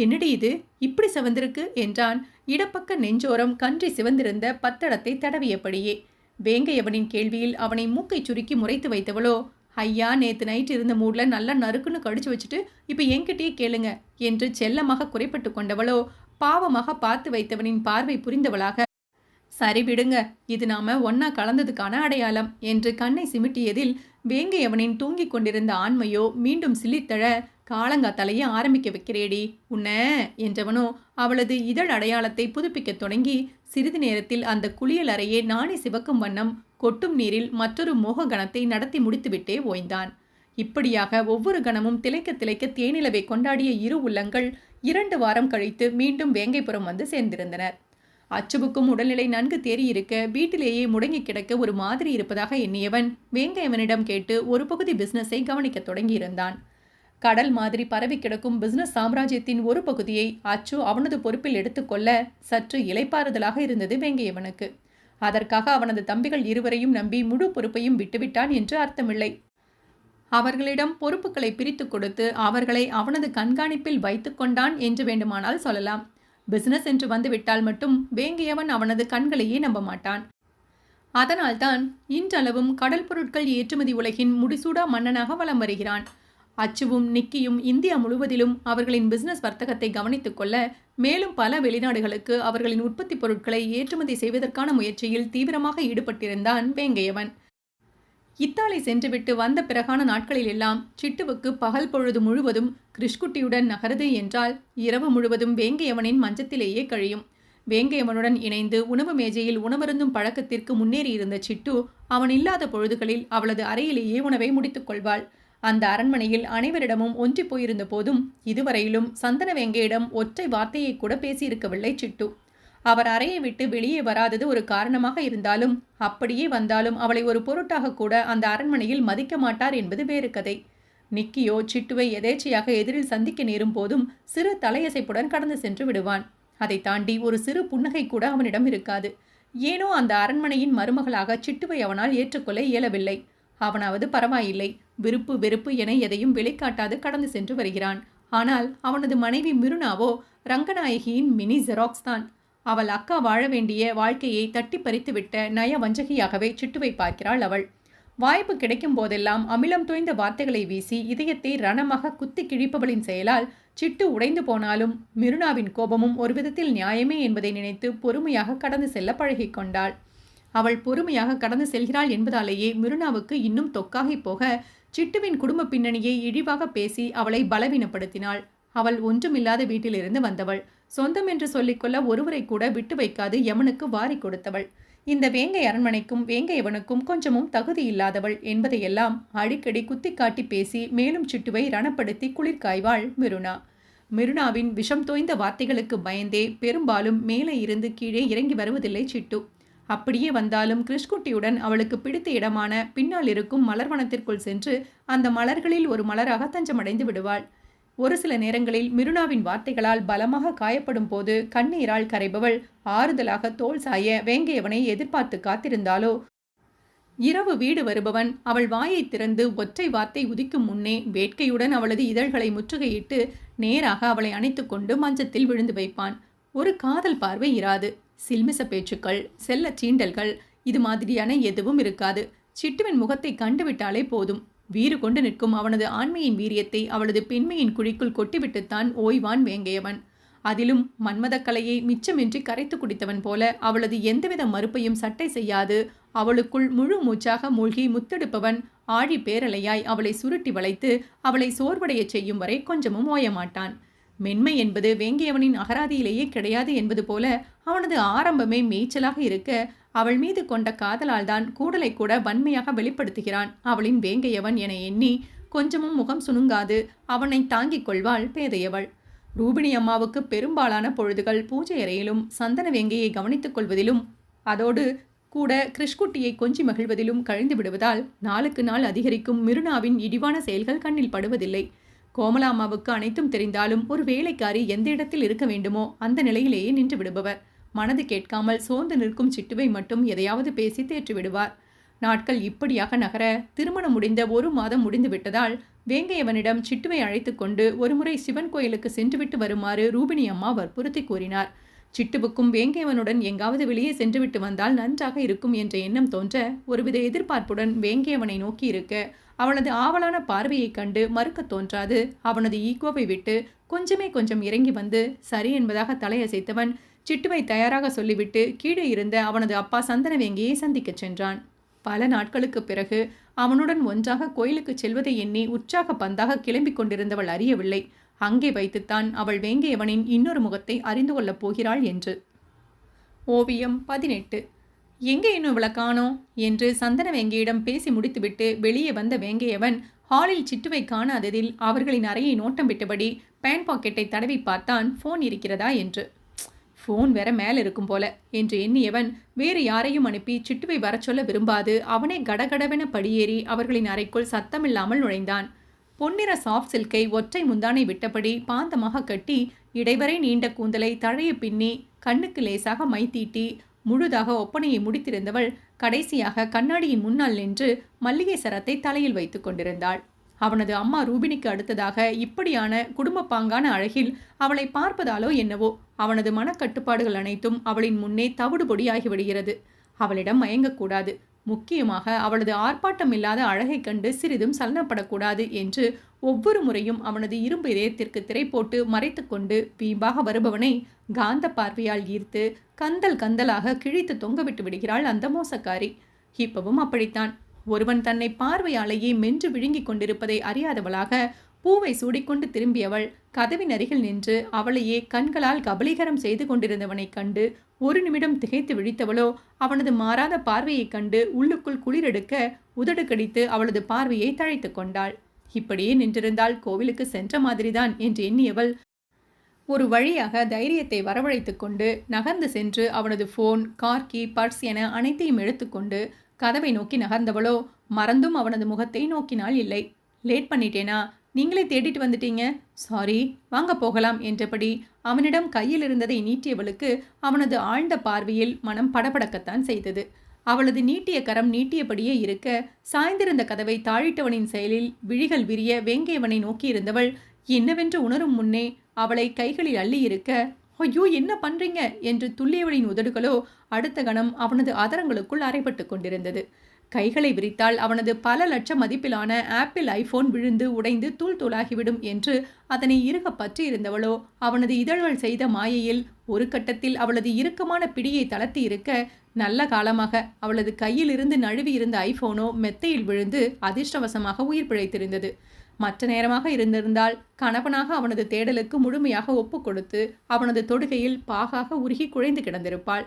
என்னடி இது இப்படி சிவந்திருக்கு என்றான். இடப்பக்க நெஞ்சோரம் கன்றி சிவந்திருந்த பத்தடத்தை தடவியபடியே. வேங்கையவனின் கேள்வியில் அவனை மூக்கை சுருக்கி முறைத்து வைத்தவளோ, ஐயா நேத்து நைட் இருந்த மூட்ல நல்லா நறுக்குன்னு கடிச்சு வச்சுட்டு இப்ப என்கிட்டயே கேளுங்க என்று செல்லமாக குறைப்பட்டு கொண்டவளோ பாவமாக பார்த்து வைத்தவனின் பார்வை புரிந்தவளாக, சரி விடுங்க, இது நாம ஒன்னா கலந்ததுக்கான அடையாளம் என்று கண்ணை சிமிட்டியதில் வேங்கையவனின் தூங்கிக் கொண்டிருந்த ஆண்மையோ மீண்டும் சிலித்தழ, காலங்காத்தாலேயே ஆரம்பிக்க வைக்கிறேடி உன்ன என்றவனோ அவளது இதழ் அடையாளத்தை புதுப்பிக்க தொடங்கி சிறிது நேரத்தில் அந்த குளியல் அறையே நாணி சிவக்கும் வண்ணம் கொட்டும் நீரில் மற்றொரு மோக கணத்தை நடத்தி முடித்துவிட்டே ஓய்ந்தான். இப்படியாக ஒவ்வொரு கணமும் திளைக்க திளைக்க தேனிலவை கொண்டாடிய இரு உள்ளங்கள் 2 வாரம் கழித்து மீண்டும் வேங்கைப்புறம் வந்து சேர்ந்திருந்தனர். அச்சுவுக்கும் உடல்நிலை நன்கு தேறியிருக்க வீட்டிலேயே முடங்கி கிடக்க ஒரு மாதிரி இருப்பதாக எண்ணியவன் வேங்கையவனிடம் கேட்டு ஒரு பகுதி பிசினஸை கவனிக்க தொடங்கியிருந்தான். கடல் மாதிரி பரவி கிடக்கும் பிசினஸ் சாம்ராஜ்யத்தின் ஒரு பகுதியை அச்சு அவனது பொறுப்பில் எடுத்துக்கொள்ள சற்று இளைப்பாறுதலாக இருந்தது வேங்கையவனுக்கு. அதற்காக அவனது தம்பிகள் இருவரையும் நம்பி முழு பொறுப்பையும் விட்டுவிட்டான் என்று அர்த்தமில்லை. அவர்களிடம் பொறுப்புகளை பிரித்து கொடுத்து அவர்களை அவனது கண்காணிப்பில் வைத்து கொண்டான் என்று வேண்டுமானால் சொல்லலாம். பிசினஸ் என்று வந்துவிட்டால் மட்டும் வேங்கையவன் அவனது கண்களையே நம்ப மாட்டான். அதனால்தான் இன்றளவும் கடல் பொருட்கள் ஏற்றுமதி உலகின் முடிசூடா மன்னனாக வலம் வருகிறான். அச்சுவும் நிக்கியும் இந்தியா முழுவதிலும் அவர்களின் பிசினஸ் வர்த்தகத்தை கவனித்துக் கொள்ள மேலும் பல வெளிநாடுகளுக்கு அவர்களின் உற்பத்தி பொருட்களை ஏற்றுமதி செய்வதற்கான முயற்சியில் தீவிரமாக ஈடுபட்டிருந்தான் வேங்கையவன். இத்தாலி சென்றுவிட்டு வந்த பிறகான நாட்களில் எல்லாம் சிட்டுவுக்கு பகல் பொழுது முழுவதும் கிருஷ்குட்டியுடன் நகருது என்றால் இரவு முழுவதும் வேங்கையவனின் மஞ்சத்திலேயே கழியும். வேங்கையவனுடன் இணைந்து உணவு மேஜையில் உணவருந்தும் பழக்கத்திற்கு முன்னேறியிருந்த சிட்டு அவன் இல்லாத பொழுதுகளில் அவளது அறையிலேயே உணவை முடித்துக் கொள்வாள். அந்த அரண்மனையில் அனைவரிடமும் ஒன்றி போயிருந்த போதும் இதுவரையிலும் சந்தன வேங்கையிடம் ஒற்றை வார்த்தையை கூட பேசியிருக்கவில்லை சிட்டு. அவர் அறையை விட்டு வெளியே வராதது ஒரு காரணமாக இருந்தாலும் அப்படியே வந்தாலும் அவளை ஒரு பொருட்டாக கூட அந்த அரண்மனையில் மதிக்க மாட்டார் என்பது வேறு கதை. நிக்கியோ சிட்டுவை எதேச்சையாக எதிரில் சந்திக்க நேரும் போதும் சிறு தலையசைப்புடன் கடந்து சென்று விடுவான். அதை தாண்டி ஒரு சிறு புன்னகை கூட அவனிடம் இருக்காது. ஏனோ அந்த அரண்மனையின் மருமகளாக சிட்டுவை அவனால் ஏற்றுக்கொள்ள இயலவில்லை. அவனாவது பரவாயில்லை, விருப்பு வெறுப்பு என எதையும் வெளிக்காட்டாது கடந்து சென்று வருகிறான். ஆனால் அவனது மனைவி மிருனாவோ ரங்கநாயகியின் மினி ஜெராக்ஸ் தான். அவள் அக்கா வாழ வேண்டிய வாழ்க்கையை தட்டி பறித்துவிட்ட நய வஞ்சகியாகவே சிட்டுவை பார்க்கிறாள் அவள். வாய்ப்பு கிடைக்கும் போதெல்லாம் அமிலம் தோய்ந்த வார்த்தைகளை வீசி இதயத்தை ரணமாக குத்தி கிழிப்பவளின் செயலால் சிட்டு உடைந்து போனாலும் மிருனாவின் கோபமும் ஒரு விதத்தில் நியாயமே என்பதை நினைத்து பொறுமையாக கடந்து செல்ல பழகிக்கொண்டாள். அவள் பொறுமையாக கடந்து செல்கிறாள் என்பதாலேயே மிருனாவுக்கு இன்னும் தொக்காகி போக சிட்டுவின் குடும்ப பின்னணியை இழிவாக பேசி அவளை பலவீனப்படுத்தினாள். அவள் ஒன்றுமில்லாத வீட்டிலிருந்து வந்தவள். சொந்தம் என்று சொல்லிக்கொள்ள ஒருவரை கூட விட்டு வைக்காது யமனுக்கு வாரி கொடுத்தவள். இந்த வேங்கை அரண்மனைக்கும் வேங்கையவனுக்கும் கொஞ்சமும் தகுதி இல்லாதவள் என்பதையெல்லாம் அடிக்கடி குத்தி காட்டி பேசி மேலும் சிட்டுவை ரணப்படுத்தி குளிர்காய்வாள் மிருனா. மிருனாவின் விஷம் தோய்ந்த வார்த்தைகளுக்கு பயந்தே பெரும்பாலும் மேலே இருந்து கீழே இறங்கி வருவதில்லை சிட்டு. அப்படியே வந்தாலும் கிருஷ்குட்டியுடன் அவளுக்கு பிடித்த இடமான பின்னால் இருக்கும் மலர்வனத்திற்குள் சென்று அந்த மலர்களில் ஒரு மலராக தஞ்சமடைந்து விடுவாள். ஒரு சில நேரங்களில் மிருனாவின் வார்த்தைகளால் பலமாக காயப்படும் போது கண்ணீரால் கரைபவள் ஆறுதலாக தோள் சாய வேங்கையவனை எதிர்பார்த்து காத்திருந்தாலோ, இரவு வீடு வருபவன் அவள் வாயை திறந்து ஒற்றை வார்த்தை உதிக்கும் முன்னே வேட்கையுடன் அவளது இதழ்களை முற்றுகையிட்டு நேராக அவளை அணைத்து கொண்டு மஞ்சத்தில் விழுந்து வைப்பான். ஒரு காதல் பார்வை இராது. சில்மிச பேச்சுக்கள், செல்ல சீண்டல்கள், இது மாதிரியான எதுவும் இருக்காது. சிட்டுவின் முகத்தை கண்டுவிட்டாலே போதும். வீறு கொண்டு நிற்கும் அவனது ஆண்மையின் வீரியத்தை அவளது பெண்மையின் குழிக்குள் கொட்டிவிட்டுத்தான் ஓய்வான் வேங்கையவன். அதிலும் மன்மதக்கலையை மிச்சமின்றி கரைத்து குடித்தவன் போல அவளது எந்தவித மறுப்பையும் சட்டை செய்யாது அவளுக்குள் முழு மூச்சாக மூழ்கி முத்தெடுப்பவன் ஆழி பேரலையாய் அவளை சுருட்டி வளைத்து அவளை சோர்வடைய செய்யும் வரை கொஞ்சமும் ஓயமாட்டான். மென்மை என்பது வேங்கையவனின் அகராதியிலேயே கிடையாது என்பது போல அவனது ஆரம்பமே மேய்ச்சலாக இருக்க அவள் மீது கொண்ட காதலால் தான் கூடலை கூட வன்மையாக வெளிப்படுத்துகிறான் அவளின் வேங்கையவன் என எண்ணி கொஞ்சமும் முகம் சுணுங்காது அவனை தாங்கிக் கொள்வாள் பேதையவள். ரூபிணி அம்மாவுக்கு பெரும்பாலான பொழுதுகள் பூஜை அறையிலும் சந்தன வேங்கையை கவனித்துக் கொள்வதிலும் அதோடு கூட கிருஷ்குட்டியை கொஞ்சி மகிழ்வதிலும் கழிந்து விடுவதால் நாளுக்கு நாள் அதிகரிக்கும் மிருனாவின் இடிவான செயல்கள் கண்ணில் படுவதில்லை. கோமலாம்மாவுக்கு அனைத்தும் தெரிந்தாலும் ஒரு வேலைக்காரி எந்த இடத்தில் இருக்க வேண்டுமோ அந்த நிலையிலேயே நின்று விடுபவர். மனது கேட்காமல் சோர்ந்து நிற்கும் சிட்டுவை மட்டும் எதையாவது பேசி தேற்றி விடுவார். நாட்கள் இப்படியாக நகர திருமணம் முடிந்த 1 மாதம் முடிந்து விட்டதால் வேங்கையவனிடம் சிட்டுவை அழைத்து கொண்டு ஒருமுறை சிவன் கோயிலுக்கு சென்றுவிட்டு வருமாறு ரூபிணி அம்மா வற்புறுத்தி கூறினார். சிட்டுவுக்கும் வேங்கையவனுடன் எங்காவது வெளியே சென்றுவிட்டு வந்தால் நன்றாக இருக்கும் என்ற எண்ணம் தோன்ற ஒருவித எதிர்பார்ப்புடன் வேங்கையவனை நோக்கி இருக்க அவனது ஆவலான பார்வையைக் கண்டு மறுக்க தோன்றாது அவனது ஈகோவை விட்டு கொஞ்சம் இறங்கி வந்து சரி என்பதாக தலையசைத்தவன் சிட்டுவை தயாராக சொல்லிவிட்டு கீழே இருந்த அவனது அப்பா சந்தனவேங்கியை சந்திக்கச் சென்றான். பல நாட்களுக்கு பிறகு அவனுடன் ஒன்றாக கோயிலுக்கு செல்வதை எண்ணி உற்சாக பந்தாக கிளம்பிக் கொண்டிருந்தவள் அறியவில்லை, அங்கே வைத்துத்தான் அவள் வேங்கையவனின் இன்னொரு முகத்தை அறிந்து கொள்ளப் போகிறாள் என்று. ஓவியம் 18. எங்கே இன்னும் இவளை காணோம் என்று சந்தனவேங்கியிடம் பேசி முடித்துவிட்டு வெளியே வந்த வேங்கையவன் ஹாலில் சிட்டுவை காணாததில் அவர்களின் அறையை நோட்டம் விட்டபடி பேண்ட் பாக்கெட்டை தடவி பார்த்தான் ஃபோன் இருக்கிறதா என்று. ஃபோன் வேற மேலே இருக்கும் போல என்று எண்ணியவன் வேறு யாரையும் அனுப்பி சிட்டுவை வர சொல்ல விரும்பாது அவனே கடகடவென படியேறி அவர்களின் அறைக்குள் சத்தமில்லாமல் நுழைந்தான். பொன்னிற சாஃப்ட் சில்கை ஒற்றை முந்தானை விட்டபடி பாந்தமாக கட்டி இடைவரை நீண்ட கூந்தலை தழைய பின்னி கண்ணுக்கு லேசாக மைத்தீட்டி முழுதாக ஒப்பனையை முடித்திருந்தவள் கடைசியாக கண்ணாடியின் முன்னால் நின்று மல்லிகை சரத்தை தலையில் வைத்து கொண்டிருந்தாள். அவனது அம்மா ரூபினிக்கு அடுத்ததாக இப்படியான குடும்ப பாங்கான அழகில் அவளை பார்ப்பதாலோ என்னவோ அவனது மனக்கட்டுப்பாடுகள் அனைத்தும் அவளின் முன்னே தவிடு பொடியாகிவிடுகிறது. அவளிடம் மயங்கக்கூடாது, முக்கியமாக அவளது ஆர்ப்பாட்டம் இல்லாத அழகை கண்டு சிறிதும் சலனப்படக்கூடாது என்று ஒவ்வொரு முறையும் அவனது இரும்பு இதயத்திற்கு திரை போட்டு மறைத்து கொண்டு வீம்பாக வருபவனை காந்த பார்வையால் ஈர்த்து கந்தலாக கிழித்து தொங்கவிட்டு விடுகிறாள் அந்த மோசக்காரி. இப்பவும் அப்படித்தான். ஒருவன் தன்னை பார்வையாலேயே மென்று விழுங்கிக் கொண்டிருப்பதை அறியாதவளாக பூவை சூடிக்கொண்டு திரும்பியவள் கதவின் அருகில் நின்று அவளையே கண்களால் கபலீகரம் செய்து கொண்டிருந்தவனைக் கண்டு ஒரு நிமிடம் திகைத்து விழித்தவளோ அவனது மாறாத பார்வையைக் கண்டு உள்ளுக்குள் குளிரெடுக்க உதடு கடித்து அவளது பார்வையை தழைத்து கொண்டாள். இப்படியே நின்றிருந்தால் கோவிலுக்கு சென்ற மாதிரிதான் என்று எண்ணியவள் ஒரு வழியாக தைரியத்தை வரவழைத்து கொண்டு நகர்ந்து சென்று அவனது ஃபோன், கார்கி, பர்ஸ் என அனைத்தையும் எடுத்துக்கொண்டு கதவை நோக்கி நகர்ந்தவளோ மறந்தும் அவனது முகத்தை நோக்கினாள் இல்லை. லேட் பண்ணிட்டேனா? நீங்களே தேடிட்டு வந்துட்டீங்க, சாரி, வாங்க போகலாம் என்றபடி அவனிடம் கையில் இருந்ததை நீட்டியவளுக்கு அவனது ஆழ்ந்த பார்வையில் மனம் படபடக்கத்தான் செய்தது. அவளது நீட்டிய கரம் நீட்டியபடியே இருக்க சாய்ந்திருந்த கதவை தாழிட்டவனின் செயலில் விழிகள் விரிய வேங்கையவனை நோக்கியிருந்தவள் என்னவென்று உணரும் முன்னே அவளை கைகளில் அள்ளி இருக்க ஐயோ என்ன பண்றீங்க என்று துள்ளியவளின் உதடுகளோ அடுத்த கணம் அவனது அதரங்களுக்குள் அரைப்பட்டு கொண்டிருந்தது. கைகளை விரித்தால் அவனது பல லட்சம் மதிப்பிலான ஆப்பிள் ஐபோன் விழுந்து உடைந்து தூள் தூளாகிவிடும் என்று அதனை இறுக பற்றி இருந்தவளோ அவனது இதழ்கள் செய்த மாயையில் ஒரு கட்டத்தில் அவளது இறுக்கமான பிடியை தளர்த்தி இருக்க நல்ல காலமாக அவளது கையில் இருந்து நழுவி இருந்த ஐபோனோ மெத்தையில் விழுந்து அதிர்ஷ்டவசமாக உயிர் பிழைத்திருந்தது. மற்ற நேரமாக இருந்திருந்தால் கணவனாக அவனது தேடலுக்கு முழுமையாக ஒப்பு கொடுத்து அவனது தொடுகையில் பாகாக உருகி குழைந்து கிடந்திருப்பாள்.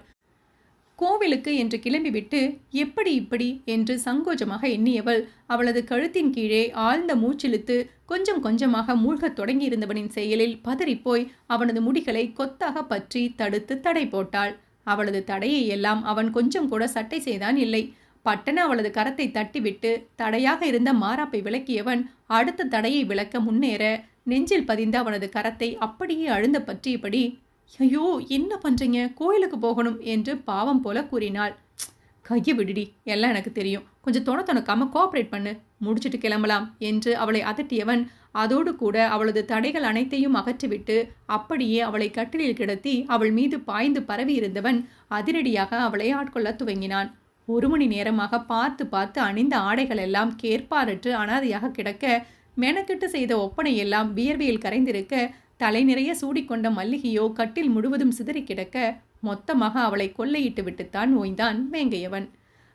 கோவிலுக்கு என்று கிளம்பிவிட்டு எப்படி இப்படி என்று சங்கோஜமாக எண்ணியவள் அவளது கழுத்தின் கீழே ஆழ்ந்த மூச்சிழுத்து கொஞ்சமாக மூழ்கத் தொடங்கியிருந்தவனின் செயலில் பதறிப்போய் அவனது முடிகளை கொத்தாக பற்றி தடுத்து தடை போட்டாள். அவளது தடையை எல்லாம் அவன் கொஞ்சம் கூட சட்டை செய்தான் இல்லை. பட்டன அவளது கரத்தை தட்டிவிட்டு தடையாக இருந்த மாறாப்பை விளக்கியவன் அடுத்த தடையை விளக்க முன்னேற நெஞ்சில் பதிந்த அவனது கரத்தை அப்படியே அழுந்த பற்றியபடி ஐயோ என்ன பண்றீங்க, கோயிலுக்கு போகணும் என்று பாவம் போல கூறினாள். கையை விடுடி, எல்லாம் எனக்கு தெரியும், கொஞ்சம் தொணக்காம கோஆப்ரேட் பண்ணு, முடிச்சுட்டு கிளம்பலாம் என்று அவளை அதட்டியவன் அதோடு கூட அவளது தடைகள் அனைத்தையும் அகற்றிவிட்டு அப்படியே அவளை கட்டிலில் கிடத்தி அவள் மீது பாய்ந்து பரவி இருந்தவன் அதிரடியாக அவளை ஆட்கொள்ள துவங்கினான். 1 மணி நேரமாக பார்த்து அணிந்த ஆடைகள் எல்லாம் கேட்பாரற்று அனாதையாக கிடக்க மெனக்கிட்டு செய்த ஒப்பனை எல்லாம் வியர்வையில் கரைந்திருக்க தலை நிறைய சூடிக்கொண்ட மல்லிகையோ கட்டில் முழுவதும் சிதறி கிடக்க மொத்தமாக அவளை கொள்ளையிட்டு விட்டுத்தான் ஓய்ந்தான் வேங்கையவன்.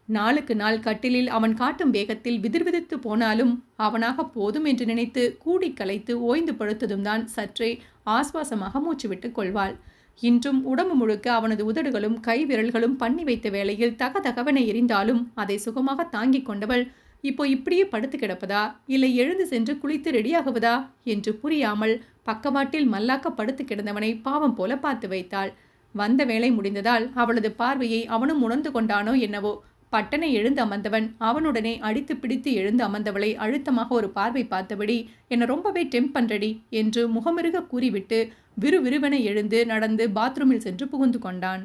நாளுக்கு நாள் கட்டிலில் அவன் காட்டும் வேகத்தில் விதிர்விதித்து போனாலும் அவனாக போதும் என்று நினைத்து கூடி கலைத்து ஓய்ந்து படுத்ததும் தான் சற்றே ஆஸ்வாசமாக மூச்சுவிட்டு கொள்வாள். இன்றும் உடம்பு முழுக்க அவனது உதடுகளும் கை விரல்களும் பண்ணி வைத்த வேளையில் தகதகவென எரிந்தாலும் அதை சுகமாக தாங்கிக் கொண்டவள் இப்போ இப்படியே படுத்து கிடப்பதா இல்லை எழுந்து சென்று குளித்து ரெடியாகுவதா என்று புரியாமல் பக்கவாட்டில் மல்லாக்க படுத்து கிடந்தவனை பாவம் போல பார்த்து வைத்தாள். வந்த வேலை முடிந்ததால் அவளது பார்வையை அவனும் உணர்ந்து கொண்டானோ என்னவோ பட்டனை எழுந்து அமர்ந்தவன் அவனுடனே அடித்து பிடித்து எழுந்து அமர்ந்தவளை அழுத்தமாக ஒரு பார்வை பார்த்தபடி என்னை ரொம்பவே டெம்ப் பண்றடி என்று முகமிருக கூறிவிட்டு விறுவிறுவென எழுந்து நடந்து பாத்ரூமில் சென்று புகுந்து கொண்டான்.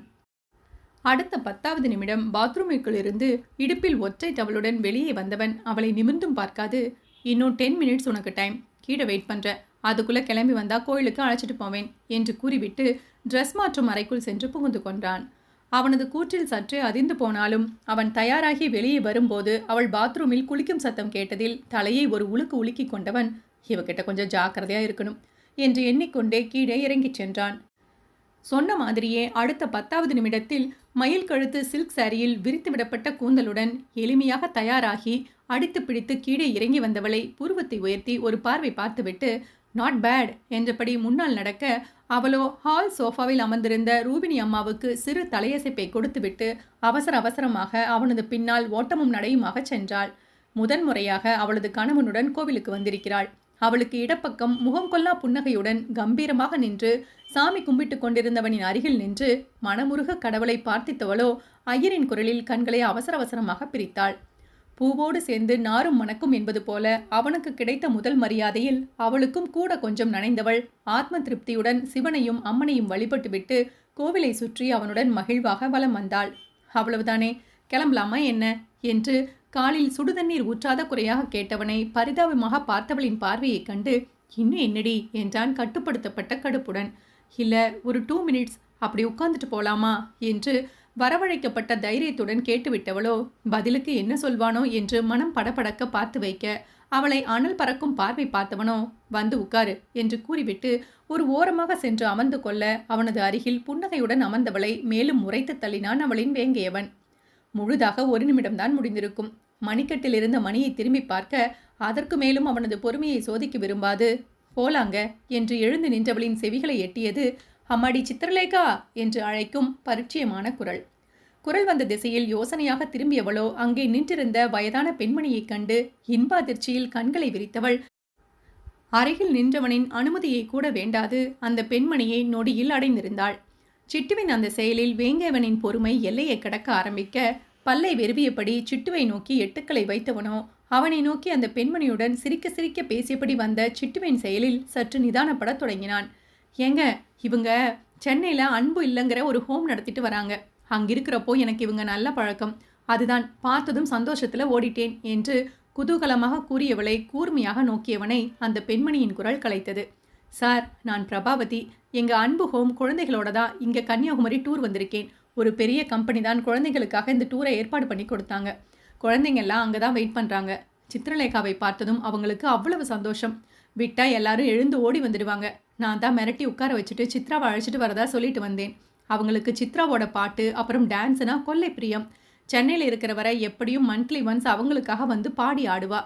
அடுத்த 10வது நிமிடம் பாத்ரூமிற்குள் இருந்து இடுப்பில் ஒற்றை டவலுடன் வெளியே வந்தவன் அவளை நிமிர்ந்தும் பார்க்காது, இன்னும் 10 மினிட்ஸ் உனக்கு டைம், கீழே வெயிட் பண்ற, அதுக்குள்ள கிளம்பி வந்தா கோயிலுக்கு அழைச்சிட்டு போவேன் என்று கூறிவிட்டு ட்ரெஸ் மாற்றும் அறைக்குள் சென்று புகுந்து கொண்டான். அவனது கூற்றில் சற்றே அதிர்ந்து போனாலும் அவன் தயாராகி வெளியே வரும்போது அவள் பாத்ரூமில் குளிக்கும் சத்தம் கேட்டதில் தலையை ஒரு உலுக்கு உலுக்கி கொண்டவன், இவகிட்ட கொஞ்சம் ஜாக்கிரதையா இருக்கணும் என்று எண்ணிக்கொண்டே கீழே இறங்கிச் சென்றான். சொன்ன மாதிரியே அடுத்த 10வது நிமிடத்தில் மயில் கழுத்து சில்க் சாரியில் விரித்து விடப்பட்ட கூந்தலுடன் எளிமையாக தயாராகி அடித்து பிடித்து கீழே இறங்கி வந்தவளை புருவத்தை உயர்த்தி ஒரு பார்வை பார்த்துவிட்டு நாட் பேட் என்றபடி முன்னால் நடக்க, அவளோ ஹால் சோஃபாவில் அமர்ந்திருந்த ரூபினி அம்மாவுக்கு சிறு தலையசைப்பை கொடுத்துவிட்டு அவசர அவசரமாக அவனது பின்னால் ஓட்டமும் நடையுமாக சென்றாள். முதன்முறையாக அவளது கணவனுடன் கோவிலுக்கு வந்திருக்கிறாள். அவளுக்கு இடப்பக்கம் முகம் கொள்ளா புன்னகையுடன் கம்பீரமாக நின்று சாமி கும்பிட்டு கொண்டிருந்தவனின் அருகில் நின்று மனமுருக கடவுளை பார்த்தித்தவளோ ஐயரின் குரலில் கண்களை அவசர அவசரமாக பிரித்தாள். பூவோடு சேர்ந்து நாரும் மணக்கும் என்பது போல அவனுக்கு கிடைத்த முதல் மரியாதையில் அவளுக்கும் கூட கொஞ்சம் நனைந்தவள் ஆத்ம திருப்தியுடன் சிவனையும் அம்மனையும் வழிபட்டுவிட்டு கோவிலை சுற்றி அவனுடன் மகிழ்வாக வலம் வந்தாள். அவ்வளவுதானே, கிளம்பலாமா என்ன என்று காலில் சுடுதண்ணீர் ஊற்றாத குறையாக கேட்டவனை பரிதாபமாக பார்த்தவளின் பார்வையைக் கண்டு இன்னும் என்னடி என்றான் கட்டுப்படுத்தப்பட்ட கடுப்புடன். இல்ல, ஒரு 2 மினிட்ஸ் அப்படி உட்கார்ந்துட்டு போலாமா என்று வரவழைக்கப்பட்ட தைரியத்துடன் கேட்டுவிட்டவளோ பதிலுக்கு என்ன சொல்வானோ என்று மனம் படபடக்க பார்த்து வைக்க, அவளை அனல் பறக்கும் பார்வை பார்த்தவனோ வந்து உட்காரு என்று கூறிவிட்டு ஒரு ஓரமாக சென்று அமர்ந்து கொள்ள அவனது அருகில் புன்னகையுடன் அமர்ந்தவளை மேலும் முறைத்து தள்ளினான் அவளின் வேங்கையவன். முழுதாக 1 நிமிடம்தான் முடிந்திருக்கும். மணிக்கட்டில் இருந்த மணியை திரும்பி பார்க்க அதற்கு மேலும் அவனது பொறுமையை சோதிக்க விரும்பாது போலாங்க என்று எழுந்து நின்றவளின் செவிகளை எட்டியது அம்மாடி சித்திரலேகா என்று அழைக்கும் பரிச்சயமான குரல். குரல் வந்த திசையில் யோசனையாக திரும்பியவளோ அங்கே நின்றிருந்த வயதான பெண்மணியைக் கண்டு இன்ப அதிர்ச்சியில் கண்களை விரித்தவள் அருகில் நின்றவனின் அனுமதியை கூட வேண்டாது அந்த பெண்மணியை நொடியில் அடைந்திருந்தாள். சிட்டுவின் அந்த செயலில் வேங்கவனின் பொறுமை எல்லையை கடக்க ஆரம்பிக்க பல்லை வெறுவியபடி சிட்டுவை நோக்கி எட்டுக்களை வைத்தவனோ அவனை நோக்கி அந்த பெண்மணியுடன் சிரிக்க சிரிக்க பேசியபடி வந்த சிட்டுவின் செயலில் சற்று நிதானப்படத் தொடங்கினான். ஏங்க, இவங்க சென்னையில் அன்பு இல்லைங்கிற ஒரு ஹோம் நடத்திட்டு வராங்க. அங்கிருக்கிறப்போ எனக்கு இவங்க நல்ல பழக்கம், அதுதான் பார்த்ததும் சந்தோஷத்தில் ஓடிட்டேன் என்று குதூகலமாக கூறியவளை கூர்மையாக நோக்கியவனை அந்த பெண்மணியின் குரல் கலைத்தது. சார், நான் பிரபாவதி, எங்கள் அன்பு ஹோம் குழந்தைகளோட தான் இங்கே கன்னியாகுமரி டூர் வந்திருக்கேன். ஒரு பெரிய கம்பெனி தான் குழந்தைகளுக்காக இந்த டூரை ஏற்பாடு பண்ணி கொடுத்தாங்க. குழந்தைங்கள்லாம் அங்கே தான் வெயிட் பண்ணுறாங்க. சித்திரலேகாவை பார்த்ததும் அவங்களுக்கு அவ்வளவு சந்தோஷம். விட்டா எல்லாரும் எழுந்து ஓடி வந்துடுவாங்க. நான் தான் மிரட்டி உட்கார வச்சுட்டு சித்ராவை அழைச்சிட்டு வரதா சொல்லிட்டு வந்தேன். அவங்களுக்கு சித்ராவோட பாட்டு அப்புறம் டான்ஸுனா கொள்ளை பிரியம். சென்னையில் இருக்கிற வரை எப்படியும் மந்த்லி ஒன்ஸ் அவங்களுக்காக வந்து பாடி ஆடுவா.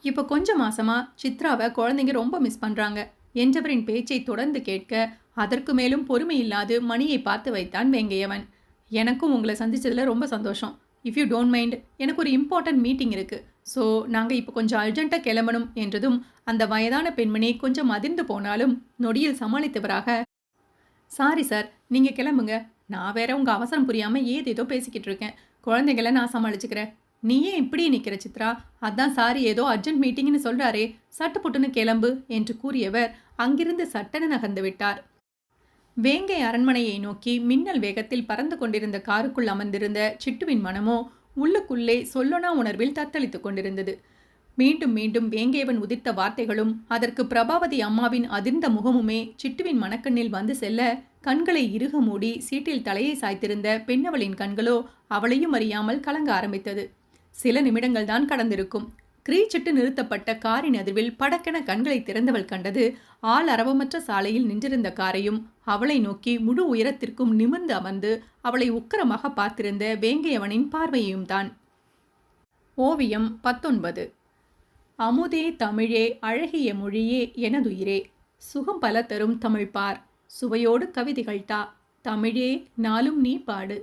இப்போ கொஞ்சம் மாசமா சித்ராவை குழந்தைங்க ரொம்ப மிஸ் பண்ணுறாங்க என்றவரின் பேச்சை தொடர்ந்து கேட்க அதற்கு மேலும் பொறுமை இல்லாது மணியை பார்த்து வைத்தான் வேங்கையவன். எனக்கும் உங்களை சந்திச்சதில் ரொம்ப சந்தோஷம். இஃப் யூ டோன்ட் மைண்ட், எனக்கு ஒரு இம்பார்ட்டன்ட் மீட்டிங் இருக்குது. ஸோ நாங்கள் இப்போ கொஞ்சம் அர்ஜென்ட்டாக கிளம்பணும் என்றதும் அந்த வயதான பெண்மணி கொஞ்சம் அதிர்ந்து போனாலும் நொடியில் சமாளித்தவராக, சாரி சார், நீங்கள் கிளம்புங்க. நான் வேற உங்கள் அவசரம் புரியாமல் ஏதேதோ பேசிக்கிட்டு இருக்கேன். குழந்தைகளை நான் சமாளிச்சுக்கிறேன். நீயே இப்படி நிற்கிற சித்ரா, அதான் சாரி ஏதோ அர்ஜென்ட் மீட்டிங்னு சொல்கிறாரே, சட்டு புட்டுன்னு கிளம்பு என்று கூறியவர் அங்கிருந்து சட்டென நகர்ந்து விட்டார். வேங்கை அரண்மனையை நோக்கி மின்னல் வேகத்தில் பறந்து கொண்டிருந்த காருக்குள் அமர்ந்திருந்த சிட்டுவின் மனமோ உள்ளுக்குள்ளே சொல்லொணா உணர்வில் தத்தளித்துக் கொண்டிருந்தது. மீண்டும் மீண்டும் வேங்கேவன் உதிர்த்த வார்த்தைகளும் அதற்கு பிரபாவதி அம்மாவின் அதிர்ந்த முகமுமே சிட்டுவின் மனக்கண்ணில் வந்து செல்ல கண்களை இறுக மூடி சீட்டில் தலையை சாய்த்திருந்த பெண்ணவளின் கண்களோ அவளையும் அறியாமல் கலங்க ஆரம்பித்தது. சில நிமிடங்கள் தான் கடந்திருக்கும். கிரீச்சிட்டு நிறுத்தப்பட்ட காரின் அதிர்வில் படக்கென கண்களை திறந்தவள் கண்டது ஆள் அரவமற்ற சாலையில் நின்றிருந்த காரையும் அவளை நோக்கி முழு உயரத்திற்கும் நிமிர்ந்து அமர்ந்து அவளை உக்கிரமாக பார்த்திருந்த வேங்கையவனின் பார்வையும் தான். ஓவியம் 19. அமுதே தமிழே அழகிய மொழியே எனதுயிரே, சுகம் பல தரும் தமிழ் பார், சுவையோடு கவிதைகள் தா, தமிழே நாளும் நீ பாடு,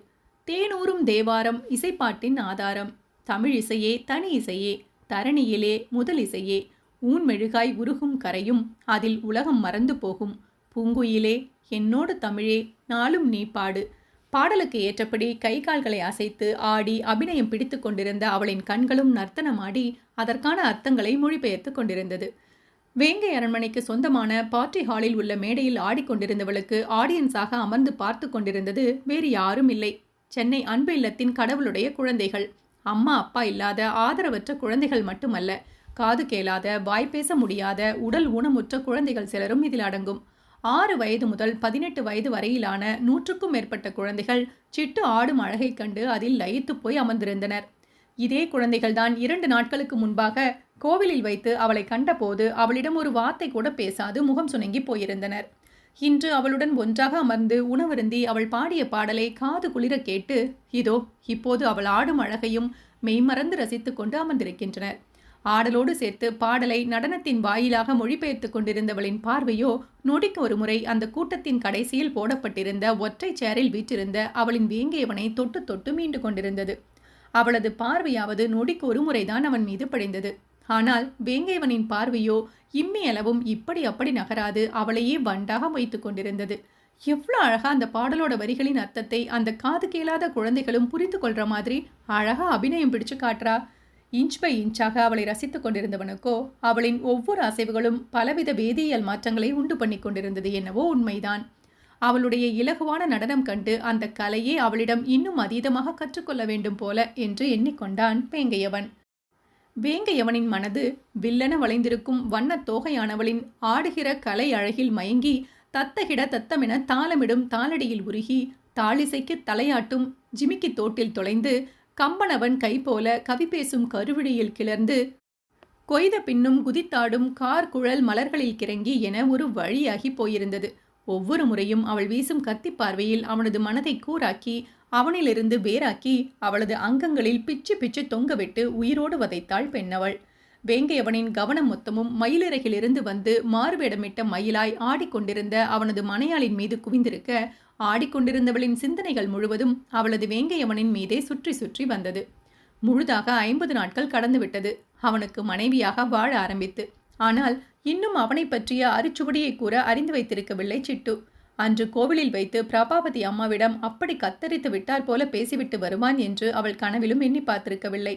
தேனூரும் தேவாரம் இசைப்பாட்டின் ஆதாரம், தமிழ் இசையே தனி இசையே, தரணியிலே முதல் இசையே, ஊன் மெழுகாய் உருகும் கரையும் அதில் உலகம் மறந்து போகும், பூங்குயிலே என்னோடு தமிழே நாளும் நீ பாடு, பாடலுக்கு ஏற்றபடி கை கால்களை அசைத்து ஆடி அபிநயம் பிடித்து கொண்டிருந்த அவளின் கண்களும் நர்த்தனமாடி அதற்கான அர்த்தங்களை மொழிபெயர்த்து கொண்டிருந்தது. வேங்கை அரண்மனைக்கு சொந்தமான பார்ட்டி ஹாலில் உள்ள மேடையில் ஆடிக்கொண்டிருந்தவளுக்கு ஆடியன்ஸாக அமர்ந்து பார்த்து கொண்டிருந்தது வேறு யாரும் இல்லை. சென்னை அன்பு இல்லத்தின் கடவுளுடைய குழந்தைகள். அம்மா அப்பா இல்லாத ஆதரவற்ற குழந்தைகள் மட்டுமல்ல, காது கேளாத, வாய் பேச முடியாத, உடல் ஊனமுற்ற குழந்தைகள் சிலரும் இதில் அடங்கும். 6 வயது முதல் 18 வயது வரையிலான 100க்கும் மேற்பட்ட குழந்தைகள் சிட்டு ஆடும் அழகை கண்டு அதில் லயித்து போய் அமர்ந்திருந்தனர். இதே குழந்தைகள்தான் 2 நாட்களுக்கு முன்பாக கோவிலில் வைத்து அவளை கண்டபோது அவளிடம் ஒரு வார்த்தை கூட பேசாது முகம் சுணங்கி போயிருந்தனர். இன்று அவளுடன் ஒன்றாக அமர்ந்து உணவருந்தி அவள் பாடிய பாடலை காது குளிர கேட்டு இதோ இப்போது அவள் ஆடும் அழகையும் மெய்மறந்து ரசித்து கொண்டு அமர்ந்திருக்கின்றனர். ஆடலோடு சேர்த்து பாடலை நடனத்தின் வாயிலாக மொழிபெயர்த்து கொண்டிருந்தவளின் பார்வையோ நொடிக்கு ஒரு முறை அந்த கூட்டத்தின் கடைசியில் போடப்பட்டிருந்த ஒற்றை சேரில் வீற்றிருந்த அவளின் வேங்கையவனை தொட்டு தொட்டு மீண்டு கொண்டிருந்தது. அவளது பார்வையாவது நொடிக்கு ஒரு முறைதான் அவன் மீது படிந்தது. ஆனால் வேங்கையவனின் பார்வையோ இம்மி அளவும் இப்படி அப்படி நகராது அவளையே வண்டாக வைத்து கொண்டிருந்தது. எவ்வளோ அழகா அந்த பாடலோட வரிகளின் அர்த்தத்தை அந்த காது கேளாத குழந்தைகளும் புரிந்து கொள்ற மாதிரி அழகா அபிநயம் பிடிச்சு காட்டுறா. இன்ச் பை இன்ச்சாக அவளை ரசித்துக் கொண்டிருந்தவனுக்கோ அவளின் ஒவ்வொரு அசைவுகளும் பலவித வேதியியல் மாற்றங்களை உண்டு பண்ணி கொண்டிருந்தது என்னவோ உண்மைதான். அவளுடைய இலகுவான நடனம் கண்டு அந்த கலையே அவளிடம் இன்னும் அதீதமாக கற்றுக்கொள்ள வேண்டும் போல என்று எண்ணிக்கொண்டான் வேங்கையவன். வேங்கையவனின் மனது வில்லென வளைந்திருக்கும் வண்ணத் தோகையானவளின் ஆடுகிற கலை அழகில் மயங்கி தத்தகிட தத்தமென தாளமிடும் தாளடியில் உருகி தாளிசைக்கு தலையாட்டும் ஜிமிக்கி தோட்டில் தொலைந்து கம்பனவன் கை போல கவி பேசும் கருவிழியில் கிளர்ந்து கொய்த பின்னும் குதித்தாடும் கார் குழல் மலர்களில் கிறங்கி என ஒரு வழியாகி போயிருந்தது. ஒவ்வொரு முறையும் அவள் வீசும் கத்தி பார்வையில் அவனது மனதை கூராக்கி அவனிலிருந்து வேறாக்கி அவளது அங்கங்களில் பிச்சு பிச்சு தொங்கவிட்டு உயிரோடு வதைத்தாள் பெண்ணவள். வேங்கையவனின் கவனம் மொத்தமும் மயிலிறகிலிருந்து வந்து மாறுவேடமிட்ட மயிலாய் ஆடிக்கொண்டிருந்த அவனது மனையாளின் மீது குவிந்திருக்க ஆடிக்கொண்டிருந்தவளின் சிந்தனைகள் முழுவதும் அவளது வேங்கையவனின் மீதே சுற்றி சுற்றி வந்தது. முழுதாக 50 நாட்கள் கடந்துவிட்டது அவனுக்கு மனைவியாக வாழ ஆரம்பித்து. ஆனால் இன்னும் அவனை பற்றிய அரிச்சுவடியை கூற அறிந்து வைத்திருக்கவில்லை சிட்டு. அன்று கோவிலில் வைத்து பிரபாவதி அம்மாவிடம் அப்படி கத்தரித்து விட்டார் போல பேசிவிட்டு வருவான் என்று அவள் கனவிலும் எண்ணி பார்த்திருக்கவில்லை.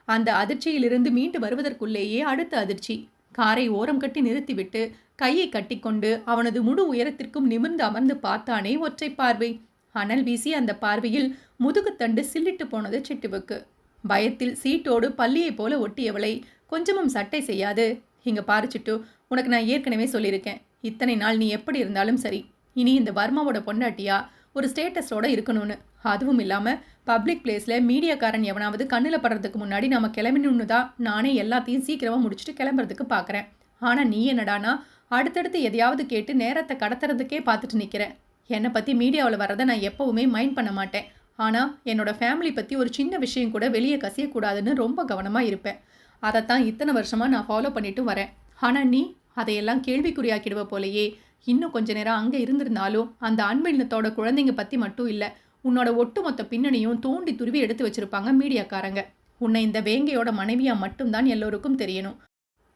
அந்த அதிர்ச்சியிலிருந்து மீண்டு வருவதற்குள்ளேயே அடுத்த அதிர்ச்சி. காரை ஓரம் கட்டி நிறுத்திவிட்டு கையை கட்டிக்கொண்டு அவனது முழு உயரத்திற்கும் நிமிர்ந்து அமர்ந்து பார்த்தானே ஒற்றை பார்வை. அனல் வீசி அந்த பார்வையில் முதுகுத்தண்டு சில்லிட்டு போனது சிட்டுவுக்கு. பயத்தில் சீட்டோடு பள்ளியை போல ஒட்டியவளை கொஞ்சமும் சட்டை செய்யாது, இங்க பாரு சிட்டு, உனக்கு நான் ஏற்கனவே சொல்லியிருக்கேன், இத்தனை நாள் நீ எப்படி இருந்தாலும் சரி, இனி இந்த வர்மாவோட பொண்டாட்டியா ஒரு ஸ்டேட்டஸோட இருக்கணும்னு. அதுவும் இல்லாமல் பப்ளிக் பிளேஸில் மீடியாக்காரன் எவனாவது கண்ணில் படுறதுக்கு முன்னாடி நம்ம கிளம்பினு தான் நானே எல்லாத்தையும் சீக்கிரமாக முடிச்சுட்டு கிளம்புறதுக்கு பார்க்குறேன். ஆனால் நீ என்னடானா அடுத்தடுத்து எதையாவது கேட்டு நேரத்தை கடத்துறதுக்கே பார்த்துட்டு நிற்கிற. என்னை பற்றி மீடியாவில் வரதை நான் எப்போவுமே மைண்ட் பண்ண மாட்டேன். ஆனால் என்னோடய ஃபேமிலி பற்றி ஒரு சின்ன விஷயம் கூட வெளியே கசியக்கூடாதுன்னு ரொம்ப கவனமாக இருப்பேன். அதைத்தான் இத்தனை வருஷமாக நான் ஃபாலோ பண்ணிட்டு வரேன். ஆனால் நீ அதையெல்லாம் கேள்விக்குறியாக்கிடுவ போலையே. இன்னும் கொஞ்ச நேரம் அங்கே இருந்திருந்தாலும் அந்த அன்பினத்தோட குழந்தைங்க பற்றி மட்டும் இல்லை, உன்னோட ஒட்டுமொத்த பின்னணியும் தோண்டி துருவி எடுத்து வச்சிருப்பாங்க மீடியாக்காரங்க. உன்னை இந்த வேங்கையோட மனைவியா மட்டும்தான் எல்லோருக்கும் தெரியணும்.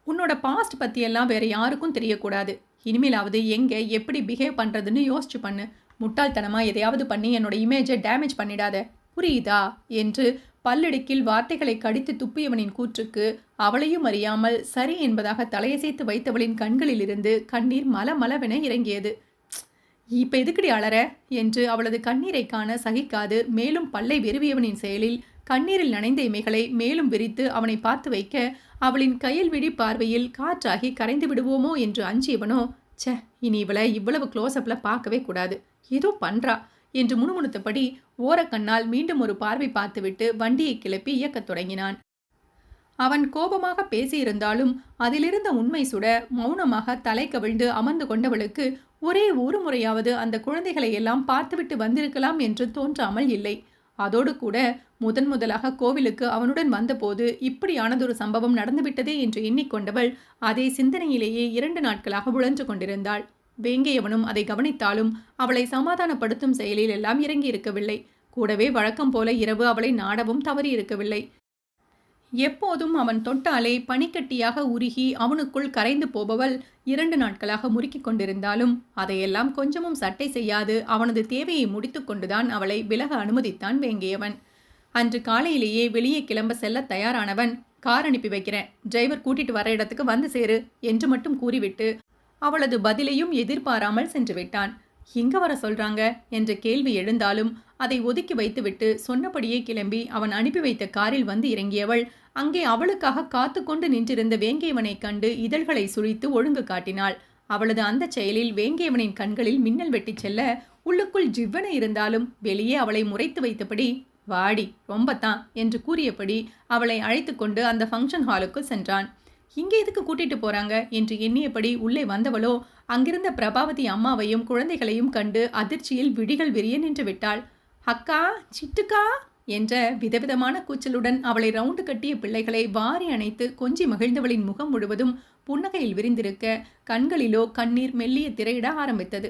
உன்னோட பாஸ்ட் பற்றியெல்லாம் வேற யாருக்கும் தெரியக்கூடாது. இனிமேலாவது எங்கே எப்படி பிஹேவ் பண்ணுறதுன்னு யோசிச்சு பண்ணு. முட்டாள்தனமாக எதையாவது பண்ணி என்னோட இமேஜை டேமேஜ் பண்ணிடாத, புரியுதா என்று பல்லடுக்கில் வார்த்தைகளை கடித்து துப்பியவனின் கூற்றுக்கு அவளையும் அறியாமல் சரி என்பதாக தலையசைத்து வைத்தவளின் கண்களிலிருந்து கண்ணீர் மலமளவென இறங்கியது. இப்ப எதுக்கடி அலற என்று அவளது கண்ணீரை காண சகிக்காது மேலும் பல்லை விருவியவனின் செயலில் கண்ணீரில் நனைந்த இமைகளை மேலும் விரித்து அவனை பார்த்து வைக்க அவளின் கையில் விழி பார்வையில் காற்றாகி கரைந்து விடுவோமோ என்று அஞ்சியவனோ, சே, இனி இவளை இவ்வளவு க்ளோஸ்அப்ல பார்க்கவே கூடாது, ஏதோ பண்றா என்று முணுமுணுத்தபடி ஓரக்கண்ணால் மீண்டும் ஒரு பார்வை பார்த்துவிட்டு வண்டியை கிளப்பி இயக்கத் தொடங்கினான். அவன் கோபமாக பேசியிருந்தாலும் அதிலிருந்த உண்மை சுட மௌனமாக தலை கவிழ்ந்து அமர்ந்து கொண்டவளுக்கு ஒரே ஒரு முறையாவது அந்த குழந்தைகளை எல்லாம் பார்த்துவிட்டு வந்திருக்கலாம் என்று தோன்றாமல் இல்லை. அதோடு கூட முதலாக கோவிலுக்கு அவனுடன் வந்தபோது இப்படியானதொரு சம்பவம் நடந்துவிட்டதே என்று எண்ணிக்கொண்டவள் அதே சிந்தனையிலேயே 2 நாட்களாக உழன்று கொண்டிருந்தாள். வேங்கையவனும் அதை கவனித்தாலும் அவளை சமாதானப்படுத்தும் செயலில் எல்லாம் இறங்கி இருக்கவில்லை. கூடவே வழக்கம் போல இரவு அவளை நாடவும் தவறி இருக்கவில்லை. எப்போதும் அவன் தொட்டாலே பனிக்கட்டியாக உருகி அவனுக்குள் கரைந்து போபவள் 2 நாட்களாக முறுக்கிக் கொண்டிருந்தாலும் அதையெல்லாம் கொஞ்சமும் சட்டை செய்யாது அவனது தேவையை முடித்து கொண்டுதான் அவளை விலக அனுமதித்தான் வேங்கியவன். அன்று காலையிலேயே வெளியே கிளம்ப செல்ல தயாரானவன், கார் அனுப்பி வைக்கிறேன், டிரைவர் கூட்டிட்டு வர இடத்துக்கு வந்து சேரு என்று மட்டும் கூறிவிட்டு அவளது பதிலையும் எதிர்பாராமல் சென்று விட்டான். எங்க வர சொல்றாங்க என்ற கேள்வி எழுந்தாலும் அதை ஒதுக்கி வைத்துவிட்டு சொன்னபடியே கிளம்பி அவன் அனுப்பி வைத்த காரில் வந்து இறங்கியவள் அங்கே அவளுக்காக காத்து கொண்டு நின்றிருந்த வேங்கியவனை கண்டு இதழ்களை சுழித்து ஒழுங்கு காட்டினாள். அவளது அந்த செயலில் வேங்கியவனின் கண்களில் மின்னல் வெட்டி செல்ல உள்ளுக்குள் ஜிவ்வென இருந்தாலும் வெளியே அவளை முறைத்து வைத்தபடி வாடி ரொம்பத்தான் என்று கூறியபடி அவளை அழைத்து கொண்டு அந்த ஃபங்க்ஷன் ஹாலுக்கு சென்றான். இங்கே எதுக்கு கூட்டிட்டு போறாங்க என்று எண்ணியபடி உள்ளே வந்தவளோ அங்கிருந்த பிரபாவதி அம்மாவையும் குழந்தைகளையும் கண்டு அதிர்ச்சியில் விழிகள் விரிய நின்று விட்டாள். அக்கா, சிட்டுக்கா என்ற விதவிதமான கூச்சலுடன் அவளை ரவுண்டு கட்டிய பிள்ளைகளை வாரி அணைத்து கொஞ்சி மகிழ்ந்தவளின் முகம் முழுவதும் புன்னகையில் விரிந்திருக்க கண்களிலோ கண்ணீர் மெல்லிய திரையிட ஆரம்பித்தது.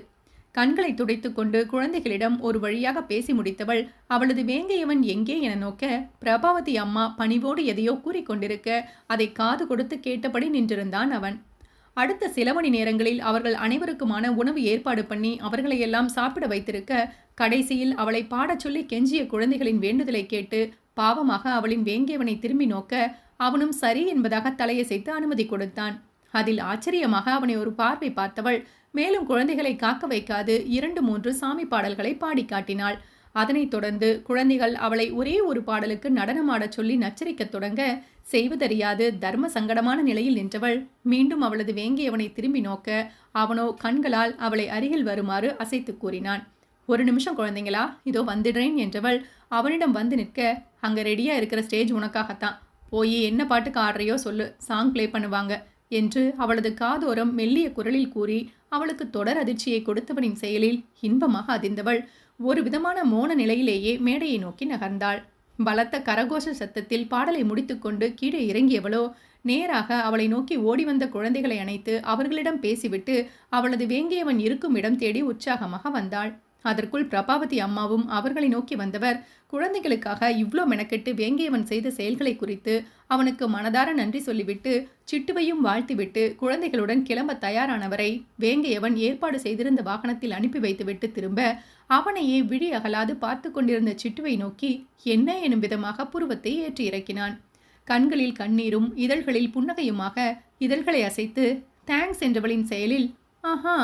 கண்களை துடைத்து கொண்டு குழந்தைகளிடம் ஒரு வழியாக பேசி முடித்தவள் அவளது வேங்கையவன் எங்கே என நோக்க பிரபாவதி அம்மா பணிவோடு எதையோ கூறிக்கொண்டிருக்க அதை காது கொடுத்து கேட்டபடி நின்றிருந்தான் அவன். அடுத்த சில மணி நேரங்களில் அவர்கள் அனைவருக்குமான உணவு ஏற்பாடு பண்ணி அவர்களையெல்லாம் சாப்பிட வைத்திருக்க கடைசியில் அவளை பாடச் சொல்லி கெஞ்சிய குழந்தைகளின் வேண்டுதலை கேட்டு பாவமாக அவளின் வேங்கியவனை திரும்பி நோக்க அவனும் சரி என்பதாக தலையசைத்து அனுமதி கொடுத்தான். அதில் ஆச்சரியமாக அவனை ஒரு பார்வை பார்த்தவள் மேலும் குழந்தைகளை காக்க வைக்காது 2-3 சாமி பாடல்களை பாடி காட்டினாள். அதனைத் தொடர்ந்து குழந்தைகள் அவளை ஒரே ஒரு பாடலுக்கு நடனமாடச் சொல்லி நச்சரிக்கத் தொடங்க செய்வதறியாது தர்ம சங்கடமான நிலையில் நின்றவள் மீண்டும் அவளது வேங்கியவனை திரும்பி நோக்க அவனோ கண்களால் அவளை அருகில் வருமாறு அசைத்து கூறினான். 1 நிமிஷம் குழந்தைங்களா, இதோ வந்துடுறேன் என்றவள் அவனிடம் வந்து நிற்க, அங்க ரெடியா இருக்கிற ஸ்டேஜ் உனக்காகத்தான், போய் என்ன பாட்டுக்கு ஆடுறையோ சொல்லு, சாங் பிளே பண்ணுவாங்க என்று அவளது காதோரம் மெல்லிய குரலில் கூறி அவளுக்கு தொடர் அதிர்ச்சியை கொடுத்தவனின் செயலில் இன்பமாக அதிர்ந்தவள் ஒரு விதமான மோன நிலையிலேயே மேடையை நோக்கி நகர்ந்தாள். பலத்த கரகோஷ சத்தத்தில் பாடலை முடித்துக்கொண்டு கீழே இறங்கியவளோ நேராக அவளை நோக்கி ஓடி வந்த குழந்தைகளை அணைத்து அவர்களிடம் பேசிவிட்டு அவளது வேங்கியவன் இருக்கும் இடம் தேடி உற்சாகமாக வந்தாள். அதற்குள் பிரபாவதி அம்மாவும் அவர்களை நோக்கி வந்தவர் குழந்தைகளுக்காக இவ்ளோ மெனக்கெட்டு வேங்கியவன் செய்த செயல்களை குறித்து அவனுக்கு மனதார நன்றி சொல்லிவிட்டு சிட்டுவையும் வாழ்த்திவிட்டு குழந்தைகளுடன் கிளம்ப தயாரானவரை வேங்கையவன் ஏற்பாடு செய்திருந்த வாகனத்தில் அனுப்பி வைத்துவிட்டு திரும்ப அவனையே விழி அகலாது பார்த்து கொண்டிருந்த சிட்டுவை நோக்கி என்ன எனும் விதமாக புருவத்தை ஏற்றி இறக்கினான். கண்களில் கண்ணீரும் இதழ்களில் புன்னகையுமாக இதழ்களை அசைத்து தேங்க்ஸ் என்றவளின் செயலில் ஆஹா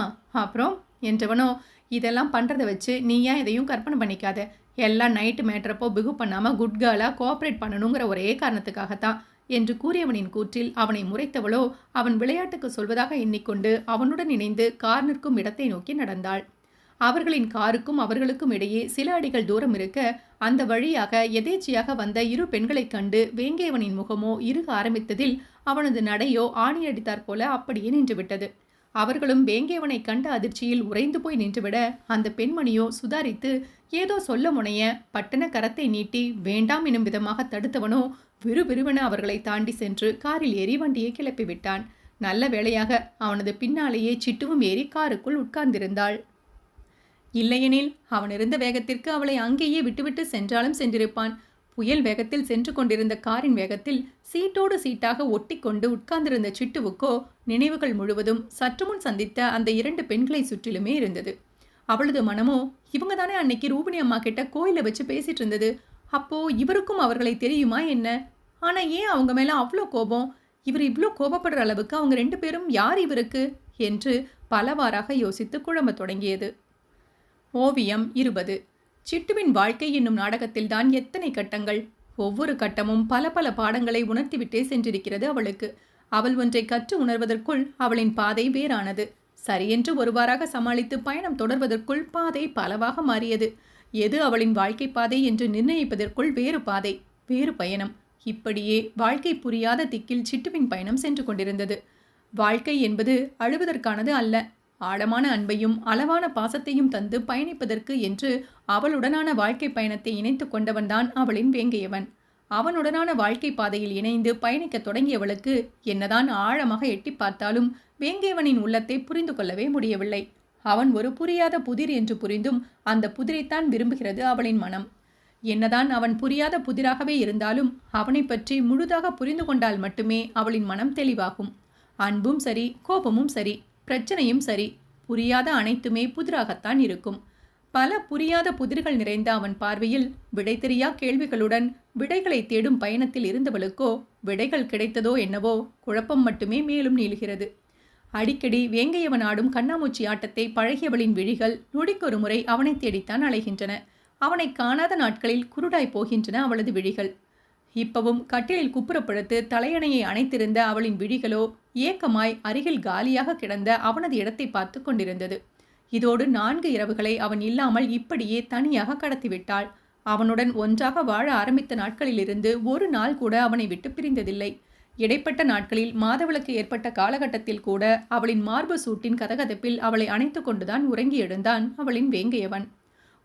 அப்புறம் என்றவனோ இதெல்லாம் பண்ணுறதை வச்சு நீ ஏன் எதையும் கற்பனை பண்ணிக்காத, எல்லாம் நைட்டு மேட்ரப்போ பிகு பண்ணாமல் குட் கேர்லாக கோஆப்ரேட் பண்ணணுங்கிற ஒரே காரணத்துக்காகத்தான் என்று கூறியவனின் கூற்றில் அவனை முறைத்தவளோ அவன் விளையாட்டுக்கு சொல்வதாக எண்ணிக்கொண்டு அவனுடன் இணைந்து கார் நிற்கும் இடத்தை நோக்கி நடந்தாள். அவர்களின் காருக்கும் அவர்களுக்கும் இடையே சில அடிகள் தூரம் இருக்க அந்த வழியாக எதேச்சியாக வந்த 2 பெண்களைக் கண்டு வேங்கியவனின் முகமோ இறுக ஆரம்பித்ததில் அவனது நடையோ ஆணியடித்தாற் போல அப்படியே நின்றுவிட்டது. அவர்களும் வேங்கியவனை கண்ட அதிர்ச்சியில் உறைந்து போய் நின்றுவிட அந்த பெண்மணியோ சுதாரித்து ஏதோ சொல்ல முனைய பட்டன கரத்தை நீட்டி வேண்டாம் எனும் விதமாக தடுத்தவனோ விறுவிறுவென அவர்களை தாண்டி சென்று காரில் ஏறி வண்டியை கிளப்பிவிட்டான். நல்ல வேளையாக அவனது பின்னாலேயே சிட்டுவும் ஏறி காருக்குள் உட்கார்ந்திருந்தாள். இல்லையெனில் அவன் இருந்த வேகத்திற்கு அவளை அங்கேயே விட்டுவிட்டு சென்றாலும் சென்றிருப்பான். புயல் வேகத்தில் சென்று கொண்டிருந்த காரின் வேகத்தில் சீட்டோடு சீட்டாக ஒட்டி கொண்டு உட்கார்ந்திருந்த சிட்டுவுக்கோ நினைவுகள் முழுவதும் சற்று முன் சந்தித்த அந்த 2 பெண்களை சுற்றிலுமே இருந்தது. அவளது மனமோ இவங்க தானே அன்னைக்கு ரூபிணி அம்மா கிட்ட கோயிலை வச்சு பேசிட்டு இருந்தது, அப்போ இவருக்கும் அவர்களை தெரியுமா என்ன? ஆனா ஏன் அவங்க மேல அவ்வளோ கோபம்? இவர் இவ்வளோ கோபப்படுற அளவுக்கு அவங்க 2 பேரும் யார் இவருக்கு என்று பலவாறாக யோசித்து குழம்ப தொடங்கியது. ஓவியம் 20. சிட்டுவின் வாழ்க்கை என்னும் நாடகத்தில்தான் எத்தனை கட்டங்கள்! ஒவ்வொரு கட்டமும் பல பல பாடங்களை உணர்த்திவிட்டே சென்றிருக்கிறது அவளுக்கு. அவள் ஒன்றை கற்று உணர்வதற்குள் அவளின் பாதை வேறானது. சரியென்று ஒருவாறாக சமாளித்து பயணம் தொடர்வதற்குள் பாதை பலவாக மாறியது. எது அவளின் வாழ்க்கை பாதை என்று நிர்ணயிப்பதற்குள் வேறு பாதை, வேறு பயணம். இப்படியே வாழ்க்கை புரியாத திக்கில் சிட்டுவின் பயணம் சென்று கொண்டிருந்தது. வாழ்க்கை என்பது அழுவதற்கானது அல்ல, ஆழமான அன்பையும் அளவான பாசத்தையும் தந்து பயணிப்பதற்கு என்று அவளுடனான வாழ்க்கை பயணத்தை இணைத்து கொண்டவன்தான் அவளின் வேங்கையவன். அவனுடனான வாழ்க்கை பாதையில் இணைந்து பயணிக்க தொடங்கியவளுக்கு என்னதான் ஆழமாக எட்டி பார்த்தாலும் வேங்கையவனின் உள்ளத்தை புரிந்து கொள்ளவே முடியவில்லை. அவன் ஒரு புரியாத புதிர் என்று புரிந்தும் அந்த புதிரைத்தான் விரும்புகிறது அவளின் மனம். என்னதான் அவன் புரியாத புதிராகவே இருந்தாலும் அவனை பற்றி முழுதாக புரிந்து கொண்டால் மட்டுமே அவளின் மனம் தெளிவாகும். அன்பும் சரி, கோபமும் சரி, பிரச்சனையும் சரி, புரியாத அனைத்துமே புதிராகத்தான் இருக்கும். பல புரியாத புதிர்கள் நிறைந்த அவன் பார்வையில் விடை தெரியா கேள்விகளுடன் விடைகளை தேடும் பயணத்தில் இருந்தவளுக்கோ விடைகள் கிடைத்ததோ என்னவோ குழப்பம் மட்டுமே மேலும் நீளுகிறது. அடிக்கடி வேங்கையவன் ஆடும் கண்ணாமூச்சி ஆட்டத்தை பழகியவளின் விழிகள் நொடிக்கொரு முறை அவனை தேடித்தான் அலைகின்றன. அவனை காணாத நாட்களில் குருடாய் போகின்றன அவளது விழிகள். இப்பவும் கட்டிலில் குப்புறப்படுத்து தலையணையை அணைத்திருந்த அவளின் விழிகளோ ஏக்கமாய் அருகில் காலியாக கிடந்த அவனது இடத்தை பார்த்து கொண்டிருந்தது. இதோடு 4 இரவுகளை அவன் இல்லாமல் இப்படியே தனியாக கடத்திவிட்டாள். அவனுடன் ஒன்றாக வாழ ஆரம்பித்த நாட்களிலிருந்து ஒரு நாள் கூட அவனை விட்டு பிரிந்ததில்லை. இடைப்பட்ட நாட்களில் மாதவிலக்கு ஏற்பட்ட காலகட்டத்தில் கூட அவளின் மார்பு சூட்டின் கதகதப்பில் அவளை அணைத்து கொண்டுதான் உறங்கி எழுந்தான் அவளின் வேங்கையவன்.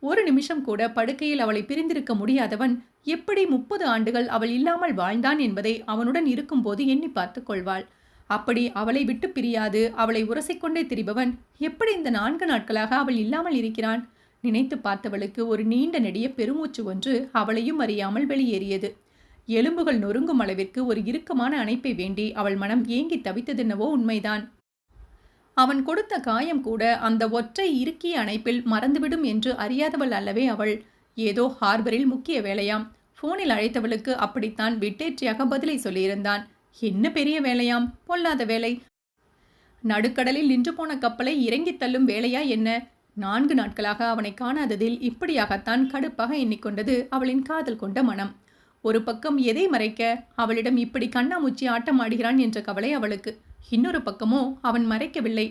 ஒரு நிமிஷம் கூட படுக்கையில் அவளை பிரிந்திருக்க முடியாதவன் எப்படி 30 ஆண்டுகள் அவள் இல்லாமல் வாழ்ந்தான் என்பதை அவனுடன் இருக்கும்போது எண்ணி பார்த்து கொள்வாள். அப்படி அவளை விட்டு பிரியாது அவளை உரசிக்கொண்டே திரிபவன் எப்படி இந்த 4 நாட்களாக அவள் இல்லாமல் இருக்கிறான்? நினைத்து பார்த்தவளுக்கு ஒரு நீண்ட நெடிய பெருமூச்சு ஒன்று அவளையும் அறியாமல் வெளியேறியது. எலும்புகள் நொறுங்கும் அளவிற்கு ஒரு இறுக்கமான அணைப்பை வேண்டி அவள் மனம் ஏங்கி தவித்ததென்னவோ உண்மைதான். அவன் கொடுத்த காயம் கூட அந்த ஒற்றை இறுக்கிய அணைப்பில் மறந்துவிடும் என்று அறியாதவள் அல்லவே அவள். ஏதோ ஹார்பரில் முக்கிய வேலையாம். போனில் அழைத்தவளுக்கு அப்படித்தான் விட்டேற்றியாக பதிலை சொல்லியிருந்தான். என்ன பெரிய வேலையாம், பொல்லாத வேலை. நடுக்கடலில் நின்று போன கப்பலை இறங்கி தள்ளும் வேலையா என்ன? 4 நாட்களாக அவனை காணாததில் இப்படியாகத்தான் கடுப்பாக எண்ணிக்கொண்டது அவளின் காதல் கொண்ட மனம். ஒரு பக்கம் எதை மறைக்க அவளிடம் இப்படி கண்ணாமூச்சி ஆட்டம் ஆடுகிறான் என்ற கவலை அவளுக்கு. இன்னொரு பக்கமோ அவன் மறைக்கவில்லை.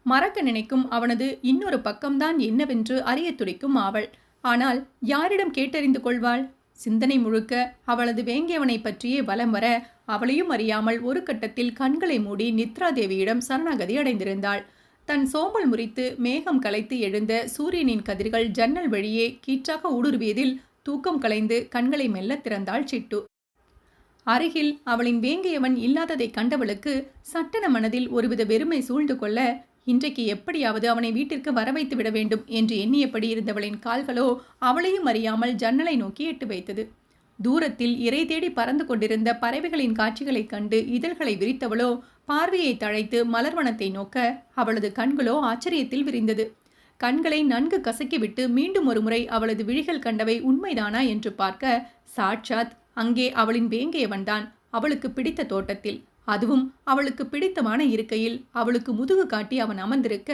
மறக்க நினைக்கும் அவனது இன்னொரு பக்கம்தான் என்னவென்று அறிய துடிக்கும் ஆவல். ஆனால் யாரிடம் கேட்டறிந்து கொள்வாள்? சிந்தனை முழுக்க அவளது வேங்கியவனை பற்றியே வலம் வர அவளையும் அறியாமல் ஒரு கட்டத்தில் கண்களை மூடி நித்ராதேவியிடம் சரணாகதி அடைந்திருந்தாள். தன் சோம்பல் முறித்து மேகம் கலைத்து எழுந்த சூரியனின் கதிர்கள் ஜன்னல் வழியே கீற்றாக ஊடுருவியதில் தூக்கம் கலைந்து கண்களை மெல்ல திறந்தாள் சிட்டு. அருகில் அவளின் வேங்கையவன் இல்லாததை கண்டவளுக்கு சட்டென மனதில் ஒருவித வெறுமை சூழ்ந்து கொள்ள இன்றைக்கு எப்படியாவது அவனை வீட்டிற்கு வரவைத்து விட வேண்டும் என்று எண்ணியபடி இருந்தவளின் கால்களோ அவளையும் அறியாமல் ஜன்னலை நோக்கி எட்டு வைத்தது. தூரத்தில் இறை தேடி பறந்து கொண்டிருந்த பறவைகளின் காட்சிகளைக் கண்டு இதழ்களை விரித்தவளோ பார்வையை தழைத்து மலர்வனத்தை நோக்க அவளது கண்களோ ஆச்சரியத்தில் விரிந்தது. கண்களை நன்கு கசக்கிவிட்டு மீண்டும் ஒருமுறை அவளது விழிகள் கண்டவை உண்மைதானா என்று பார்க்க சாட்சாத் அங்கே அவளின் வேங்கையவன்தான் அவளுக்கு பிடித்த தோட்டத்தில், அதுவும் அவளுக்கு பிடித்தமான இருக்கையில் அவளுக்கு முதுகு காட்டி அவன் அமர்ந்திருக்க,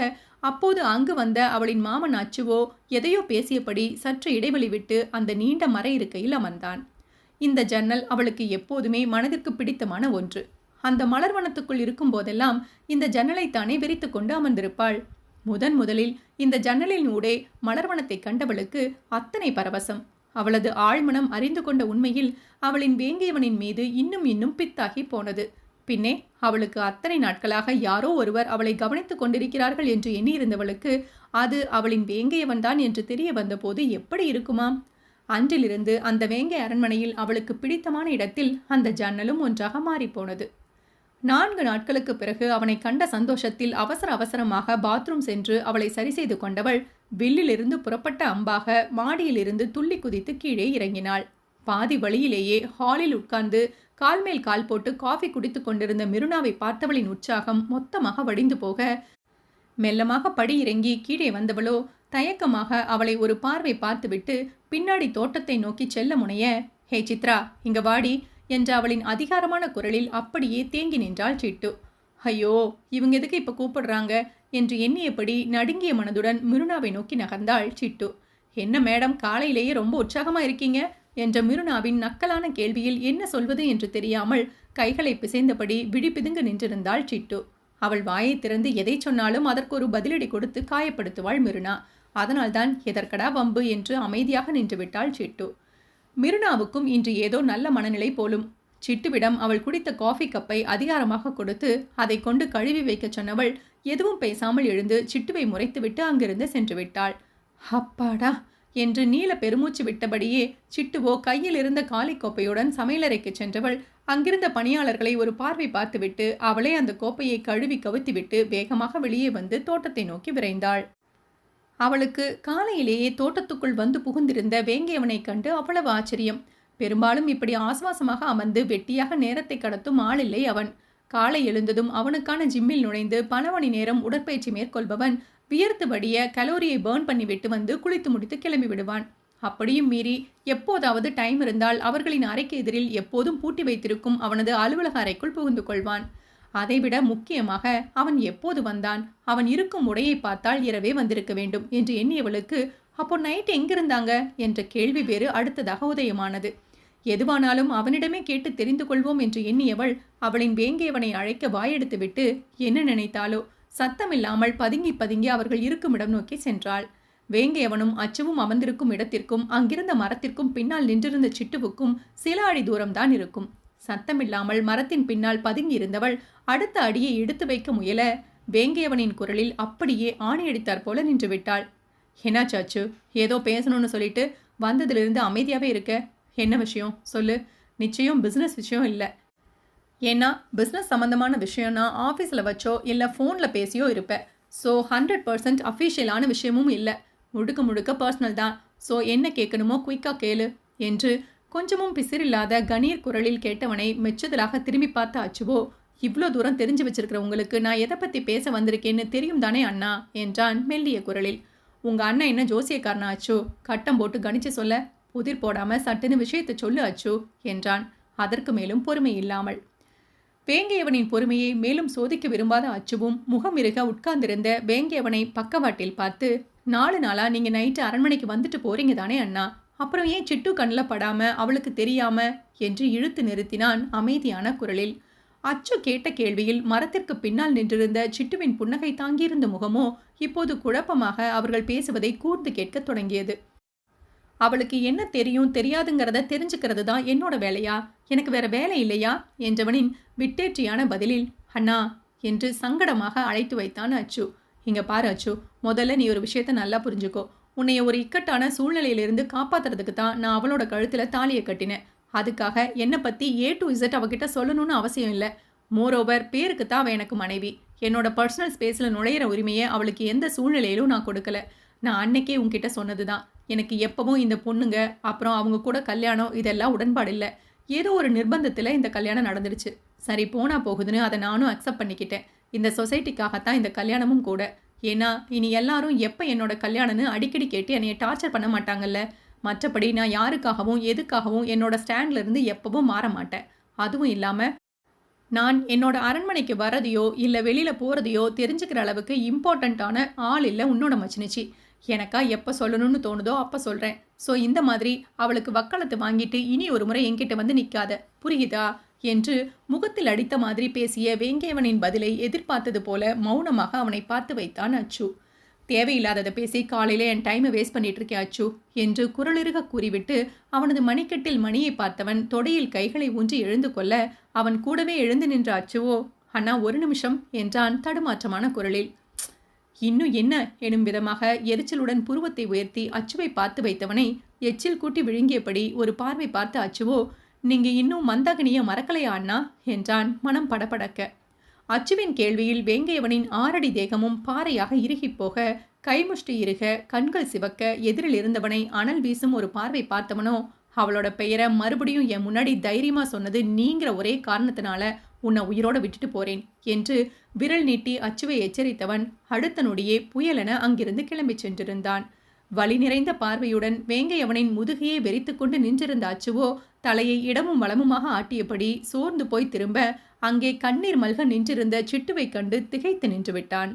அப்போது அங்கு வந்த அவளின் மாமன் அச்சுவோ எதையோ பேசியபடி சற்று இடைவெளி விட்டு அந்த நீண்ட மர இருக்கையில் அமர்ந்தான். இந்த ஜன்னல் அவளுக்கு எப்போதுமே மனதிற்கு பிடித்தமான ஒன்று. அந்த மலர்வனத்துக்குள் இருக்கும் போதெல்லாம் இந்த ஜன்னலைத்தானே விரித்து கொண்டு அமர்ந்திருப்பாள். முதலில் இந்த ஜன்னலின் ஊடே மலர்வனத்தை கண்டவளுக்கு அத்தனை பரவசம். அவளது ஆழ்மனம் அறிந்து கொண்ட உண்மையில் அவளின் வேங்கையவனின் மீது இன்னும் பித்தாகி போனது. பின்னே அவளுக்கு அத்தனை நாட்களாக யாரோ ஒருவர் அவளை கவனித்துக் கொண்டிருக்கிறார்கள் என்று எண்ணியிருந்தவளுக்கு அது அவளின் வேங்கையவன்தான் என்று தெரிய வந்தபோது எப்படி இருக்குமாம்? அன்றிலிருந்து அந்த வேங்கை அரண்மனையில் அவளுக்கு பிடித்தமான இடத்தில் அந்த ஜன்னலும் ஒன்றாக மாறிப்போனது. 4 நாட்களுக்கு பிறகு அவனை கண்ட சந்தோஷத்தில் அவசரமாக பாத்ரூம் சென்று அவளை சரி செய்து கொண்டவள் வில்லிலிருந்து புறப்பட்ட அம்பாக மாடியிலிருந்து துள்ளி குதித்து கீழே இறங்கினாள். பாதி வழியிலேயே ஹாலில் உட்கார்ந்து கால் மேல் கால் போட்டு காஃபி குடித்து கொண்டிருந்த மிருனாவை பார்த்தவளின் உற்சாகம் மொத்தமாக வடிந்து போக மெல்லமாக படி இறங்கி கீழே வந்தவளோ தயக்கமாக அவளை ஒரு பார்வை பார்த்துவிட்டு பின்னாடி தோட்டத்தை நோக்கி செல்ல முனைய, ஹே சித்ரா, இங்க வாடி என்ற அவளின் அதிகாரமான குரலில் அப்படியே தேங்கி நின்றாள் சிட்டு. ஐயோ, இவங்க எதுக்கு இப்ப கூப்பிடுறாங்க என்று எண்ணியபடி நடுங்கிய மனதுடன் மிருனாவை நோக்கி நகர்ந்தாள் சிட்டு. என்ன மேடம், காலையிலேயே ரொம்ப உற்சாகமா இருக்கீங்க என்ற மிருனாவின் நக்கலான கேள்வியில் என்ன சொல்வது என்று தெரியாமல் கைகளை பிசைந்தபடி விழிபிதுங்க நின்றிருந்தாள் சிட்டு. அவள் வாயை திறந்து எதை சொன்னாலும் அதற்கு ஒரு பதிலடி கொடுத்து காயப்படுத்துவாள் மிருனா. அதனால்தான் எதற்கடா வம்பு என்று அமைதியாக நின்றுவிட்டாள் சிட்டு. மிருனாவுக்கும் இன்று ஏதோ நல்ல மனநிலை போலும். சிட்டுவிடம் அவள் குடித்த காஃபி கப்பை அதிகாரமாக கொடுத்து அதை கொண்டு கழுவி வைக்க சொன்னவள் எதுவும் பேசாமல் எழுந்து சிட்டுவை முறைத்துவிட்டு அங்கிருந்து சென்று விட்டாள். அப்பாடா என்று நீல பெருமூச்சு விட்டபடியே சிட்டுவோ கையில் இருந்த காலி கோப்பையுடன் சமையலறைக்கு சென்றவள் அங்கிருந்த பணியாளர்களை ஒரு பார்வை பார்த்துவிட்டு அவளே அந்த கோப்பையை கழுவி கவுத்திவிட்டு வேகமாக வெளியே வந்து தோட்டத்தை நோக்கி விரைந்தாள். அவளுக்கு காலையிலேயே தோட்டத்துக்குள் வந்து புகுந்திருந்த வேங்கியவனைக் கண்டு அவ்வளவு ஆச்சரியம். பெரும்பாலும் இப்படி ஆசுவாசமாக அமர்ந்து வெட்டியாக நேரத்தை கடத்தும் ஆளில்லை அவன். காலை எழுந்ததும் அவனுக்கான ஜிம்மில் நுழைந்து பல மணி நேரம் உடற்பயிற்சி மேற்கொள்பவன் வியர்த்து வடிய கலோரியை பேர்ன் பண்ணி விட்டு வந்து குளித்து முடித்து கிளம்பி விடுவான். அப்படியும் மீறி எப்போதாவது டைம் இருந்தால் அவர்களின் அறைக்கு எதிரில் எப்போதும் பூட்டி வைத்திருக்கும் அவனது அலுவலக அறைக்குள் புகுந்து கொள்வான். அதைவிட முக்கியமாக அவன் எப்போது வந்தான், அவன் இருக்கும் உடையை பார்த்தால் இரவே வந்திருக்க வேண்டும் என்று எண்ணியவளுக்கு அப்போ நைட் எங்கிருந்தாங்க என்ற கேள்வி வேறு அடுத்ததாக உதயமானது. எதுவானாலும் அவனிடமே கேட்டு தெரிந்து கொள்வோம் என்று எண்ணியவள் அவளின் வேங்கியவனை அழைக்க வாயெடுத்துவிட்டு என்ன நினைத்தாலோ சத்தமில்லாமல் பதுங்கி பதுங்கி அவர்கள் இருக்கும் இடம் நோக்கி சென்றாள். வேங்கையவனும் அச்சுவும் அமர்ந்திருக்கும் இடத்திற்கும் அங்கிருந்த மரத்திற்கும் பின்னால் நின்றிருந்த சிட்டுவுக்கும் சில அடி தூரம்தான் இருக்கும். சத்தமில்லாமல் மரத்தின் பின்னால் பதுங்கி இருந்தவள் அடுத்த அடியை எடுத்து வைக்க முயல வேங்கையவனின் குரலில் அப்படியே ஆணியடித்தாற் போல நின்று விட்டாள். என்னாச்சாச்சு? ஏதோ பேசணும்னு சொல்லிட்டு வந்ததிலிருந்து அமைதியாகவே இருக்க. என்ன விஷயம் சொல்லு. நிச்சயம் பிஸ்னஸ் விஷயம் இல்லை. ஏன்னா பிஸ்னஸ் சம்மந்தமான விஷயம்னா ஆஃபீஸில் வச்சோ இல்லை ஃபோனில் பேசியோ இருப்பேன். ஸோ 100% அஃபீஷியலான விஷயமும் இல்லை. முழுக்க முழுக்க பர்சனல் தான். ஸோ என்ன கேட்கணுமோ குயிக்காக கேளு என்று கொஞ்சமும் பிசிறில்லாத கணீர் குரலில் கேட்டவனை மெச்சுதலாக திரும்பி பார்த்த அச்சுவோ, இவ்வளோ தூரம் தெரிஞ்சு வச்சிருக்கிற உங்களுக்கு நான் எதை பற்றி பேச வந்திருக்கேன்னு தெரியும் தானே அண்ணா என்றான் மெல்லிய குரலில். உங்கள் அண்ணன் என்ன ஜோசியக்காரனா அச்சு? கட்டம் போட்டு கணிச்சு சொல்ல புதிர் போடாமல் சட்டுன்னு விஷயத்தை சொல்லு அச்சு என்றான் அதற்கு மேலும் பொறுமை இல்லாமல். வேங்கையவனின் பொறுமையை மேலும் சோதிக்க விரும்பாத அச்சுவும் முகமிருக உட்கார்ந்திருந்த வேங்கையவனை பக்கவாட்டில் பார்த்து, 4 நாளா நீங்கள் நைட்டு அரண்மனைக்கு வந்துட்டு போறீங்க தானே அண்ணா? அப்புறம் ஏன் சிட்டு கண்ணில் படாம அவளுக்கு தெரியாம என்று இழுத்து நிறுத்தினான் அமைதியான குரலில். அச்சு கேட்ட கேள்வியில் மரத்திற்கு பின்னால் நின்றிருந்த சிட்டுவின் புன்னகை தாங்கியிருந்த முகமோ இப்போது குழப்பமாக அவர்கள் பேசுவதை கூர்ந்து கேட்க தொடங்கியது. அவளுக்கு என்ன தெரியும் தெரியாதுங்கிறத தெரிஞ்சுக்கிறது தான் என்னோட வேலையா? எனக்கு வேற வேலை இல்லையா என்றவனின் விட்டேற்றியான பதிலில் அண்ணா என்று சங்கடமாக அழைத்து வைத்தான் அச்சு. இங்க பாரு அச்சு, முதல்ல நீ ஒரு விஷயத்த நல்லா புரிஞ்சுக்கோ. உன்னைய ஒரு இக்கட்டான சூழ்நிலையிலிருந்து காப்பாத்துறதுக்கு தான் நான் அவளோட கழுத்துல தாலியை கட்டினேன். அதுக்காக என்னை பத்தி A to Z அவகிட்ட சொல்லணும்னு அவசியம் இல்லை. மோரோவர் பேருக்கு தான் அவள் எனக்கு மனைவி. என்னோட பர்சனல் ஸ்பேஸில் நுழையிற உரிமையை அவளுக்கு எந்த சூழ்நிலையிலும் நான் கொடுக்கல. நான் அன்னைக்கே உன்கிட்ட சொன்னது தான். எனக்கு எப்பவும் இந்த பொண்ணுங்க அப்புறம் அவங்க கூட கல்யாணம் இதெல்லாம் உடன்பாடு இல்லை. ஏதோ ஒரு நிர்பந்தத்தில் இந்த கல்யாணம் நடந்துடுச்சு. சரி போனா போகுதுன்னு அதை நானும் அக்செப்ட் பண்ணிக்கிட்டேன். இந்த சொசைட்டிக்காகத்தான் இந்த கல்யாணமும் கூட. ஏன்னா இனி எல்லாரும் எப்போ என்னோட கல்யாணம்னு அடிக்கடி கேட்டு என்னைய டார்ச்சர் பண்ண மாட்டாங்கல்ல. மற்றபடி நான் யாருக்காகவும் எதுக்காகவும் என்னோட ஸ்டாண்ட்லேருந்து எப்பவும் மாற மாட்டேன். அதுவும் இல்லாமல் நான் என்னோட அரண்மனைக்கு வரதையோ இல்லை வெளியில் போகிறதையோ தெரிஞ்சுக்கிற அளவுக்கு இம்பார்ட்டண்ட்டான ஆள் இல்லை உன்னோட மச்சினிச்சி. எனக்கா எப்போ சொல்லணும்னு தோணுதோ அப்போ சொல்கிறேன். ஸோ இந்த மாதிரி அவளுக்கு வக்காலத்து வாங்கிட்டு இனி ஒரு முறை என்கிட்ட வந்து நிற்காத, புரியுதா என்று முகத்தில் அடித்த மாதிரி பேசிய வேங்கேவனின் பதிலை எதிர்பார்த்தது போல மௌனமாக அவனை பார்த்து வைத்தான் அச்சு. தேவையில்லாததை பேசி காலையில் என் டைமை வேஸ்ட் பண்ணிட்டு இருக்கேன் அச்சு என்று குரலிருக கூறிவிட்டு அவனது மணிக்கட்டில் மணியை பார்த்தவன் தொடையில் கைகளை ஊன்றி எழுந்து கொள்ள அவன் கூடவே எழுந்து நின்ற அச்சுவோ, அண்ணா ஒரு நிமிஷம் என்றான் தடுமாற்றமான குரலில். இன்னும் என்ன எனும் விதமாக எரிச்சலுடன் புருவத்தை உயர்த்தி அச்சுவை பார்த்து வைத்தவனை எச்சில் கூட்டி விழுங்கியபடி ஒரு பார்வை பார்த்து அச்சுவோ, நீங்க இன்னும் மந்தாகினிய மறக்கலையா அண்ணா என்றான் மனம் படபடக்க. அச்சுவின் கேள்வியில் வேங்கையவனின் 6 அடி தேகமும் பாறையாக இறுகிப்போக கைமுஷ்டி இறுக கண்கள் சிவக்க எதிரில் இருந்தவனை அனல் வீசும் ஒரு பார்வை பார்த்தவனோ, அவளோட பெயரை மறுபடியும் என் முன்னாடி தைரியமா சொன்னது நீங்கிற ஒரே காரணத்தினால உன்னை உயிரோட விட்டுட்டு போறேன் என்று விரல் நீட்டி அச்சுவை எச்சரித்தவன் அடுத்த நொடியே புயலென அங்கிருந்து கிளம்பி சென்றிருந்தான். வலி நிறைந்த பார்வையுடன் வேங்கையவனின் முதுகையை வெறித்து கொண்டு நின்றிருந்த அச்சுவோ தலையை இடமும் வலமுமாக ஆட்டியபடி சோர்ந்து போய் திரும்ப அங்கே கண்ணீர் மல்க நின்றிருந்த சிட்டுவை கண்டு திகைத்து நின்று விட்டான்.